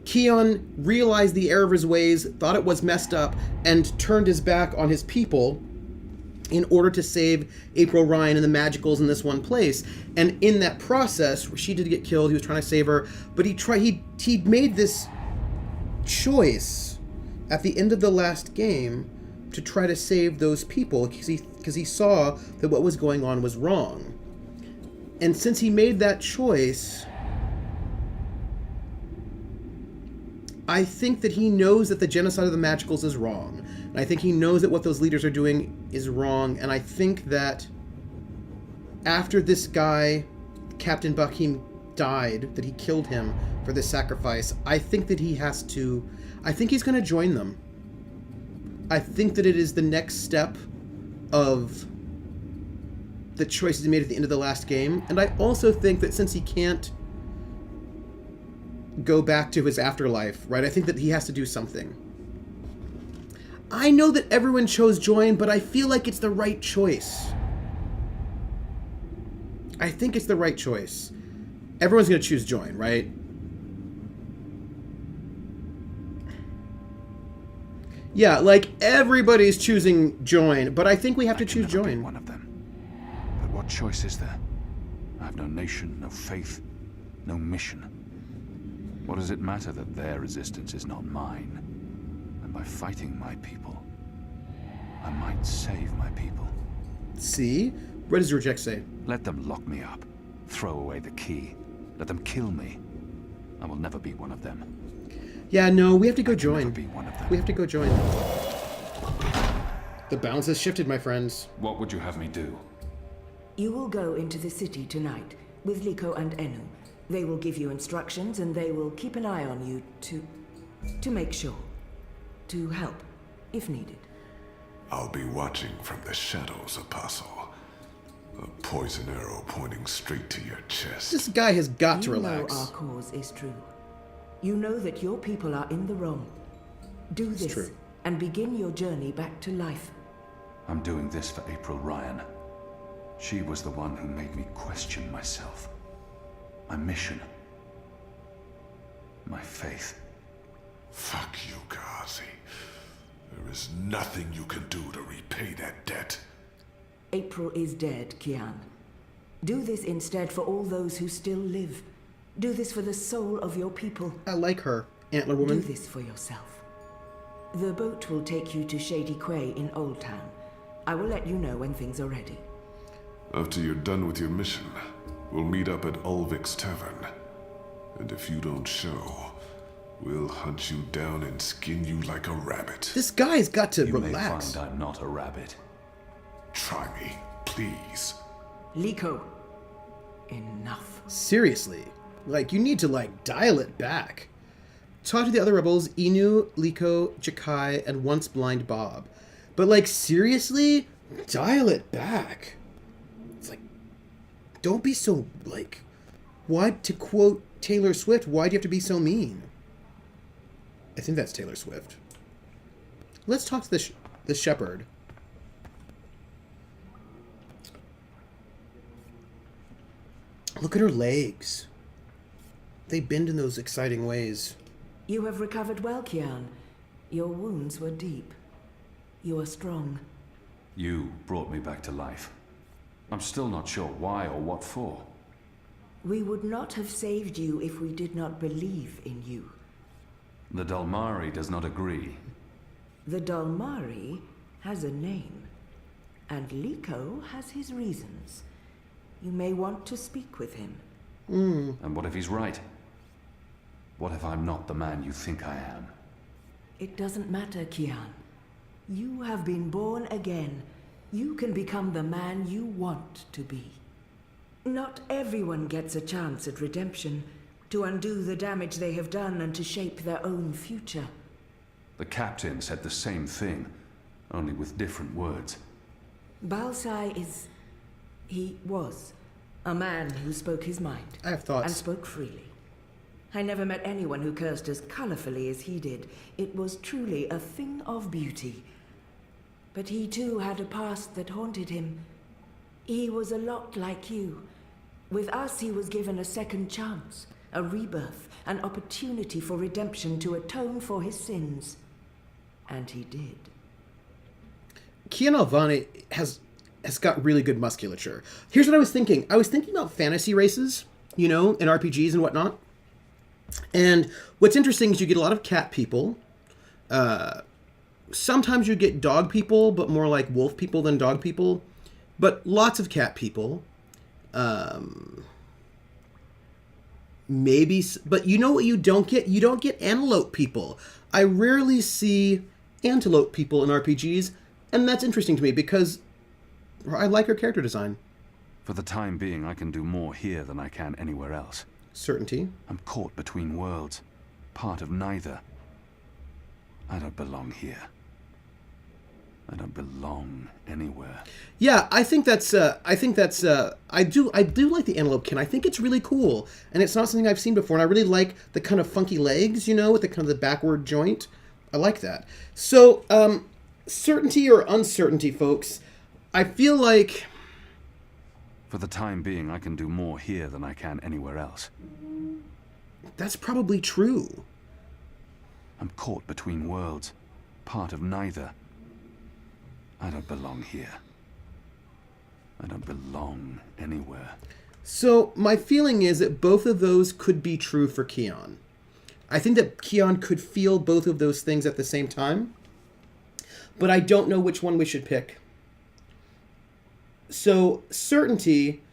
Kion realized the error of his ways, thought it was messed up, and turned his back on his people. in order to save April Ryan and the Magicals in this one place. And in that process, she did get killed. He was trying to save her, but he made this choice at the end of the last game to try to save those people because he saw that what was going on was wrong. And since he made that choice, I think that he knows that the genocide of the Magicals is wrong. And I think he knows that what those leaders are doing is wrong. And I think that after this guy, Captain Bakim, died, that he killed him for this sacrifice, I think that I think he's going to join them. I think that it is the next step of the choices he made at the end of the last game. And I also think that since he can't go back to his afterlife, right, I think that he has to do something. I know that everyone chose join, but I feel like it's the right choice. I think it's the right choice. Everyone's going to choose join, right? Yeah, like everybody's choosing join, but I think we have to choose join. One of them. But what choice is there? I have no nation, no faith, no mission. What does it matter that their resistance is not mine? And by fighting my people, I might save my people. See? What does Reject say? Let them lock me up. Throw away the key. Let them kill me. I will never be one of them. Yeah, no, we have to go join. Never be one of them. We have to go join. The balance has shifted, my friends. What would you have me do? You will go into the city tonight with Liko and Enu. They will give you instructions and they will keep an eye on you to make sure. To help, if needed. I'll be watching from the shadows, Apostle. A poison arrow pointing straight to your chest. This guy has got to relax. You know our cause is true. You know that your people are in the wrong. Do this and begin your journey back to life. I'm doing this for April Ryan. She was the one who made me question myself. My mission. My faith. Fuck you, Ghazi. There is nothing you can do to repay that debt. April is dead, Kian. Do this instead for all those who still live. Do this for the soul of your people. I like her, Antler Woman. Do this for yourself. The boat will take you to Shady Quay in Old Town. I will let you know when things are ready. After you're done with your mission, we'll meet up at Ulvik's Tavern. And if you don't show, we'll hunt you down and skin you like a rabbit. This guy's got to You relax. may find I'm not a rabbit. Try me, please. Liko, enough. Seriously. Like, you need to, like, dial it back. Talk to the other rebels, Inu, Liko, Jakai, and once blind Bob. But, like, seriously? Dial it back. It's like, don't be so, like, why, to quote Taylor Swift, why do you have to be so mean? I think that's Taylor Swift. Let's talk to the shepherd. Look at her legs. They bend in those exciting ways. You have recovered well, Kian. Your wounds were deep. You are strong. You brought me back to life. I'm still not sure why or what for. We would not have saved you if we did not believe in you. The Dalmari does not agree. The Dalmari has a name, and Liko has his reasons. You may want to speak with him. And what if he's right? What if I'm not the man you think I am? It doesn't matter, Kian. You have been born again. You can become the man you want to be. Not everyone gets a chance at redemption, to undo the damage they have done and to shape their own future. The captain said the same thing, only with different words. Balsai is... he was a man who spoke his mind. I have thoughts. And spoke freely. I never met anyone who cursed as colorfully as he did. It was truly a thing of beauty. But he too had a past that haunted him. He was a lot like you. With us, he was given a second chance, a rebirth, an opportunity for redemption to atone for his sins. And he did. Kian Alvane has got really good musculature. Here's what I was thinking. I was thinking about fantasy races, in RPGs and whatnot. And what's interesting is you get a lot of cat people. Sometimes you get dog people, but more like wolf people than dog people. But lots of cat people. Maybe, but you know what you don't get? You don't get antelope people. I rarely see antelope people in RPGs, and that's interesting to me because I like her character design. For the time being, I can do more here than I can anywhere else. Certainty. I'm caught between worlds, part of neither. I don't belong here. I don't belong anywhere. Yeah, I think that's I do like the antelope kin. I think it's really cool, and it's not something I've seen before. And I really like the kind of funky legs, with the kind of the backward joint. I like that. So, certainty or uncertainty, folks. I feel like for the time being, I can do more here than I can anywhere else. That's probably true. I'm caught between worlds, part of neither. I don't belong here. I don't belong anywhere. So my feeling is that both of those could be true for Kian. I think that Kian could feel both of those things at the same time, but I don't know which one we should pick. So certainty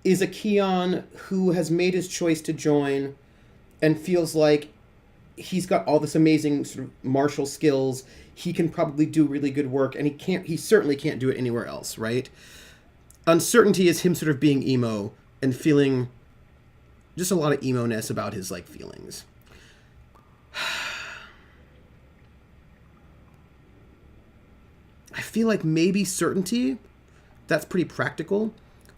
is a Kian who has made his choice to join and feels like he's got all this amazing sort of martial skills. He can probably do really good work, and he certainly can't do it anywhere else, right? Uncertainty is him sort of being emo and feeling just a lot of emo-ness about his feelings. I feel like maybe certainty, that's pretty practical.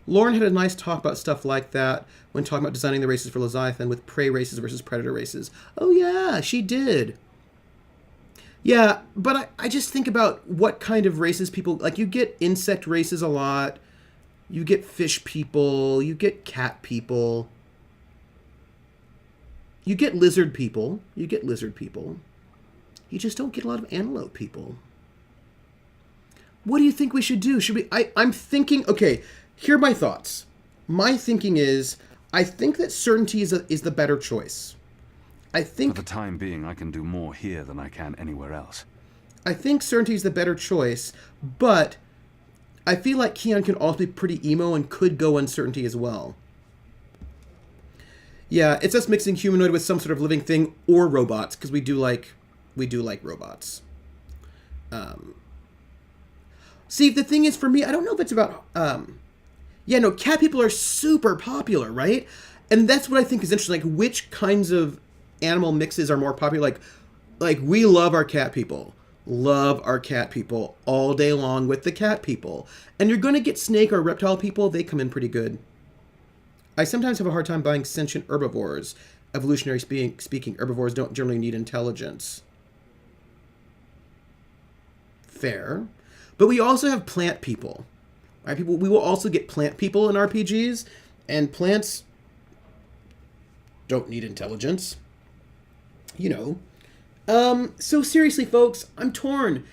Lauren had a nice talk about stuff like that when talking about designing the races for Leviathan with prey races versus predator races. Oh yeah, she did. Yeah, but I just think about what kind of races people... you get insect races a lot. You get fish people. You get cat people. You get lizard people. You just don't get a lot of antelope people. What do you think we should do? Should we... I'm thinking... Okay, here are my thoughts. My thinking is, I think that certainty is the better choice. I think... For the time being, I can do more here than I can anywhere else. I think certainty is the better choice, but I feel like Kian can also be pretty emo and could go uncertainty as well. Yeah, it's us mixing humanoid with some sort of living thing or robots, because we do like robots. See, the thing is, for me, I don't know if it's about... cat people are super popular, right? And that's what I think is interesting. Which kinds of animal mixes are more popular? Like we love our cat people. Love our cat people all day long with the cat people. And you're going to get snake or reptile people. They come in pretty good. I sometimes have a hard time buying sentient herbivores. Evolutionary speaking, herbivores don't generally need intelligence. Fair. But we also have plant people. Right? We will also get plant people in RPGs. And plants don't need intelligence. So seriously, folks, I'm torn.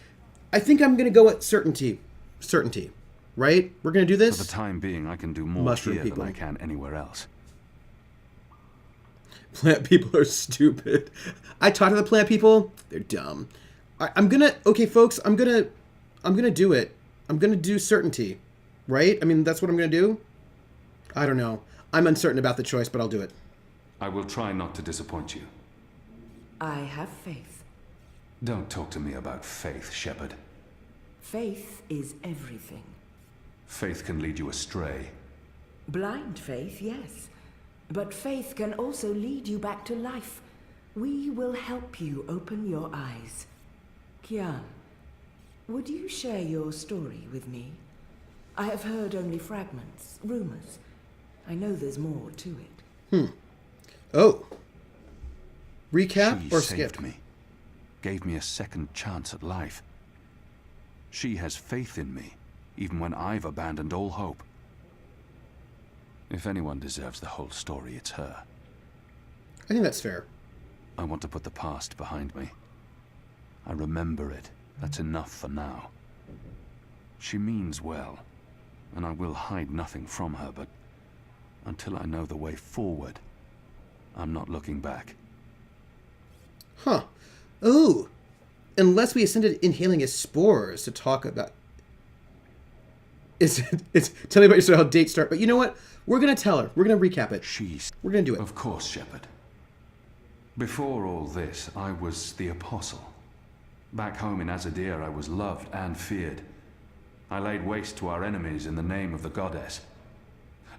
I think I'm going to go at certainty. Certainty, right? We're going to do this? For the time being, I can do more here than I can anywhere else. Plant people are stupid. I talk to the plant people. They're dumb. Okay, folks, I'm going to do it. I'm going to do certainty, right? I mean, that's what I'm going to do. I don't know. I'm uncertain about the choice, but I'll do it. I will try not to disappoint you. I have faith. Don't talk to me about faith, Shepard. Faith is everything. Faith can lead you astray. Blind faith, yes. But faith can also lead you back to life. We will help you open your eyes. Kian, would you share your story with me? I have heard only fragments, rumors. I know there's more to it. Oh. Recap She or saved skip? me. Gave me a second chance at life. She has faith in me, even when I've abandoned all hope. If anyone deserves the whole story, it's her. I think that's fair. I want to put the past behind me. I remember it. That's enough for now. She means well, and I will hide nothing from her, but until I know the way forward, I'm not looking back. Huh. Ooh. Unless we ascended inhaling his spores to talk about... It's tell me about yourself, how dates start. But you know what? We're going to tell her. We're going to recap it. We're going to do it. Of course, Shepard. Before all this, I was the Apostle. Back home in Azadir, I was loved and feared. I laid waste to our enemies in the name of the goddess.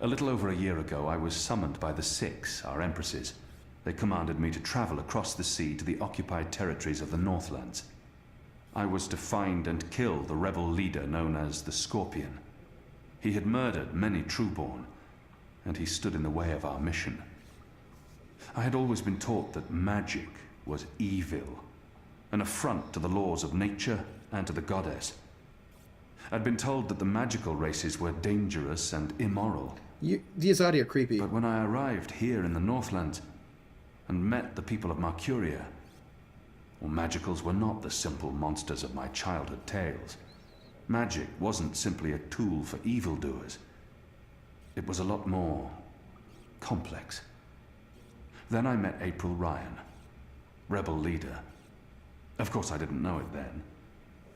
A little over a year ago, I was summoned by the Six, our empresses. They commanded me to travel across the sea to the occupied territories of the Northlands. I was to find and kill the rebel leader known as the Scorpion. He had murdered many Trueborn, and he stood in the way of our mission. I had always been taught that magic was evil, an affront to the laws of nature and to the goddess. I'd been told that the magical races were dangerous and immoral. The Azadi are creepy. But when I arrived here in the Northlands and met the people of Marcuria, well, magicals were not the simple monsters of my childhood tales. Magic wasn't simply a tool for evildoers. It was a lot more complex. Then I met April Ryan, rebel leader. Of course, I didn't know it then.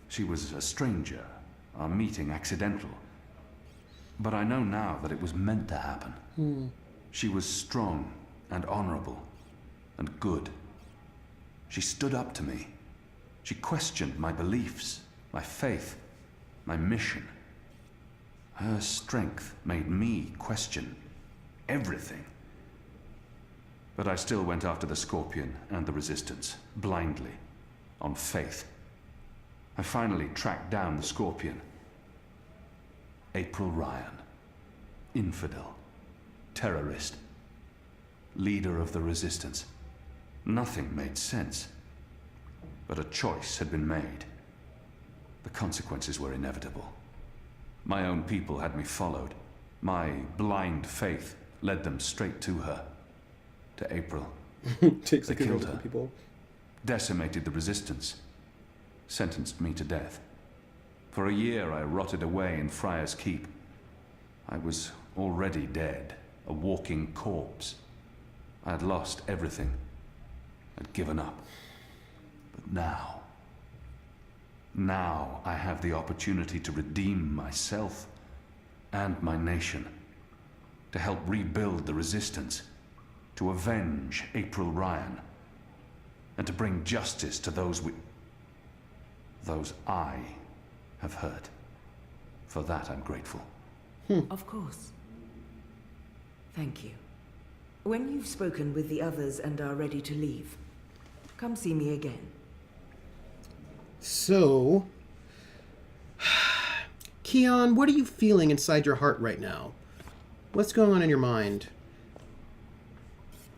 She was a stranger, our meeting accidental. But I know now that it was meant to happen. She was strong and honorable and good. She stood up to me. She questioned my beliefs, my faith, my mission. Her strength made me question everything. But I still went after the Scorpion and the Resistance, blindly, on faith. I finally tracked down the Scorpion. April Ryan. Infidel. Terrorist. Leader of the Resistance. Nothing made sense. But a choice had been made. The consequences were inevitable. My own people had me followed. My blind faith led them straight to her. To April. They killed her. People. Decimated the Resistance. Sentenced me to death. For a year I rotted away in Friar's Keep. I was already dead, a walking corpse. I had lost everything. I'd given up. But now I have the opportunity to redeem myself and my nation, to help rebuild the Resistance, to avenge April Ryan, and to bring justice to those I have hurt. For that I'm grateful. Of course. Thank you. When you've spoken with the others and are ready to leave, come see me again. So, Keon, what are you feeling inside your heart right now? What's going on in your mind?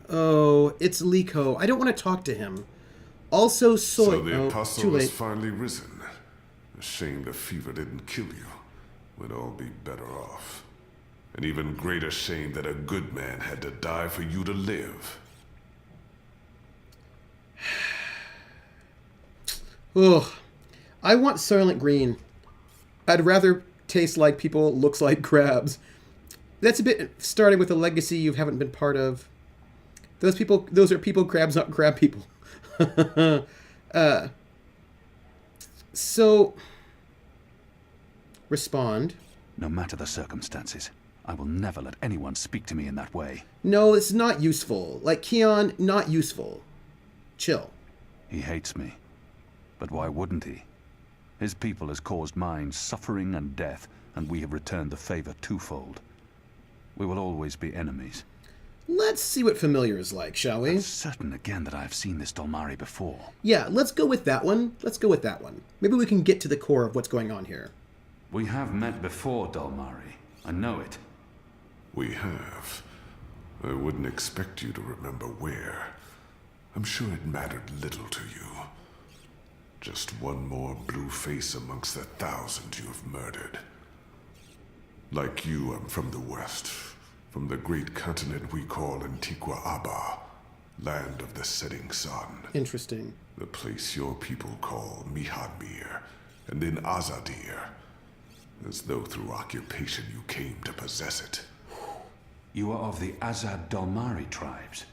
Oh, it's Liko. I don't want to talk to him. Also, So the apostle has finally risen. A shame the fever didn't kill you. We'd all be better off. An even greater shame that a good man had to die for you to live. Ugh. I want Soylent Green. I'd rather taste like people, looks like crabs. That's a bit starting with a legacy you haven't been part of. Those are people crabs, not crab people. So, respond. No matter the circumstances, I will never let anyone speak to me in that way. No, it's not useful. Like, Keon, not useful. Chill. He hates me. But why wouldn't he? His people has caused mine suffering and death, and we have returned the favor twofold. We will always be enemies. Let's see what familiar is like, shall we? I'm certain again that I have seen this Dolmari before. Yeah, let's go with that one. Let's go with that one. Maybe we can get to the core of what's going on here. We have met before, Dolmari. I know it. We have. I wouldn't expect you to remember where. I'm sure it mattered little to you. Just one more blue face amongst the thousands you have murdered. Like you, I'm from the West. From the great continent we call Antigua Aba, land of the setting sun. as though through occupation you came to possess it. You are of the Azad Dalmari tribes.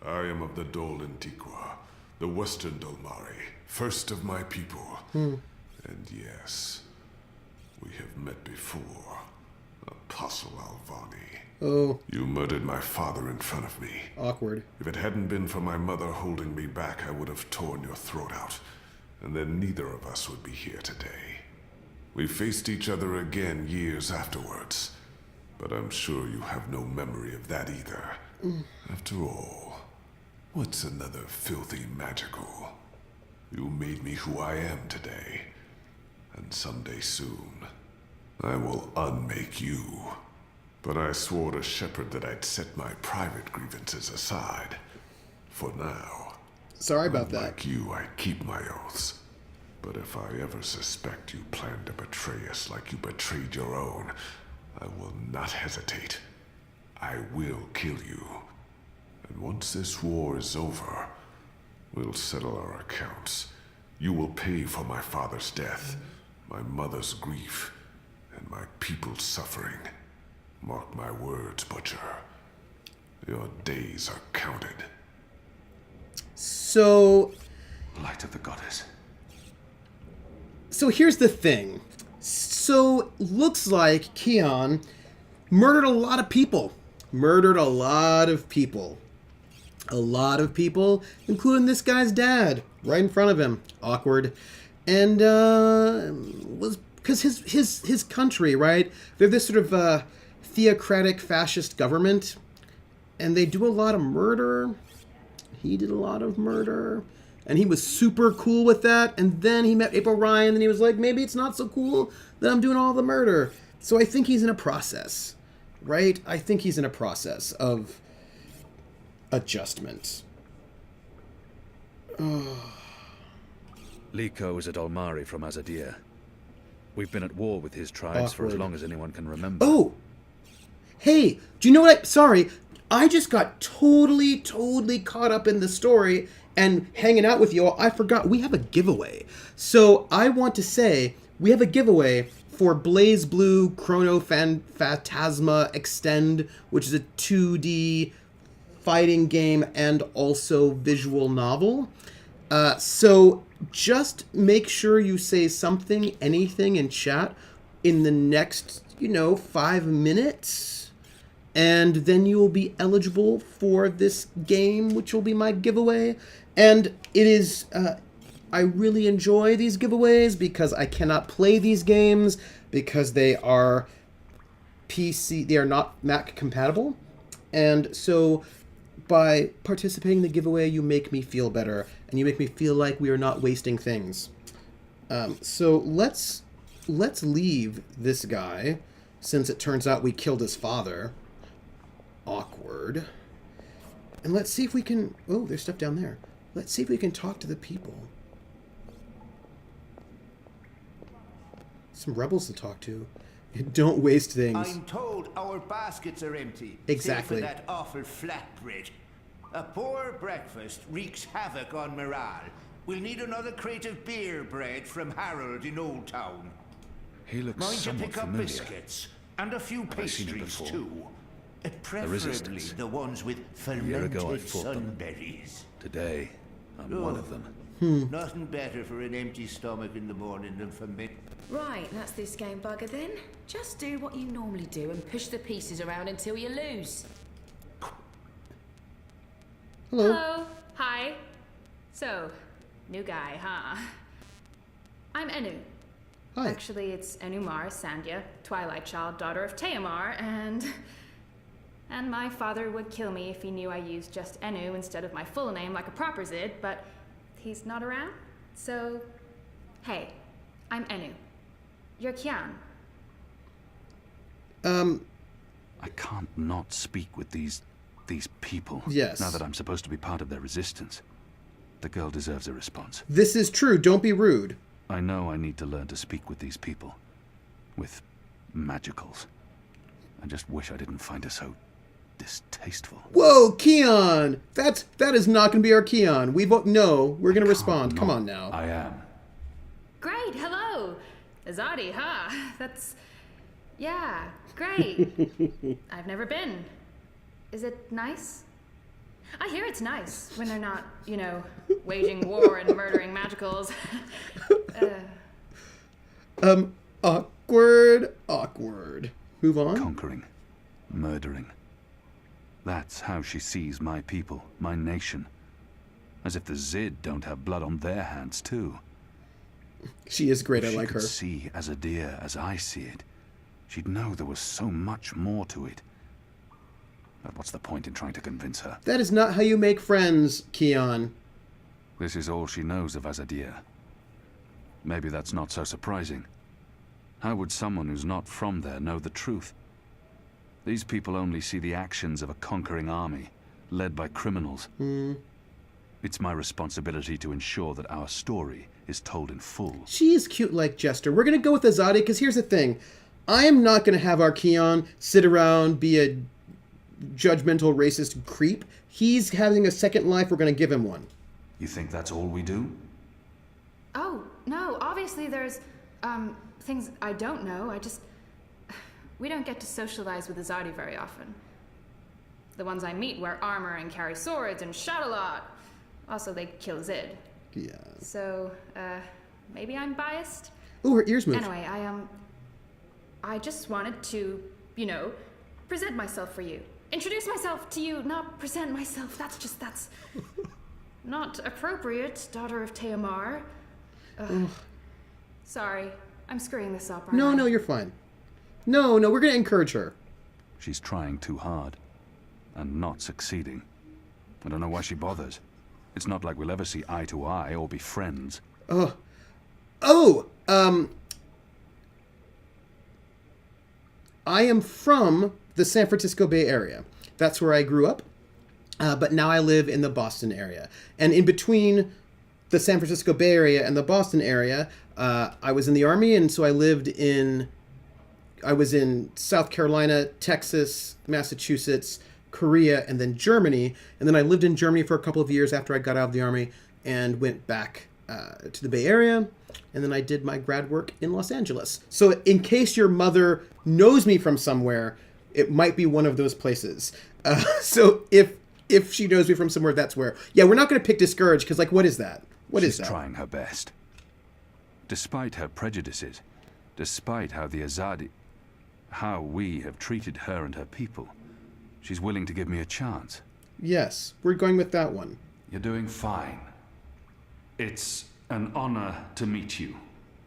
I am of the Dol Antiqua, the Western Dalmari, first of my people. And yes, we have met before, Apostle Alvani. Oh. You murdered my father in front of me. Awkward. If it hadn't been for my mother holding me back, I would have torn your throat out, and then neither of us would be here today. We faced each other again years afterwards, but I'm sure you have no memory of that either. After all, what's another filthy magical? You made me who I am today, and someday soon, I will unmake you. But I swore to Shepard that I'd set my private grievances aside. For now. Sorry about that. Like you, I keep my oaths. But if I ever suspect you plan to betray us like you betrayed your own, I will not hesitate. I will kill you. And once this war is over, we'll settle our accounts. You will pay for my father's death, my mother's grief, and my people's suffering. Mark my words, Butcher. Your days are counted. So... Light of the Goddess. So here's the thing. So, looks like Keon murdered a lot of people. Murdered a lot of people. A lot of people, including this guy's dad, right in front of him. Awkward. And, was... Because his country, right? They're this sort of, theocratic fascist government, and they do a lot of murder. He did a lot of murder, and he was super cool with that. And then he met April Ryan, and he was like, maybe it's not so cool that I'm doing all the murder. So I think he's in a process, right? I think he's in a process of adjustment. Liko is a Dalmari from Azadir. We've been at war with his tribes for as Awkward. long as anyone can remember. Oh! Hey, do you know what sorry, I just got totally caught up in the story and hanging out with you all. I forgot, we have a giveaway. So I want to say, we have a giveaway for Blaze Blue Chrono Phantasma Extend, which is a 2D fighting game and also visual novel. So just make sure you say something, anything in chat in the next, 5 minutes. And then you will be eligible for this game, which will be my giveaway. And it is, I really enjoy these giveaways because I cannot play these games because they are they are not Mac compatible. And so by participating in the giveaway, you make me feel better and you make me feel like we are not wasting things. So let's leave this guy, since it turns out we killed his father. Awkward. And let's see if we can... Oh, there's stuff down there. Let's see if we can talk to the people. Some rebels to talk to. Don't waste things. I'm told our baskets are empty. Exactly. Save for that awful flatbread. A poor breakfast wreaks havoc on morale. We'll need another crate of beer bread from Harold in Old Town. He looks Mind you somewhat pick up familiar. biscuits and a few Have I seen him pastries before? too. Preferably Resistance. the ones with A year ago I fermented fought them. sunberries. Today, I'm one of them. Nothing better for an empty stomach in the morning than for me. Right, that's this game bugger then. Just do what you normally do and push the pieces around until you lose. Hello. Hi. So, new guy, huh? I'm Enu. Hi. Actually, it's Enumar Sandhya, Twilight Child, daughter of Teomar, and my father would kill me if he knew I used just Enu instead of my full name like a proper Zid, but he's not around. So, hey, I'm Enu. You're Kian. I can't not speak with these people. Yes. Now that I'm supposed to be part of their resistance. The girl deserves a response. This is true. Don't be rude. I know I need to learn to speak with these people. With magicals. I just wish I didn't find her so distasteful. Whoa, Keon! That is not going to be our Keon. We're going to respond. Come on now. I am. Great, hello. Azadi, huh? That's... yeah, great. I've never been. Is it nice? I hear it's nice when they're not, you know, waging war and murdering magicals. Awkward. Move on. Conquering. Murdering. That's how she sees my people, my nation. As if the Zid don't have blood on their hands, too. She is great, If I like her. If she could see Azadir as I see it, she'd know there was so much more to it. But what's the point in trying to convince her? That is not how you make friends, Keon. This is all she knows of Azadir. Maybe that's not so surprising. How would someone who's not from there know the truth? These people only see the actions of a conquering army, led by criminals. It's my responsibility to ensure that our story is told in full. She is cute like Jester. We're going to go with Azadi, because here's the thing. I am not going to have our Keon sit around, be a judgmental, racist creep. He's having a second life. We're going to give him one. You think that's all we do? Oh, no, obviously there's, things I don't know. We don't get to socialize with Azadi very often. The ones I meet wear armor and carry swords and shout a lot. Also, they kill Zid. Yeah. So, maybe I'm biased? Oh, her ears move. Anyway, I just wanted to, you know, present myself for you. Introduce myself to you, not present myself. That's not appropriate, daughter of Teomar. Sorry, I'm screwing this up, aren't I? No, you're fine. No, we're going to encourage her. She's trying too hard. And not succeeding. I don't know why she bothers. It's not like we'll ever see eye to eye or be friends. I am from the San Francisco Bay Area. That's where I grew up. But now I live in the Boston area. And in between the San Francisco Bay Area and the Boston area, I was in the Army, and so I was in South Carolina, Texas, Massachusetts, Korea, and then Germany. And then I lived in Germany for a couple of years after I got out of the Army and went back to the Bay Area. And then I did my grad work in Los Angeles. So in case your mother knows me from somewhere, it might be one of those places. So if she knows me from somewhere, that's where. Yeah, we're not going to pick discourage, because, like, what is that? She's trying her best. Despite her prejudices, despite how we have treated her and her people, she's willing to give me a chance. Yes, we're going with that one. You're doing fine. It's an honor to meet you,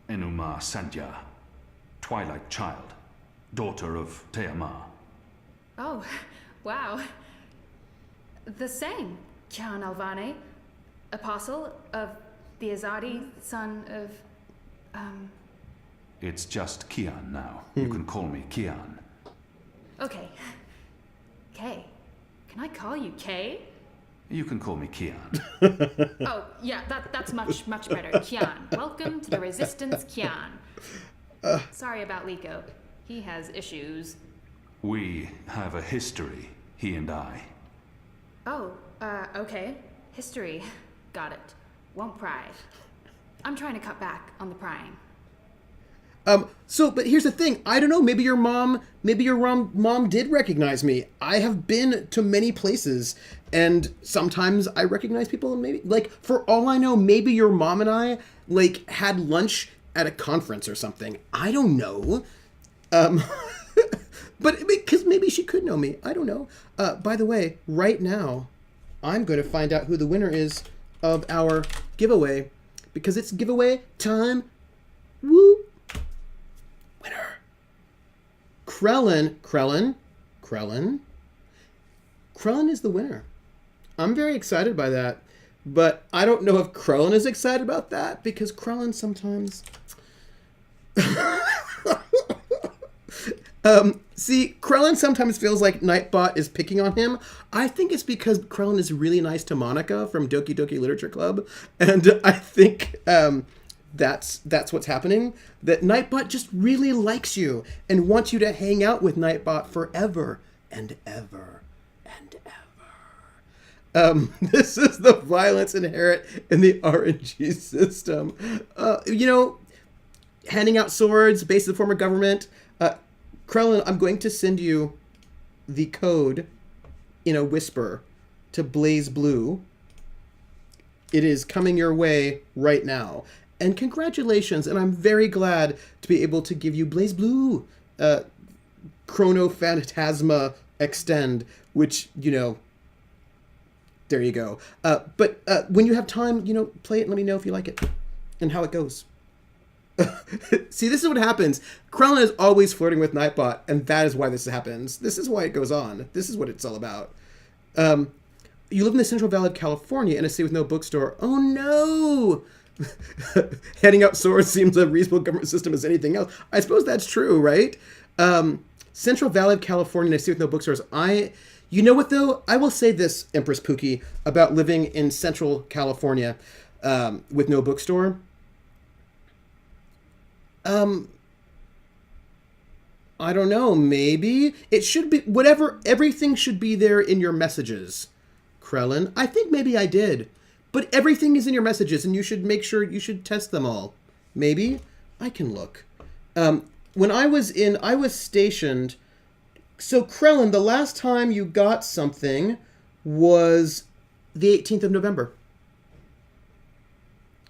Enuma Sandhya, Twilight Child, daughter of Teomar. Oh, wow. The same, Kian Alvane, apostle of the Azadi, son of, It's just Kian now. You can call me Kian. Okay. Kay. Can I call you Kay? You can call me Kian. Oh, yeah, that's much better. Kian. Welcome to the Resistance, Kian. Sorry about Liko. He has issues. We have a history, he and I. Oh, okay. History. Got it. Won't pry. I'm trying to cut back on the prying. But here's the thing. I don't know. Maybe your mom did recognize me. I have been to many places, and sometimes I recognize people. And maybe, like, for all I know, maybe your mom and I, like, had lunch at a conference or something. I don't know. But because maybe she could know me. I don't know. By the way, right now, I'm going to find out who the winner is of our giveaway, because it's giveaway time. Woo! Winner. Krellin is the winner. I'm very excited by that, but I don't know if Krellin is excited about that, because Krellin sometimes... See, Krellin sometimes feels like Nightbot is picking on him. I think it's because Krellin is really nice to Monica from Doki Doki Literature Club, and I think that's what's happening. That Nightbot just really likes you and wants you to hang out with Nightbot forever and ever and ever. This is the violence inherent in the RNG system. handing out swords, base of the former government. Krellin, I'm going to send you the code in a whisper to Blaze Blue. It is coming your way right now. And congratulations, and I'm very glad to be able to give you Blaze Blue Chrono Phantasma Extend, which, you know, there you go. But when you have time, you know, play it and let me know if you like it and how it goes. See, this is what happens. Krellin is always flirting with Nightbot, and that is why this happens. This is why it goes on. This is what it's all about. You live in the Central Valley of California in a city with no bookstore. Oh no! Handing out swords seems a reasonable government system as anything else. I suppose that's true, right? Central Valley of California in a city with no bookstores. You know what though? I will say this, Empress Pookie, about living in Central California with no bookstore. I don't know, maybe it should be everything should be there in your messages, Krellin. I think maybe I did, but everything is in your messages and you should make sure you should test them all. Maybe I can look. When I was stationed. So Krellin, the last time you got something was the 18th of November.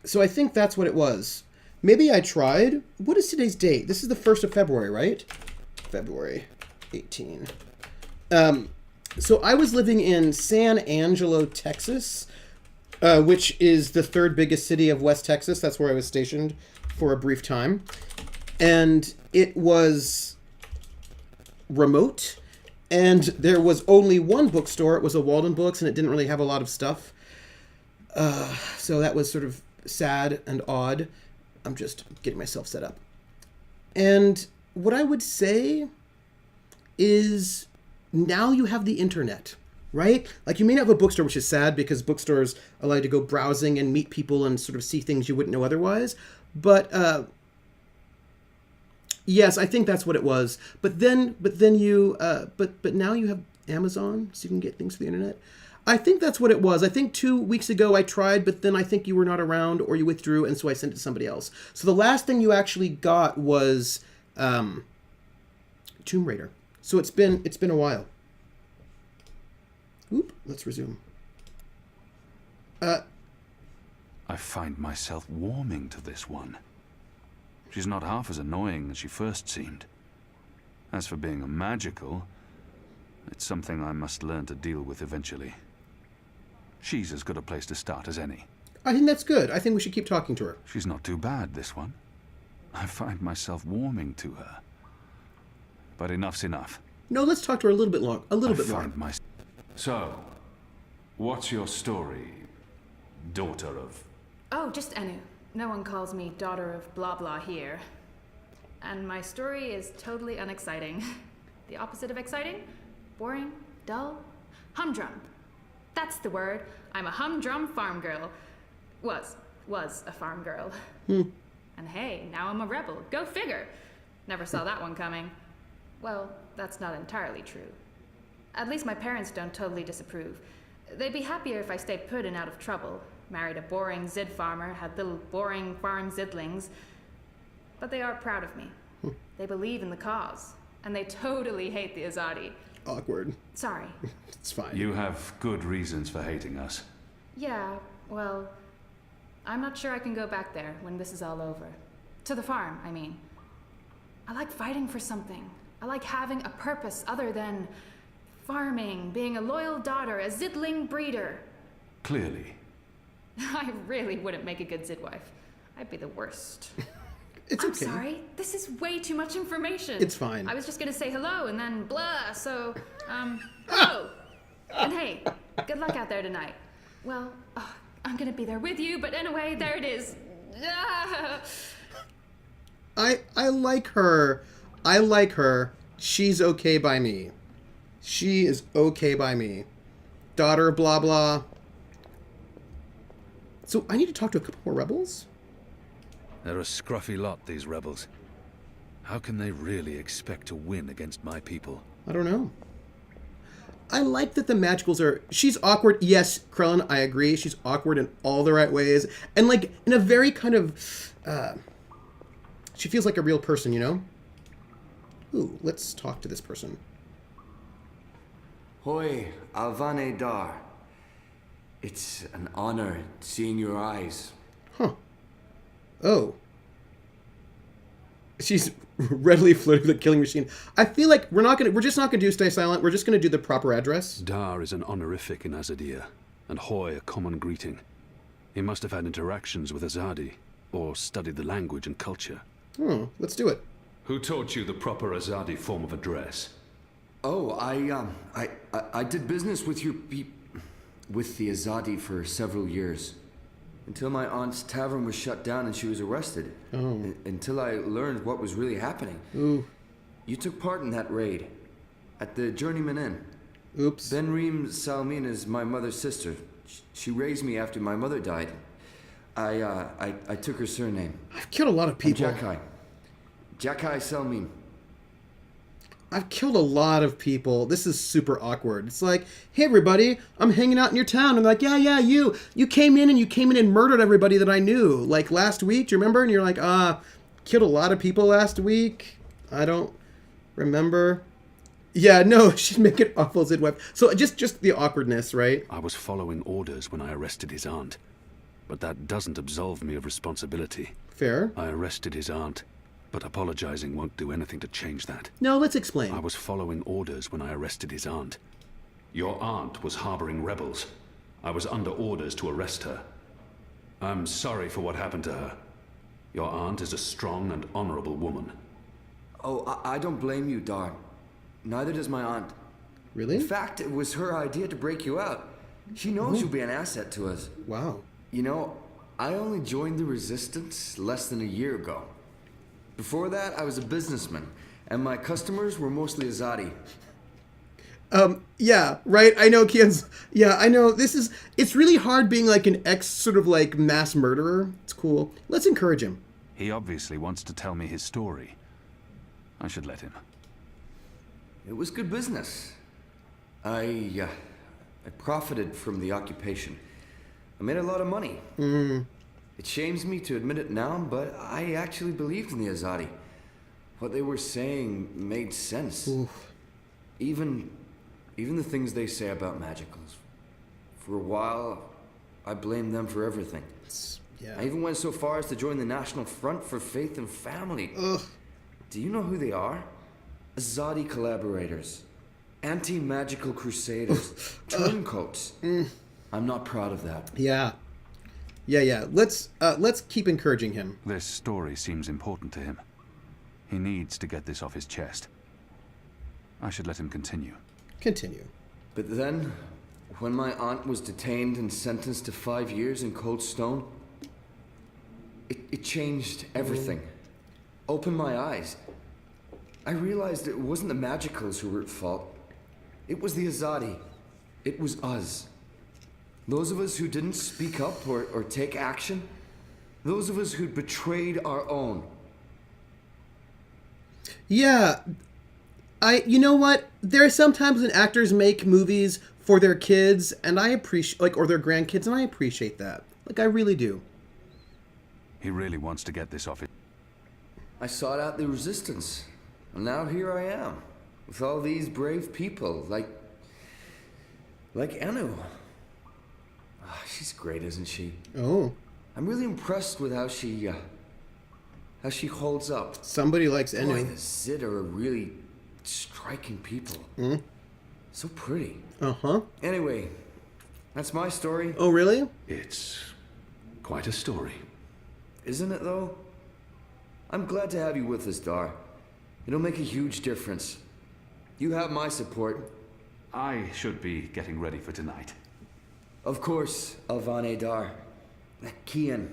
So I think that's what it was. Maybe I tried. What is today's date? This is the 1st of February, right? February 18. So I was living in San Angelo, Texas, which is the 3rd biggest city of West Texas. That's where I was stationed for a brief time. And it was remote. And there was only one bookstore. It was a Walden Books, and it didn't really have a lot of stuff. So that was sort of sad and odd. I'm just getting myself set up. And what I would say is now you have the internet, right? Like you may not have a bookstore, which is sad because bookstores allow you to go browsing and meet people and sort of see things you wouldn't know otherwise. But yes, I think that's what it was. But then you but now you have Amazon, so you can get things through the internet. I think that's what it was. I think 2 weeks ago I tried, but then I think you were not around or you withdrew, and so I sent it to somebody else. So the last thing you actually got was Tomb Raider. So it's been a while. Oop, let's resume. I find myself warming to this one. She's not half as annoying as she first seemed. As for being a magical, it's something I must learn to deal with eventually. She's as good a place to start as any. I think that's good. I think we should keep talking to her. She's not too bad, this one. I find myself warming to her. But enough's enough. No, let's talk to her a little bit more. So, what's your story, daughter of... Oh, just Enu. No one calls me daughter of blah blah here. And my story is totally unexciting. The opposite of exciting? Boring? Dull? Humdrum. That's the word. I'm a humdrum farm girl. Was a farm girl. And hey, now I'm a rebel. Go figure. Never saw that one coming. Well, that's not entirely true. At least my parents don't totally disapprove. They'd be happier if I stayed put and out of trouble. Married a boring Zid farmer, had little boring farm Zidlings. But they are proud of me. They believe in the cause. And they totally hate the Azadi. Awkward. Sorry. It's fine. You have good reasons for hating us. Yeah, well, I'm not sure I can go back there when this is all over. To the farm, I mean. I like fighting for something. I like having a purpose other than farming, being a loyal daughter, a Zidling breeder. Clearly. I really wouldn't make a good Zidwife. I'd be the worst. It's I'm okay. sorry. This is way too much information. It's fine. I was just gonna say hello and then blah, so, hello. And hey, good luck out there tonight. Well, I'm gonna be there with you, but anyway, there it is. I like her. I like her. She's okay by me. She is okay by me. Daughter, blah, blah. So I need to talk to a couple more rebels? They're a scruffy lot, these rebels. How can they really expect to win against my people? I don't know. I like that the magicals are... She's awkward. Yes, Krellin, I agree. She's awkward in all the right ways. And, like, in a very kind of... She feels like a real person, you know? Ooh, let's talk to this person. Hoi, Alvane Dar. It's an honor seeing your eyes. Huh. Oh. She's readily flirting with the killing machine. I feel like we're just not gonna do stay silent. We're just gonna do the proper address. Dar is an honorific in Azadir, and Hoi a common greeting. He must have had interactions with Azadi, or studied the language and culture. Oh, let's do it. Who taught you the proper Azadi form of address? Oh, I did business with with the Azadi for several years. Until my aunt's tavern was shut down and she was arrested. Oh. Until I learned what was really happening. Ooh. You took part in that raid. At the Journeyman Inn. Oops. Benreem Salmin is my mother's sister. She raised me after my mother died. I took her surname. I've killed a lot of people. Jakai Salmin. I've killed a lot of people. This is super awkward. It's like, hey everybody, I'm hanging out in your town. And like, yeah, you came in and murdered everybody that I knew. Like last week, do you remember? And you're like, killed a lot of people last week. I don't remember. Yeah, no, she's making awful Zid wife. So just the awkwardness, right? I was following orders when I arrested his aunt. But that doesn't absolve me of responsibility. Fair. I arrested his aunt. But apologizing won't do anything to change that. No, let's explain. I was following orders when I arrested his aunt. Your aunt was harboring rebels. I was under orders to arrest her. I'm sorry for what happened to her. Your aunt is a strong and honorable woman. Oh, I don't blame you, Dar. Neither does my aunt. Really? In fact, it was her idea to break you out. She knows you'll be an asset to us. Wow. You know, I only joined the Resistance less than a year ago. Before that, I was a businessman, and my customers were mostly Azadi. Yeah, right? I know, Kian's... Yeah, I know. It's really hard being like an sort of like mass murderer. It's cool. Let's encourage him. He obviously wants to tell me his story. I should let him. It was good business. I profited from the occupation. I made a lot of money. It shames me to admit it now, but I actually believed in the Azadi. What they were saying made sense. Oof. Even the things they say about magicals. For a while, I blamed them for everything. Yeah. I even went so far as to join the National Front for Faith and Family. Ugh. Do you know who they are? Azadi collaborators. Anti-magical crusaders. Turncoats. I'm not proud of that. Yeah. Let's keep encouraging him. This story seems important to him. He needs to get this off his chest. I should let him continue. Continue. But then, when my aunt was detained and sentenced to 5 years in Cold Stone, it changed everything. Opened my eyes. I realized it wasn't the Magicals who were at fault. It was the Azadi. It was us. Those of us who didn't speak up or take action. Those of us who'd betrayed our own. Yeah. You know what? There are sometimes when actors make movies for their kids, and I appreciate, or their grandkids, and I appreciate that. I really do. He really wants to get this off his... I sought out the Resistance, and now here I am, with all these brave people, like Anu. Oh, she's great, isn't she? Oh. I'm really impressed with how she holds up. Somebody likes Boy, Anu. the Zid are a really striking people. So pretty. Uh-huh. Anyway, that's my story. Oh, really? It's quite a story. Isn't it, though? I'm glad to have you with us, Dar. It'll make a huge difference. You have my support. I should be getting ready for tonight. Of course, Alvane Dar. Kian.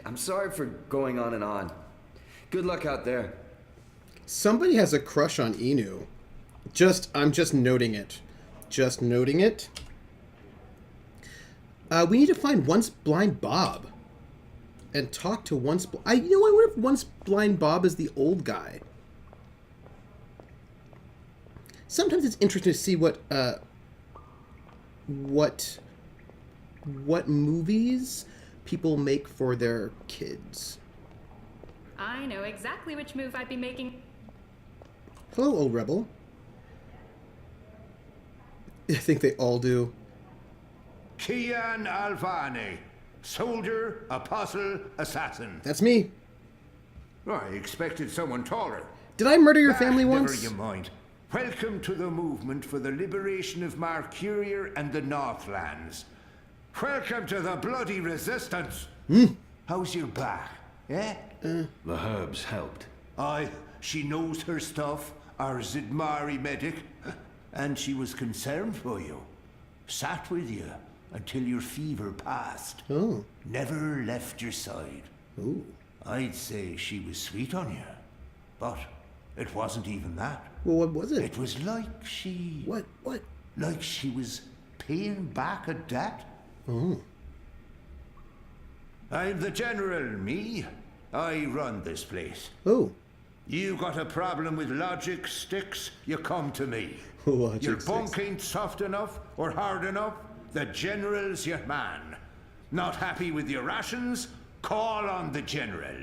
I'm sorry for going on and on. Good luck out there. Somebody has a crush on Inu. I'm just noting it. Just noting it. We need to find Once Blind Bob. And talk to Once... I wonder if Once Blind Bob is the old guy. Sometimes it's interesting to see what movies people make for their kids. I know exactly which move I'd be making. Hello, old rebel. I think they all do. Kian Alvani. Soldier, apostle, assassin. That's me. I expected someone taller. Did I murder your family Never once? you mind. Welcome to the movement for the liberation of Mercuria and the Northlands. Welcome to the bloody resistance. How's your back? Eh? The herbs helped. Aye, she knows her stuff, our Zidmari medic, and she was concerned for you. Sat with you until your fever passed. Oh. Never left your side. Ooh. I'd say she was sweet on you, but it wasn't even that. Well, what was it? It was like she... What? Like she was paying back a debt. Oh. I'm the general, me. I run this place. Oh. You got a problem with logic sticks, you come to me. Logic your sticks. bunk ain't soft enough or hard enough, the general's your man. Not happy with your rations? Call on the general.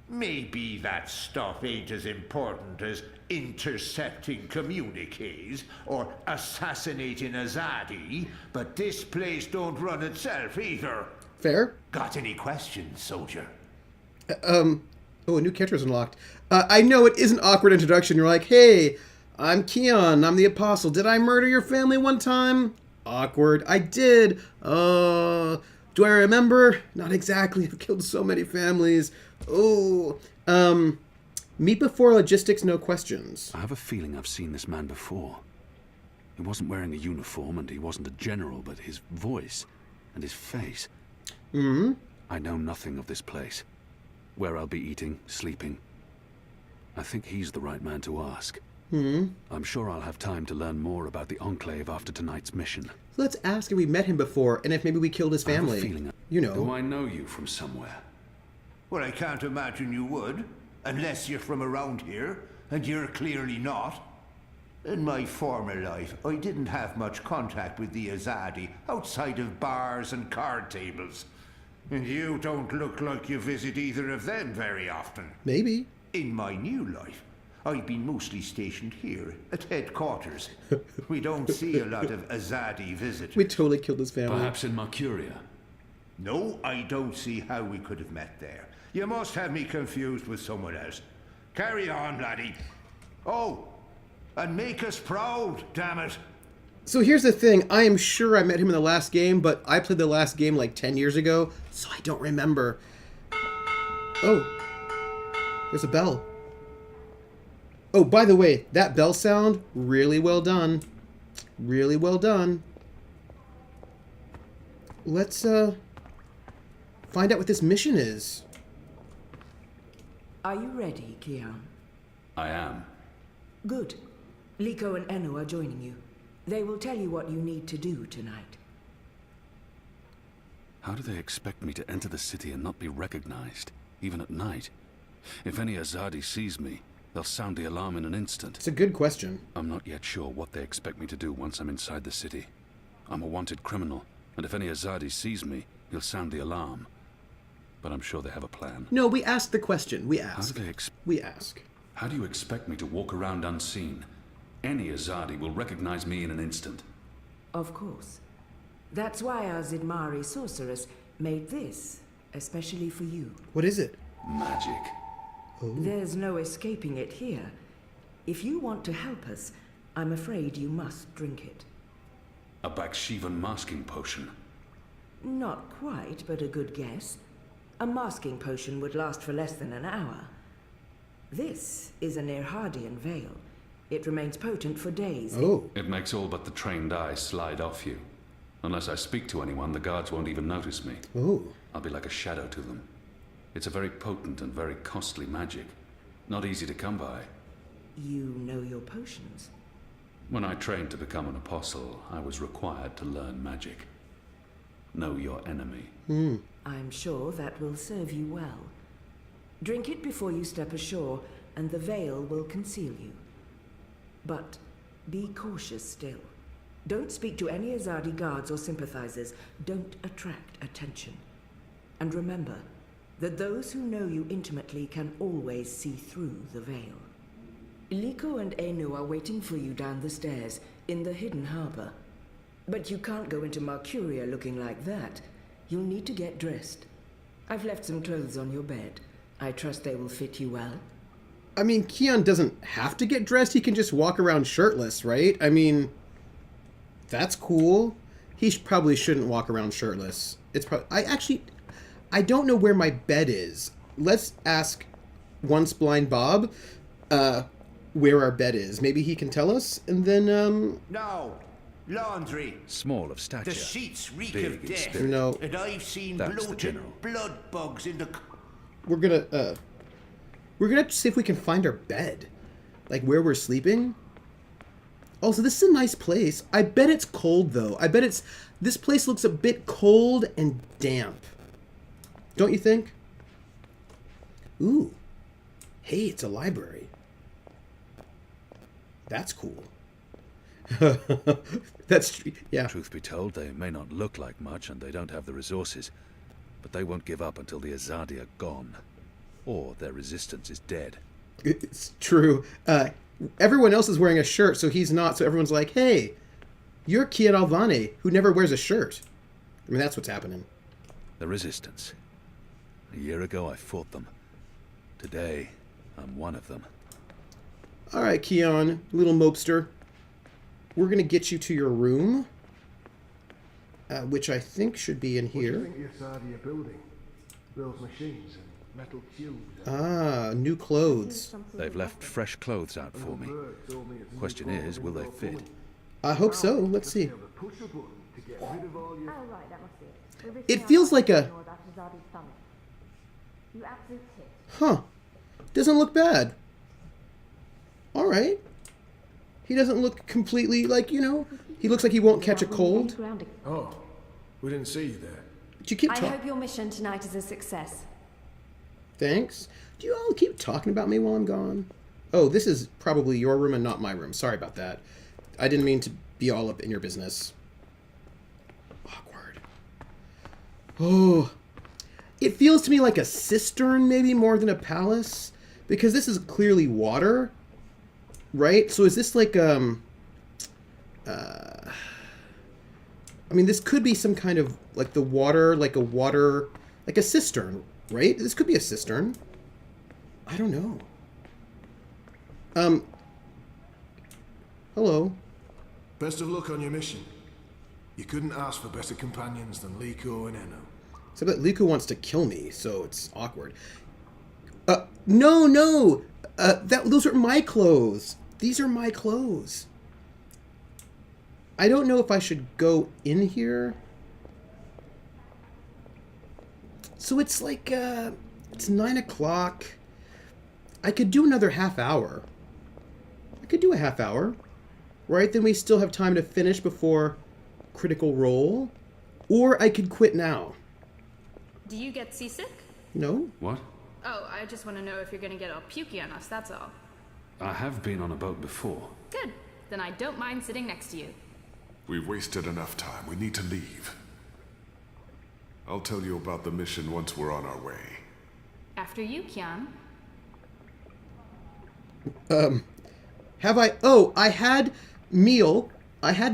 Maybe that stuff ain't as important as intercepting communiques or assassinating Azadi, but this place don't run itself either. Fair. Got any questions, soldier? Oh, a new character's unlocked. I know it is an awkward introduction. You're like, hey, I'm Keon. I'm the Apostle. Did I murder your family one time? Awkward. I did. Do I remember? Not exactly. I've killed so many families. Oh. Meet before logistics, no questions. I have a feeling I've seen this man before. He wasn't wearing a uniform and he wasn't a general, but his voice and his face. Hmm? I know nothing of this place. Where I'll be eating, sleeping. I think he's the right man to ask. Hmm? I'm sure I'll have time to learn more about the Enclave after tonight's mission. Let's ask if we met him before and if maybe we killed his family. I have a feeling. You know. Do I know you from somewhere? Well, I can't imagine you would, unless you're from around here, and you're clearly not. In my former life, I didn't have much contact with the Azadi outside of bars and card tables. And you don't look like you visit either of them very often. Maybe. In my new life, I've been mostly stationed here at headquarters. We don't see a lot of Azadi visit. We totally killed his family. Perhaps in Mercuria. No, I don't see how we could have met there. You must have me confused with someone else. Carry on, laddie. Oh, and make us proud, damn it. So here's the thing. I am sure I met him in the last game, but I played the last game like 10 years ago, so I don't remember. Oh. There's a bell. Oh, by the way, that bell sound, really well done. Really well done. Let's, find out what this mission is. Are you ready, Keon? I am. Good. Liko and Enu are joining you. They will tell you what you need to do tonight. How do they expect me to enter the city and not be recognized, even at night? If any Azadi sees me, they'll sound the alarm in an instant. It's a good question. I'm not yet sure what they expect me to do once I'm inside the city. I'm a wanted criminal, and if any Azadi sees me, he'll sound the alarm. But I'm sure they have a plan. No, we asked the question. We ask. How do they we ask. How do you expect me to walk around unseen? Any Azadi will recognize me in an instant. Of course. That's why our Zidmari sorceress made this, especially for you. What is it? Magic. Oh. There's no escaping it here. If you want to help us, I'm afraid you must drink it. A Bakshivan masking potion. Not quite, but a good guess. A masking potion would last for less than an hour. This is an Irhadian veil. It remains potent for days. Oh. It makes all but the trained eye slide off you. Unless I speak to anyone, the guards won't even notice me. Oh. I'll be like a shadow to them. It's a very potent and very costly magic. Not easy to come by. You know your potions. When I trained to become an apostle, I was required to learn magic. Know your enemy. I'm sure that will serve you well. Drink it before you step ashore, and the veil will conceal you. But be cautious still. Don't speak to any Azadi guards or sympathizers. Don't attract attention. And remember, that those who know you intimately can always see through the veil. Liko and Enu are waiting for you down the stairs in the hidden harbor. But you can't go into Mercuria looking like that. You'll need to get dressed. I've left some clothes on your bed. I trust they will fit you well. I mean, Keon doesn't have to get dressed. He can just walk around shirtless, right? I mean, that's cool. He probably shouldn't walk around shirtless. It's probably... I don't know where my bed is. Let's ask Once Blind Bob where our bed is. Maybe he can tell us, and then... No. Laundry. Small of stature. The sheets reek big of death. spirit. No. And I've seen That's the bloated general. blood bugs in the... We're gonna have to see if we can find our bed. Like, where we're sleeping. Also, this is a nice place. I bet it's cold, though. I bet it's... This place looks a bit cold and damp. Don't you think? Ooh. Hey, it's a library. That's cool. That's... Yeah. Truth be told, they may not look like much and they don't have the resources, but they won't give up until the Azadi are gone. Or their resistance is dead. It's true. Everyone else is wearing a shirt, so he's not. So everyone's like, hey, you're Kian Alvane, who never wears a shirt. I mean, that's what's happening. The resistance. A year ago, I fought them. Today, I'm one of them. All right, Keon, little mopester. We're going to get you to your room, which I think should be in here. What do you think the Asadi are building? Builds machines and metal tubes. Ah, new clothes. They've left fresh clothes out for me. Question is, will they fit? I hope so. Let's see. Push a button to get rid of all your... Oh, right, that must be it. It feels like a... You absolute tit. Huh. Doesn't look bad. All right. He doesn't look completely like, you know, he looks like he won't catch a cold. Oh, we didn't see you there. But you keep I talking. hope your mission tonight is a success. Thanks. Do you all keep talking about me while I'm gone? Oh, this is probably your room and not my room. Sorry about that. I didn't mean to be all up in your business. Awkward. Oh. It feels to me like a cistern, maybe, more than a palace. Because this is clearly water. Right? So is this like, I mean, this could be some kind of, like the water, like a cistern, right? This could be a cistern. I don't know. Hello. Best of luck on your mission. You couldn't ask for better companions than Liko and Eno. So that Liko wants to kill me, so it's awkward. No! Those are my clothes. These are my clothes. I don't know if I should go in here. So it's like, it's 9 o'clock. I could do another half hour. I could do a half hour. Right? Then we still have time to finish before Critical Role. Or I could quit now. Do you get seasick? No? What? Oh, I just want to know if you're gonna get all pukey on us, that's all. I have been on a boat before. Good. Then I don't mind sitting next to you. We've wasted enough time. We need to leave. I'll tell you about the mission once we're on our way. After you, Kian. Have I... Oh, I had meal. And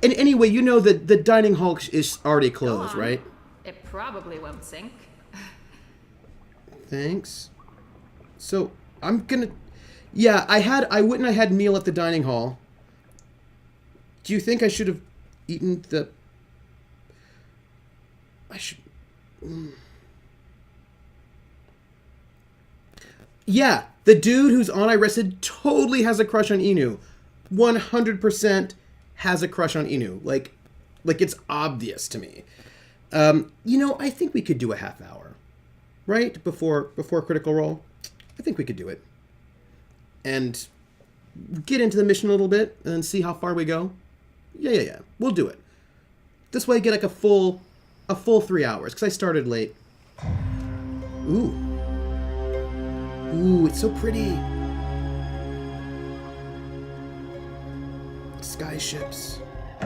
anyway, you know that the dining hall is already closed, right? It probably won't sink. Thanks. So, I'm gonna... Yeah, I went and I had meal at the dining hall. Do you think I should have eaten the... I should... Yeah, the dude who's on I Rested totally has a crush on Inu. 100% has a crush on Inu. Like it's obvious to me. You know, I think we could do a half hour. Right? Before Critical Role. I think we could do it. And get into the mission a little bit and then see how far we go. Yeah. We'll do it. This way I get like a full 3 hours because I started late. Ooh, it's so pretty. Sky ships.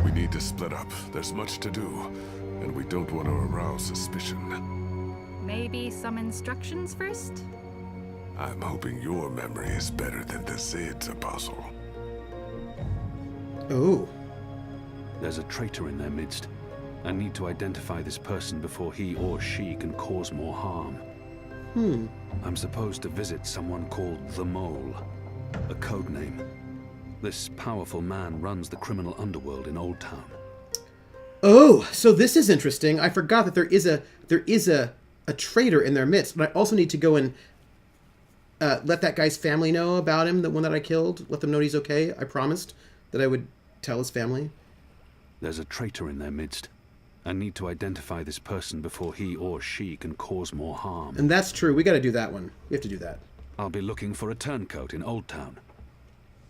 We need to split up. There's much to do, and we don't want to arouse suspicion. Maybe some instructions first? I'm hoping your memory is better than the Zed's, Apostle. Oh. There's a traitor in their midst. I need to identify this person before he or she can cause more harm. I'm supposed to visit someone called the Mole, a code name. This powerful man runs the criminal underworld in Old Town. Oh, so this is interesting. I forgot that there is a traitor in their midst, but I also need to go and let that guy's family know about him, the one that I killed. Let them know he's okay. I promised that I would tell his family. There's a traitor in their midst. I need to identify this person before he or she can cause more harm. And that's true. We got to do that one. We have to do that. I'll be looking for a turncoat in Old Town.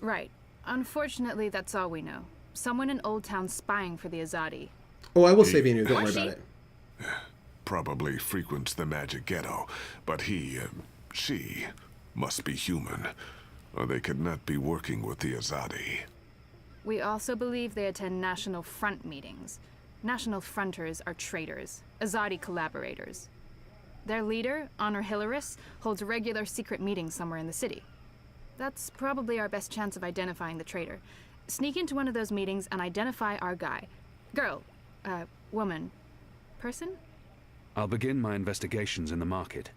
Right. Unfortunately, that's all we know. Someone in Old Town spying for the Azadi. Oh, I will save you. Don't worry about it. Probably frequents the magic ghetto, but she must be human, or they could not be working with the Azadi. We also believe they attend National Front meetings. National Fronters are traitors, Azadi collaborators. Their leader, Honor Hilaris, holds regular secret meetings somewhere in the city. That's probably our best chance of identifying the traitor. Sneak into one of those meetings and identify our guy. Girl, woman, person? I'll begin my investigations in the market.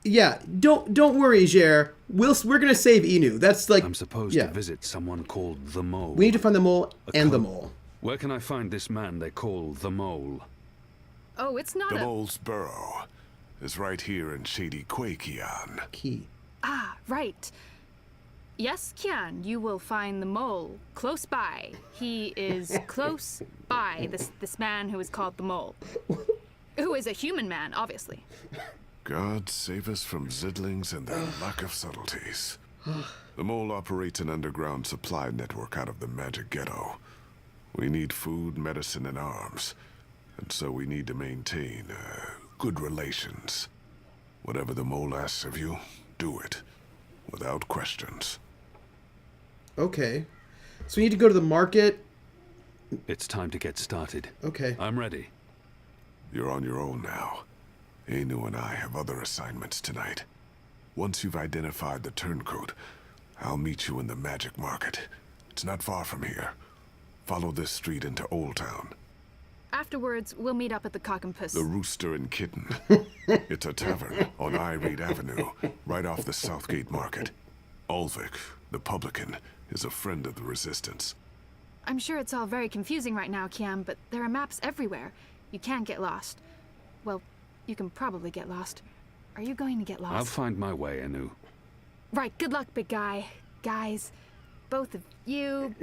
Yeah, don't worry, Jer. We're gonna save Inu. That's like I'm supposed to visit someone called the Mole. We need to find the Mole and the Mole. Where can I find this man they call the Mole? Oh, it's not the Mole's burrow is right here in Shady Quay, Kian. Key. Ah, right. Yes, Kian, you will find the Mole close by. He is close by, this man who is called the Mole. Who is a human man, obviously. God save us from Zidlings and their lack of subtleties. The Mole operates an underground supply network out of the magic ghetto. We need food, medicine, and arms. And so we need to maintain good relations. Whatever the Mole asks of you, do it. Without questions. Okay. So we need to go to the market. It's time to get started. Okay. I'm ready. You're on your own now. Anu and I have other assignments tonight. Once you've identified the turncoat, I'll meet you in the magic market. It's not far from here. Follow this street into Old Town. Afterwards, we'll meet up at the Cock and Puss. The Rooster and Kitten. It's a tavern on I Reed Avenue, right off the Southgate Market. Ulvik, the publican, is a friend of the Resistance. I'm sure it's all very confusing right now, Kiam, but there are maps everywhere. You can't get lost. Well, you can probably get lost. Are you going to get lost? I'll find my way, Anu. Right, good luck, big guy. Guys, both of you.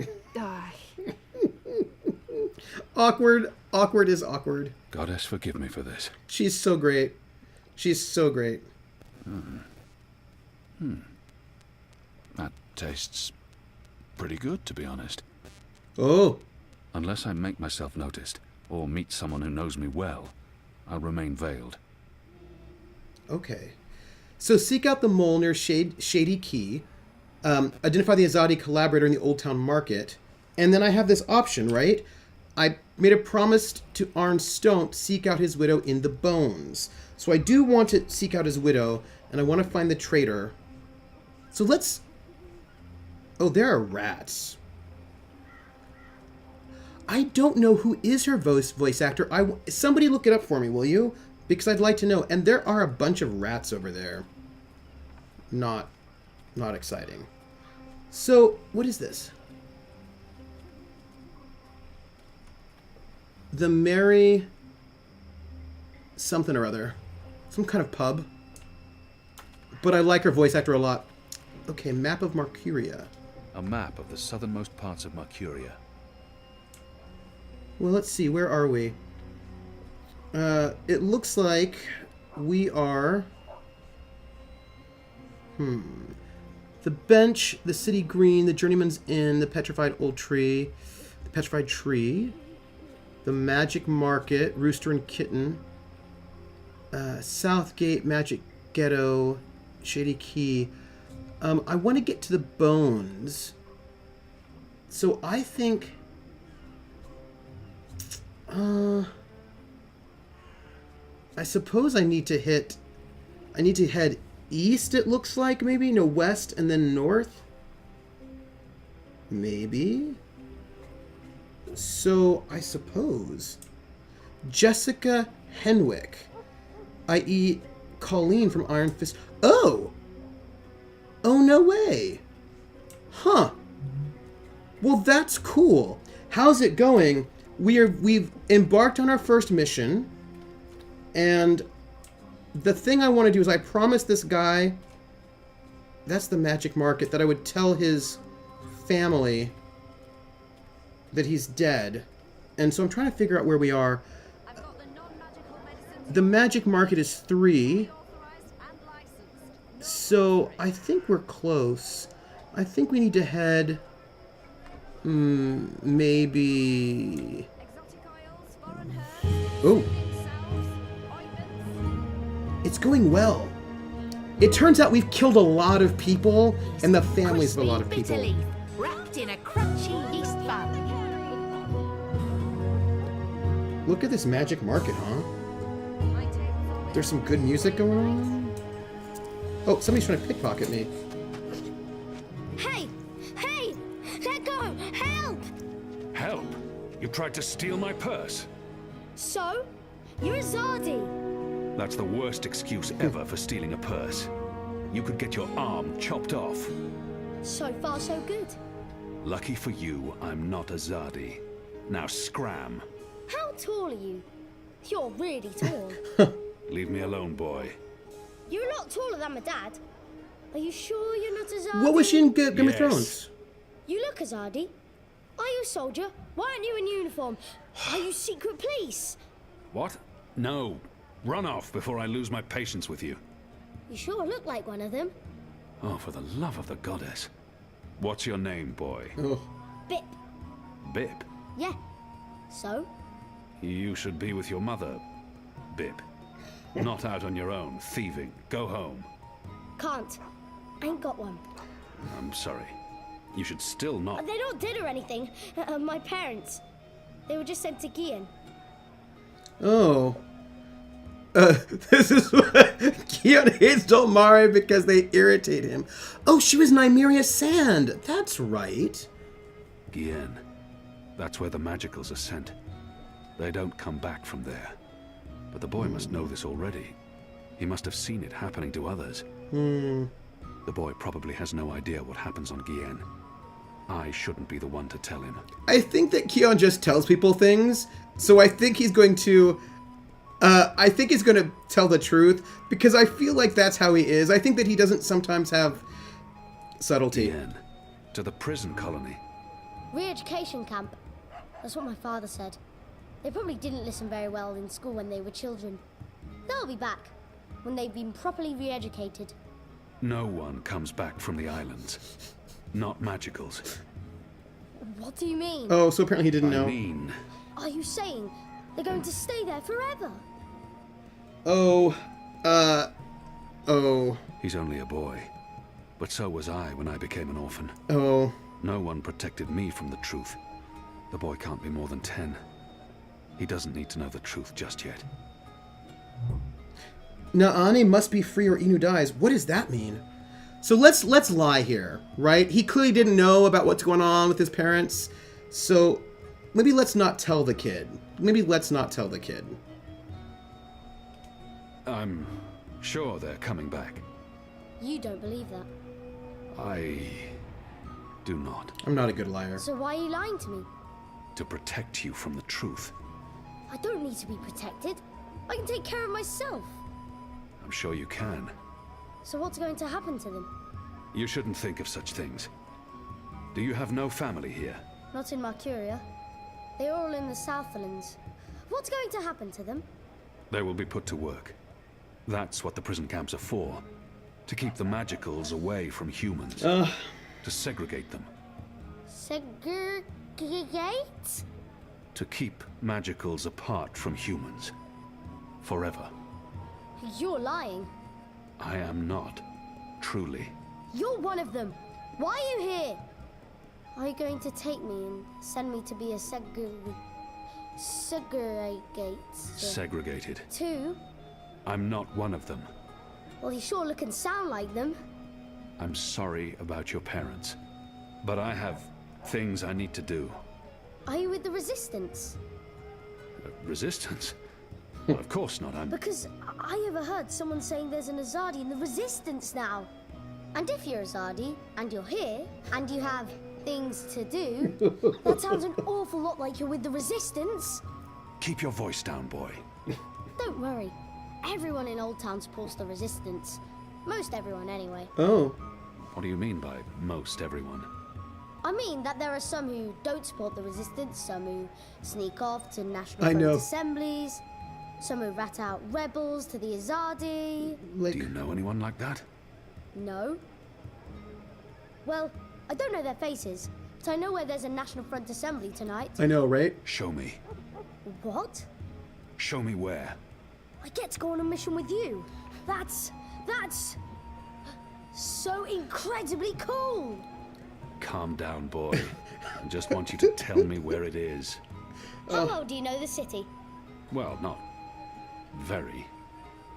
Awkward. Awkward is awkward. Goddess, forgive me for this. She's so great. She's so great. That tastes pretty good, to be honest. Oh. Unless I make myself noticed, or meet someone who knows me well, I'll remain veiled. Okay. So seek out the Mole near Shady Quay. Identify the Azadi collaborator in the Old Town Market. And then I have this option, right? I made a promise to Arn Stone to seek out his widow in the Bones. So I do want to seek out his widow, and I want to find the traitor. So let's... Oh, there are rats. I don't know who is her voice actor. Somebody look it up for me, will you? Because I'd like to know. And there are a bunch of rats over there. Not exciting. So, what is this? The Mary... something or other. Some kind of pub. But I like her voice actor a lot. Okay, map of Mercuria. A map of the southernmost parts of Mercuria. Well, let's see. Where are we? It looks like we are... The Bench, the City Green, the Journeyman's Inn, the Petrified Old Tree, the Petrified Tree, the Magic Market, Rooster and Kitten, Southgate, Magic Ghetto, Shady Quay. I want to get to the Bones. So I think... I suppose I need to head east, it looks like, maybe? No, west and then north? Maybe? So, I suppose Jessica Henwick, i.e. Colleen from Iron Fist. Oh! Oh, no way! Huh. Well, that's cool. How's it going? We've embarked on our first mission, and the thing I want to do is I promised this guy, that's the magic market, that I would tell his family that he's dead. And so I'm trying to figure out where we are. The magic market is 3. So I think we're close. I think we need to head... maybe... Oh. It's going well. It turns out we've killed a lot of people, and the families of a lot of people. Wrapped in a crunchy yeast bun. Look at this magic market, huh? There's some good music going on. Oh, somebody's trying to pickpocket me. Hey! Hey! Let go! Help! Help? You tried to steal my purse? So? You're a Zardi. That's the worst excuse ever for stealing a purse. You could get your arm chopped off. So far, so good. Lucky for you, I'm not a Zardi. Now scram. How tall are you? You're really tall. Leave me alone, boy. You're a lot taller than my dad. Are you sure you're not a Zardi? What was she in Game of Thrones? You look a Zardi. Are you a soldier? Why aren't you in uniform? Are you secret police? What? No. Run off before I lose my patience with you. You sure look like one of them. Oh, for the love of the goddess. What's your name, boy? Bip. Bip? Yeah. So? You should be with your mother, Bip. Not out on your own, thieving. Go home. Can't. I ain't got one. I'm sorry. You should still not... They're not dead or anything. My parents. They were just sent to Gian. Oh. This is what Keon hates Dolmari because they irritate him. Oh, she was Nymeria Sand. That's right. Gien. That's where the magicals are sent. They don't come back from there. But the boy must know this already. He must have seen it happening to others. The boy probably has no idea what happens on Gien. I shouldn't be the one to tell him. I think that Keon just tells people things, so I think he's going to... I think he's going to tell the truth, because I feel like that's how he is. I think that he doesn't sometimes have subtlety. Gien. To the prison colony. Re-education camp. That's what my father said. They probably didn't listen very well in school when they were children. They'll be back, when they've been properly re-educated. No one comes back from the islands. Not magicals. What do you mean? Oh, so apparently he didn't know. I mean... Are you saying they're going to stay there forever? Oh. He's only a boy. But so was I when I became an orphan. Oh. No one protected me from the truth. The boy can't be more than 10. He doesn't need to know the truth just yet. Naane must be free or Inu dies. What does that mean? So let's lie here, right? He clearly didn't know about what's going on with his parents. So maybe let's not tell the kid. I'm sure they're coming back. You don't believe that. I do not. I'm not a good liar. So why are you lying to me? To protect you from the truth. I don't need to be protected. I can take care of myself. I'm sure you can. So what's going to happen to them? You shouldn't think of such things. Do you have no family here? Not in Mercuria. They're all in the Southlands. What's going to happen to them? They will be put to work. That's what the prison camps are for. To keep the magicals away from humans. To segregate them. Segregate? To keep magicals apart from humans. Forever. You're lying. I am not. Truly. You're one of them. Why are you here? Are you going to take me and send me to be a segregated? Segregated. To I'm not one of them. Well, you sure look and sound like them. I'm sorry about your parents, but I have things I need to do. Are you with the Resistance? Resistance? Well, of course not. Because I overheard someone saying there's an Azadi in the Resistance now. And if you're Azadi, and you're here, and you have things to do, that sounds an awful lot like you're with the Resistance. Keep your voice down, boy. Don't worry. Everyone in Old Town supports the Resistance. Most everyone, anyway. Oh. What do you mean by most everyone? I mean that there are some who don't support the Resistance, some who sneak off to National I Front know. assemblies, some who rat out rebels to the Azadi. Do you know anyone like that? No. Well, I don't know their faces, but I know where there's a National Front assembly tonight. I know, right? Show me. What? Show me where. I get to go on a mission with you. That's so incredibly cool. Calm down, boy. I just want you to tell me where it is. How well do you know the city? Well, not very.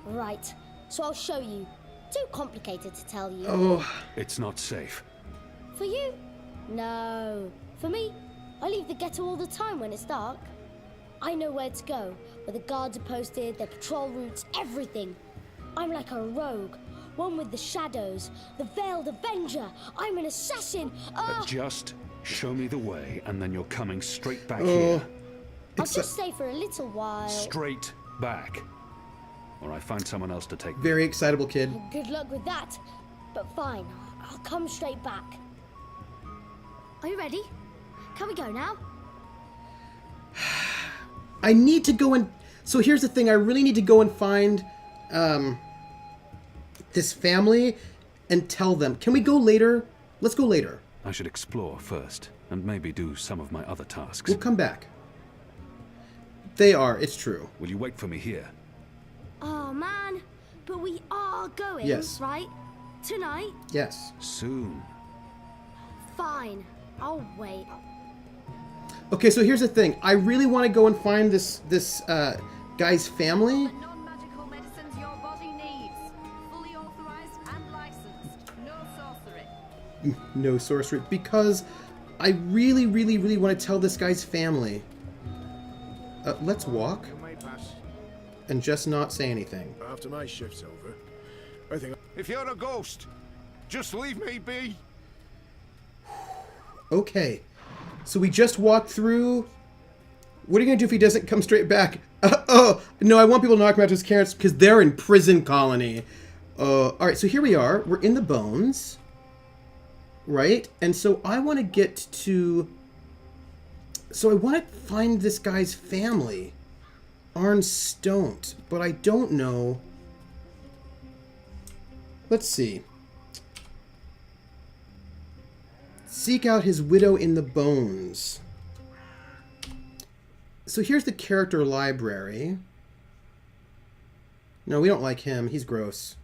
Right, so I'll show you. Too complicated to tell you. Oh. It's not safe. For you? No. For me, I leave the ghetto all the time when it's dark. I know where to go, where the guards are posted, their patrol routes, everything. I'm like a rogue, one with the shadows, the Veiled Avenger. I'm an assassin. Just show me the way, and then you're coming straight back here. I'll just stay for a little while. Straight back. Or I find someone else to take me. Very excitable kid. Good luck with that. But fine, I'll come straight back. Are you ready? Can we go now? I need to go and... So here's the thing. I really need to go and find this family and tell them. Can we go later? Let's go later. I should explore first, and maybe do some of my other tasks. We'll come back. They are. It's true. Will you wait for me here? Oh, man. But we are going, Yes. right? Tonight? Yes. Soon. Fine. I'll wait. Okay, so here's the thing. I really want to go and find this guy's family. Non-magical medicines your body needs. Fully authorized and licensed. No sorcery. No sorcery. Because I really, really, really want to tell this guy's family. Let's walk. And just not say anything. After my shift's over, I think... If you're a ghost, just leave me be. Okay. So we just walked through. What are you going to do if he doesn't come straight back? Oh, no, I want people to knock him out to his parents because they're in prison colony. Alright, so here we are. We're in the bones. Right? And so I want to get to... So I want to find this guy's family. Arn Stoned. But I don't know... Let's see. Seek out his widow in the bones. So here's the character library. No, we don't like him. He's gross.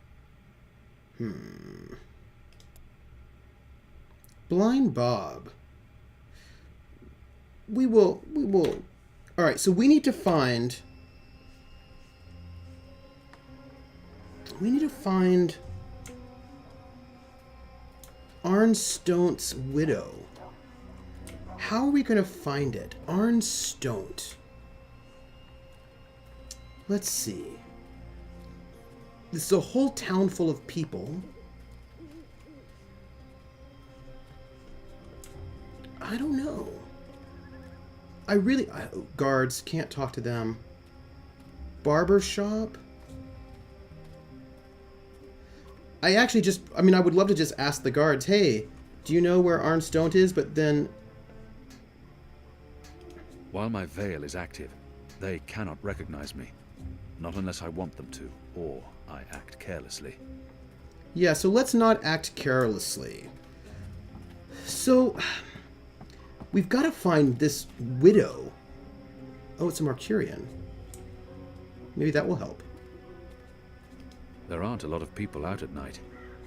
Blind Bob. We will... Alright, so we need to find... Arn Stone's widow. How are we going to find it? Arn Stone. Let's see. This is a whole town full of people. I don't know. Guards, can't talk to them. Barber shop? I would love to just ask the guards, hey, do you know where Arn Stone is? But then... While my veil is active, they cannot recognize me. Not unless I want them to, or I act carelessly. Yeah, so let's not act carelessly. So, we've got to find this widow. Oh, it's a Mercurian. Maybe that will help. There aren't a lot of people out at night,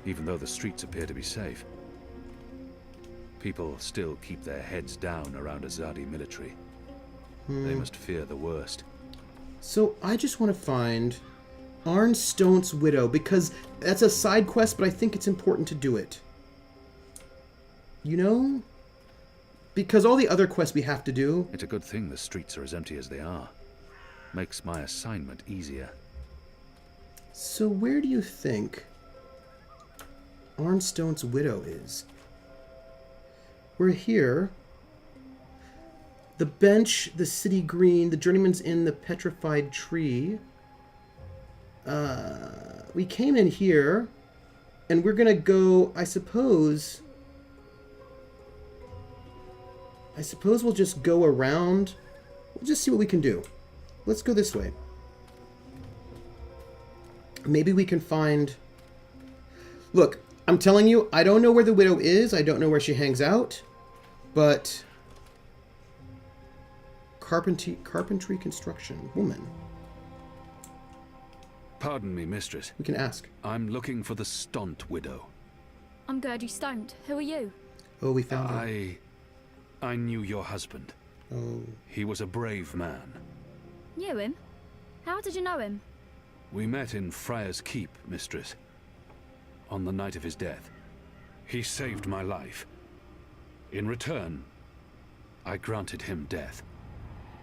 even though the streets appear to be safe. People still keep their heads down around Azadi military. They must fear the worst. So I just want to find Arnstone's widow, because that's a side quest, but I think it's important to do it. You know? Because all the other quests we have to do... It's a good thing the streets are as empty as they are. Makes my assignment easier. So where do you think Arnstone's widow is? We're here. The bench, the city green, the journeyman's inn, the petrified tree. We came in here, and we're gonna go, I suppose we'll just go around. We'll just see what we can do. Let's go this way. Maybe we can find... Look, I'm telling you, I don't know where the widow is. I don't know where she hangs out. But... Carpentry construction. Woman. Pardon me, mistress. We can ask. I'm looking for the Stunt widow. I'm Gertie Stunt. Who are you? Oh, we found her. I knew your husband. Oh. He was a brave man. Knew him? How did you know him? We met in Friar's Keep, mistress. On the night of his death. He saved my life. In return, I granted him death.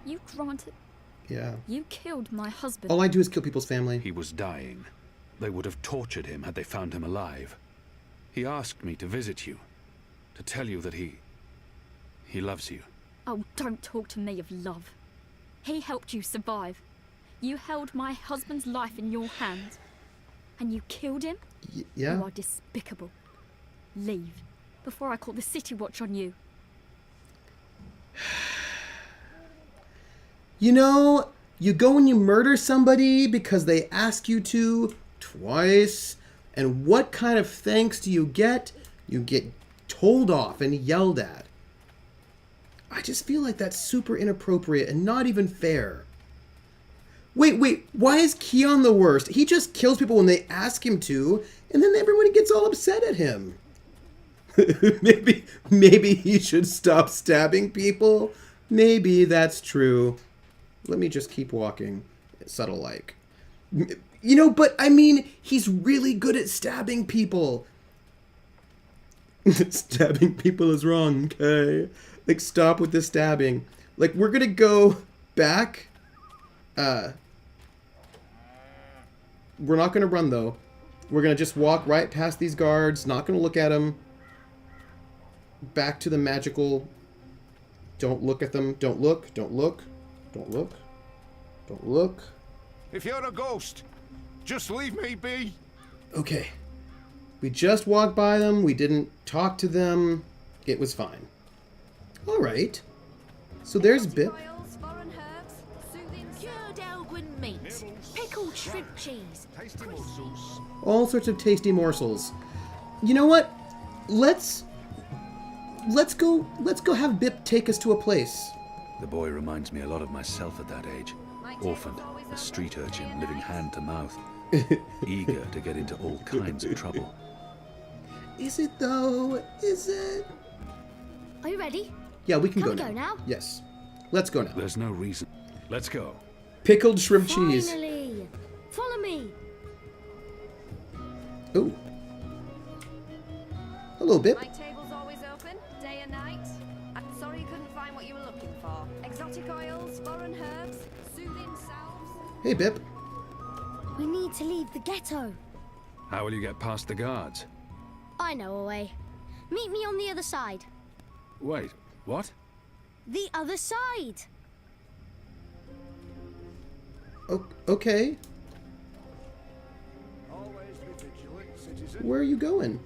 You granted... Yeah. You killed my husband. All I do is kill people's family. He was dying. They would have tortured him had they found him alive. He asked me to visit you. To tell you that he loves you. Oh, don't talk to me of love. He helped you survive. You held my husband's life in your hands. And you killed him? Yeah. You are despicable. Leave, before I call the City Watch on you. You know, you go and you murder somebody because they ask you to twice. And what kind of thanks do you get? You get told off and yelled at. I just feel like that's super inappropriate and not even fair. Wait, why is Keon the worst? He just kills people when they ask him to, and then everybody gets all upset at him. maybe he should stop stabbing people. Maybe that's true. Let me just keep walking. Subtle like. You know, but I mean, he's really good at stabbing people. Stabbing people is wrong, okay? Like, stop with the stabbing. Like, we're gonna go back. We're not gonna run, though. We're gonna just walk right past these guards. Not gonna look at them. Back to the magical... Don't look at them. Don't look. Don't look. Don't look. Don't look. If you're a ghost, just leave me be. Okay. We just walked by them. We didn't talk to them. It was fine. All right. So there's Bip. Cured Elgin meat, pickled shrimp cheese, All sorts of tasty morsels. You know what? Let's go have Bip take us to a place. The boy reminds me a lot of myself at that age. Orphaned, a street urchin living hand to mouth. Eager to get into all kinds of trouble. Is it though? Is it? Are you ready? Yeah, we can Can go we now. go now? Yes. Let's go now. There's no reason. Let's go. Pickled shrimp cheese. Finally! Follow me! Oh. Hello, Bip. My table's always open, day and night. I'm sorry you couldn't find what you were looking for. Exotic oils, foreign herbs, soothing salves. Hey, Bip. We need to leave the ghetto. How will you get past the guards? I know a way. Meet me on the other side. Wait, what? The other side! Okay. Where are you going?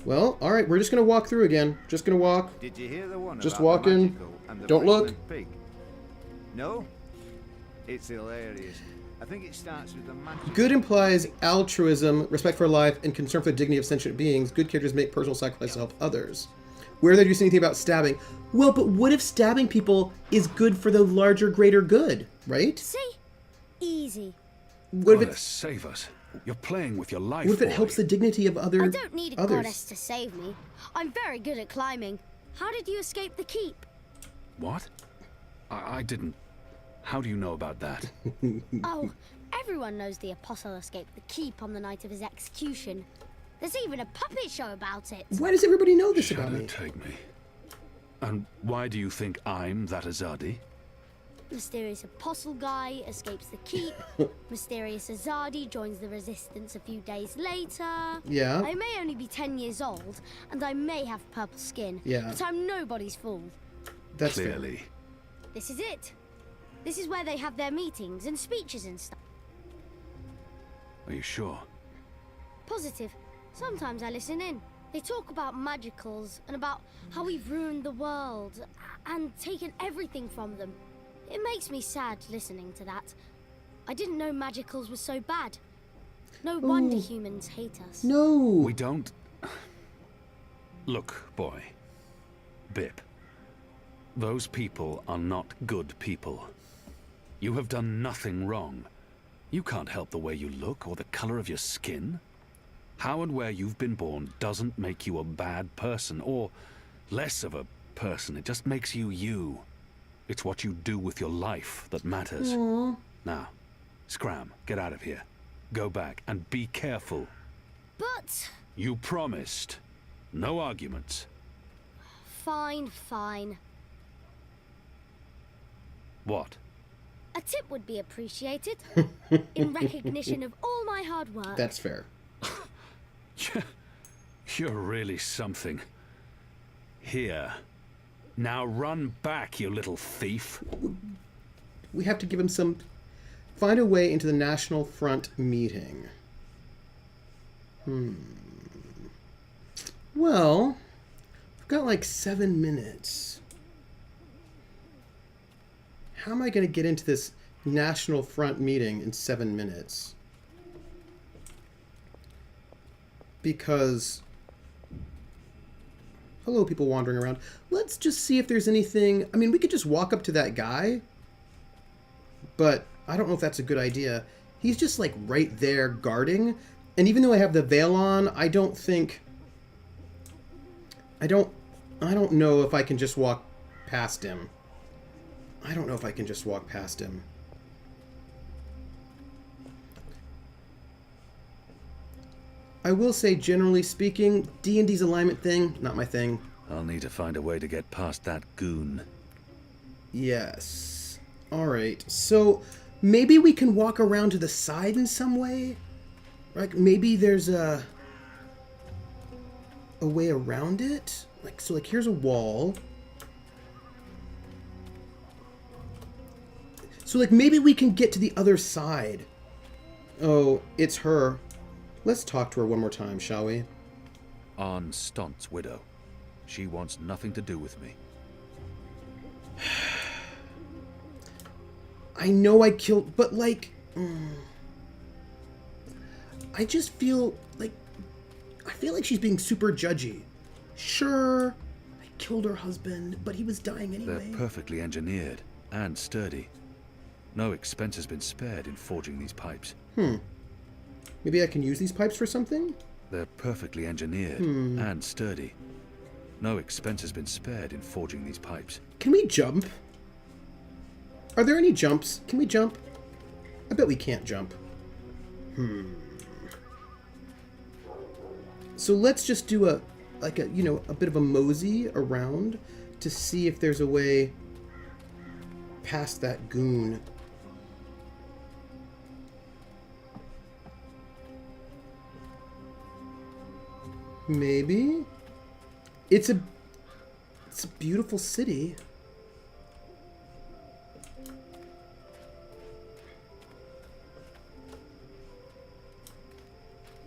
Well, alright, we're just gonna walk through again. Just gonna walk. Did you hear the one Just about walking. the magical and the Don't look. pregnant pig? No? It's hilarious. I think it starts with the magic. Good implies altruism, respect for life, and concern for the dignity of sentient beings. Good characters make personal sacrifice to help others. Where they do anything about stabbing? Well, but what if stabbing people is good for the larger, greater good, right? See? Easy. What if Goddess, it save us. You're playing with your life. What if it boy. helps the dignity of others? I don't need a goddess to save me. I'm very good at climbing. How did you escape the keep? What? I didn't. How do you know about that? Oh, Everyone knows the Apostle escaped the keep on the night of his execution. There's even a puppet show about it. Why does everybody know this about Shadow me? take me. And why do you think I'm that Azadi? Mysterious Apostle guy escapes the keep. Mysterious Azadi joins the resistance a few days later. Yeah. I may only be 10 years old, and I may have purple skin. Yeah. But I'm nobody's fool. That's clearly. fair. This is it. This is where they have their meetings and speeches and stuff. Are you sure? Positive. Sometimes I listen in. They talk about magicals and about how we've ruined the world and taken everything from them. It makes me sad listening to that. I didn't know magicals were so bad. No wonder humans hate us. No. We don't... Look, boy. Bip. Those people are not good people. You have done nothing wrong. You can't help the way you look or the color of your skin. How and where you've been born doesn't make you a bad person or less of a person. It just makes you you. It's what you do with your life that matters. Aww. Now, Scram, get out of here. Go back and be careful. But... You promised. No arguments. Fine, fine. What? A tip would be appreciated. In recognition of all my hard work. That's fair. You're really something. Here. Now run back, you little thief. We have to give him some... Find a way into the National Front meeting. Well, we've got like 7 minutes. How am I going to get into this National Front meeting in 7 minutes? Because... Hello, people wandering around. Let's just see if there's anything... I mean, we could just walk up to that guy. But I don't know if that's a good idea. He's just, like, right there guarding. And even though I have the veil on, I don't think... I don't know if I can just walk past him. I don't know if I can just walk past him. I will say, generally speaking, D&D's alignment thing, not my thing. I'll need to find a way to get past that goon. Yes. Alright, so maybe we can walk around to the side in some way? Like, maybe there's a way around it? Like, so, like, here's a wall. So, like, maybe we can get to the other side. Oh, it's her. Let's talk to her one more time, shall we? Arn Stont's widow. She wants nothing to do with me. I know I killed... But, like... I just feel like... I feel like she's being super judgy. Sure, I killed her husband, but he was dying anyway. They're perfectly engineered and sturdy. No expense has been spared in forging these pipes. Maybe I can use these pipes for something? They're perfectly engineered and sturdy. No expense has been spared in forging these pipes. Can we jump? Are there any jumps? Can we jump? I bet we can't jump. So let's just do a bit of a mosey around to see if there's a way past that goon. Maybe? It's a beautiful city.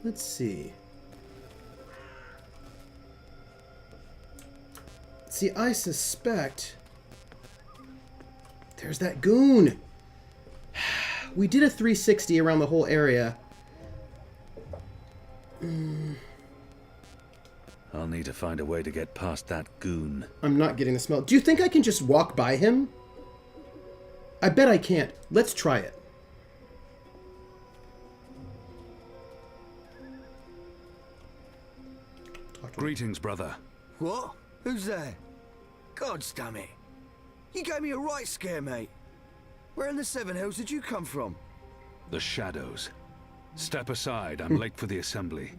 Let's see. See, I suspect there's that goon. We did a 360 around the whole area. I'll need to find a way to get past that goon. I'm not getting the smell. Do you think I can just walk by him? I bet I can't. Let's try it. Greetings, brother. What? Who's there? Gods damn it. You gave me a right scare, mate. Where in the Seven Hells did you come from? The shadows. Step aside, I'm late for the assembly.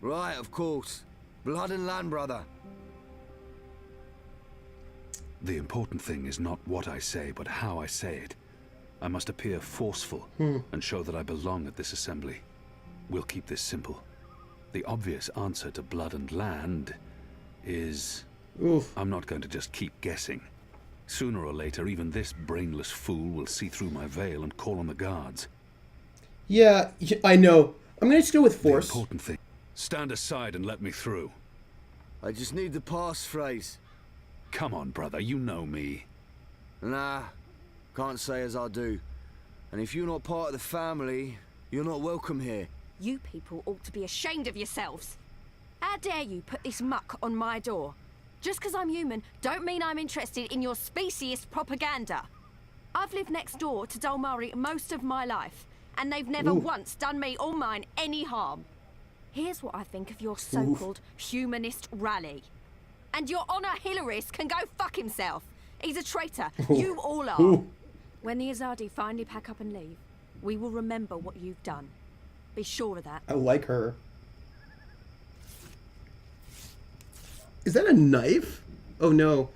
Right, of course. Blood and land, brother. The important thing is not what I say, but how I say it. I must appear forceful and show that I belong at this assembly. We'll keep this simple. The obvious answer to blood and land is... Oof. I'm not going to just keep guessing. Sooner or later, even this brainless fool will see through my veil and call on the guards. Yeah, I know. I'm going to go with force. The important thing. Stand aside and let me through. I just need the passphrase. Come on, brother, you know me. Nah, can't say as I do. And if you're not part of the family, you're not welcome here. You people ought to be ashamed of yourselves. How dare you put this muck on my door? Just because I'm human, don't mean I'm interested in your speciesist propaganda. I've lived next door to Dolmari most of my life, and they've never once done me or mine any harm. Here's what I think of your so-called humanist rally. And your Honor Hillarist can go fuck himself. He's a traitor. You all are. When the Azadi finally pack up and leave, we will remember what you've done. Be sure of that. I like her. Is that a knife? Oh no.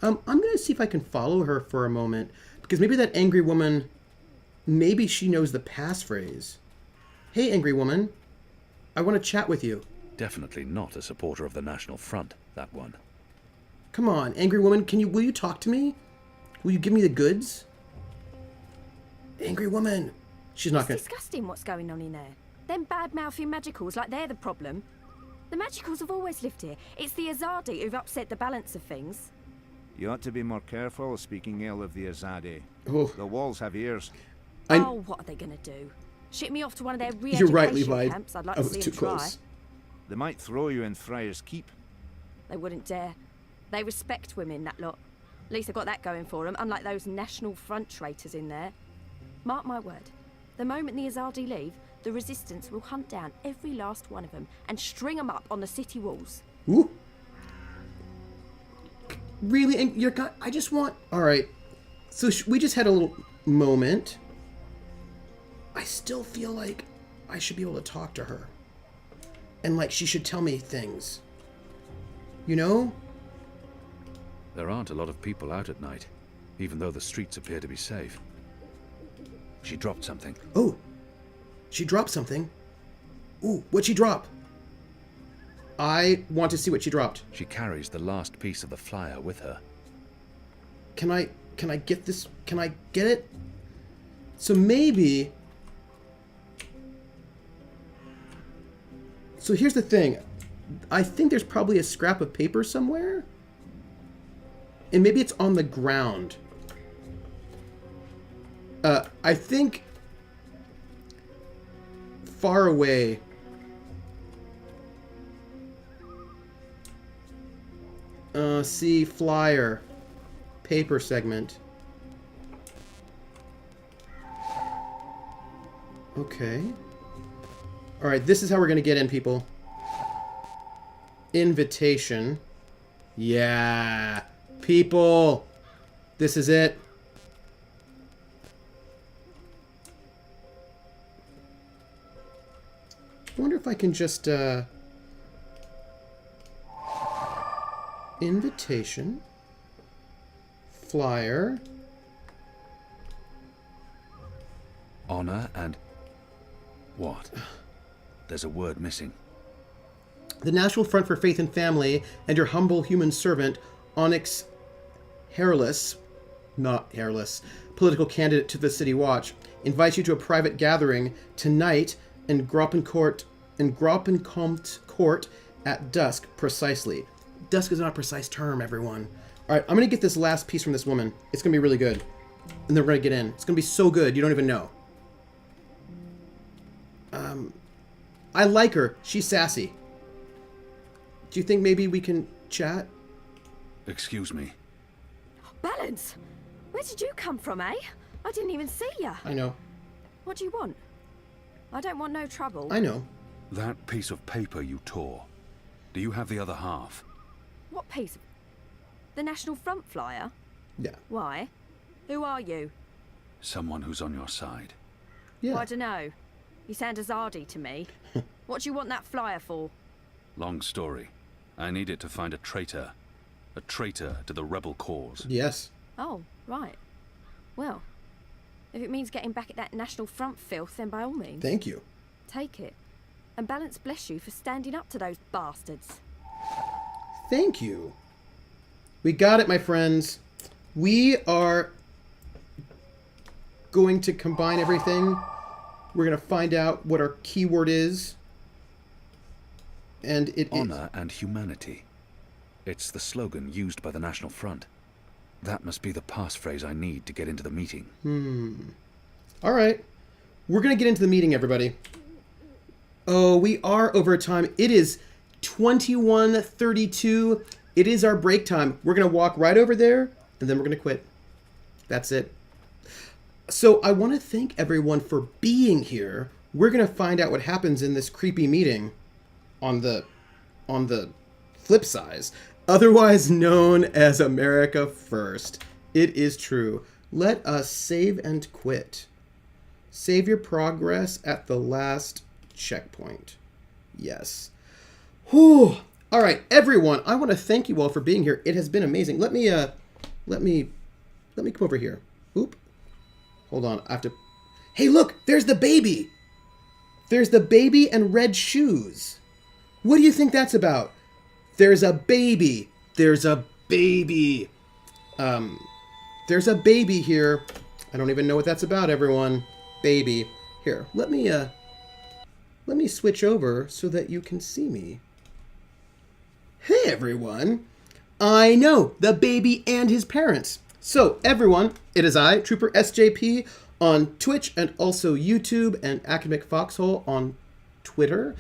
I'm gonna see if I can follow her for a moment. Because maybe that angry woman, maybe she knows the passphrase. Hey, angry woman. I want to chat with you. Definitely not a supporter of the National Front, that one. Come on, angry woman, will you talk to me? Will you give me the goods? Angry woman. She's not gonna... It's disgusting what's going on in there. Them bad-mouthing magicals like they're the problem. The magicals have always lived here. It's the Azadi who've upset the balance of things. You ought to be more careful speaking ill of the Azadi. Oh. The walls have ears. Oh, what are they going to do? Ship me off to one of their You're right, re-education Levi. camps? I'd like I to was see too them try. close. They might throw you in Friar's Keep. They wouldn't dare. They respect women, that lot. At least they've got that going for them, unlike those National Front traitors in there. Mark my word. The moment the Azadi leave, the Resistance will hunt down every last one of them and string them up on the city walls. Ooh. Really? And you're got... I just want... Alright. So we just had a little moment. I still feel like I should be able to talk to her. And like she should tell me things. You know? There aren't a lot of people out at night, even though the streets appear to be safe. She dropped something. Oh. She dropped something. Ooh, what'd she drop? I want to see what she dropped. She carries the last piece of the flyer with her. Can I get this? Can I get it? So maybe... So here's the thing. I think there's probably a scrap of paper somewhere. And maybe it's on the ground. I think... Far away... see, flyer. Paper segment. Okay. Alright, this is how we're gonna get in, people. Invitation. Yeah. People. This is it. I wonder if I can just, invitation. Flyer. Honor and... What? There's a word missing. The National Front for Faith and Family and your humble human servant, Onyx Hairless, not hairless, political candidate to the City Watch, invites you to a private gathering tonight in Grappencourt Court at dusk precisely. Dusk is not a precise term, everyone. All right, I'm going to get this last piece from this woman. It's going to be really good. And then we're going to get in. It's going to be so good, you don't even know. I like her. She's sassy. Do you think maybe we can chat? Excuse me. Balance! Where did you come from, eh? I didn't even see ya. I know. What do you want? I don't want no trouble. I know. That piece of paper you tore. Do you have the other half? What piece? The National Front flyer? Yeah. Why? Who are you? Someone who's on your side. Well, I don't know. You sound Azadi to me. What do you want that flyer for? Long story. I need it to find a traitor. A traitor to the rebel cause. Yes. Oh, right. Well, if it means getting back at that National Front filth, then by all means. Thank you. Take it. And balance bless you for standing up to those bastards. Thank you. We got it, my friends. We are going to combine everything. We're going to find out what our keyword is. And it Honor and humanity. It's the slogan used by the National Front. That must be the passphrase I need to get into the meeting. All right. We're going to get into the meeting, everybody. Oh, we are over time. It is 21:32. It is our break time. We're going to walk right over there, and then we're going to quit. That's it. So I want to thank everyone for being here. We're going to find out what happens in this creepy meeting on the flip side, otherwise known as America First. It is true. Let us save and quit. Save your progress at the last checkpoint. Yes. Whew. All right, everyone. I want to thank you all for being here. It has been amazing. Let me come over here. Oop. Hold on. I have to. Hey, look. There's the baby. There's the baby and red shoes. What do you think that's about? There's a baby. There's a baby. There's a baby here. I don't even know what that's about, everyone. Baby. Here, let me switch over so that you can see me. Hey, everyone. I know, the baby and his parents. So, everyone, it is I, Trooper SJP, on Twitch and also YouTube, and Academic Foxhole on Twitter.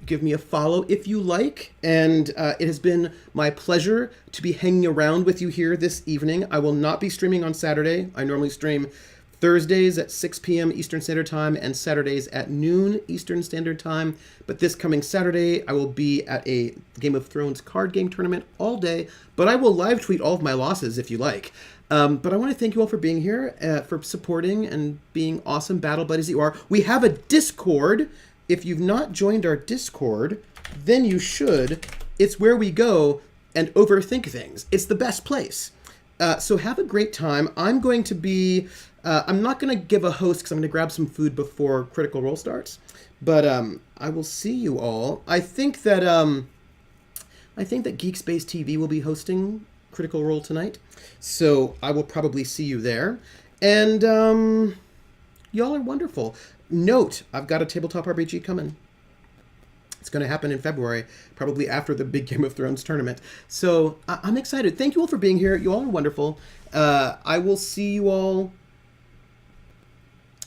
Give me a follow if you like. And it has been my pleasure to be hanging around with you here this evening. I will not be streaming on Saturday. I normally stream Thursdays at 6 p.m. Eastern Standard Time and Saturdays at noon Eastern Standard Time. But this coming Saturday, I will be at a Game of Thrones card game tournament all day. But I will live tweet all of my losses if you like. But I want to thank you all for being here, for supporting and being awesome battle buddies that you are. We have a Discord. If you've not joined our Discord, then you should. It's where we go and overthink things. It's the best place. So have a great time. I'm going to be... I'm not going to give a host because I'm going to grab some food before Critical Role starts. But I will see you all. I think that Geek Space TV will be hosting Critical Role tonight. So I will probably see you there. And y'all are wonderful. Note, I've got a tabletop RPG coming. It's going to happen in February, probably after the big Game of Thrones tournament. So I'm excited. Thank you all for being here. You all are wonderful. I will see you all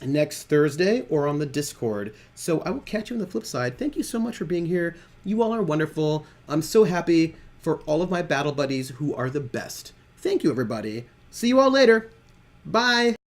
next Thursday or on the Discord. So I will catch you on the flip side. Thank you so much for being here. You all are wonderful. I'm so happy for all of my battle buddies who are the best. Thank you, everybody. See you all later. Bye.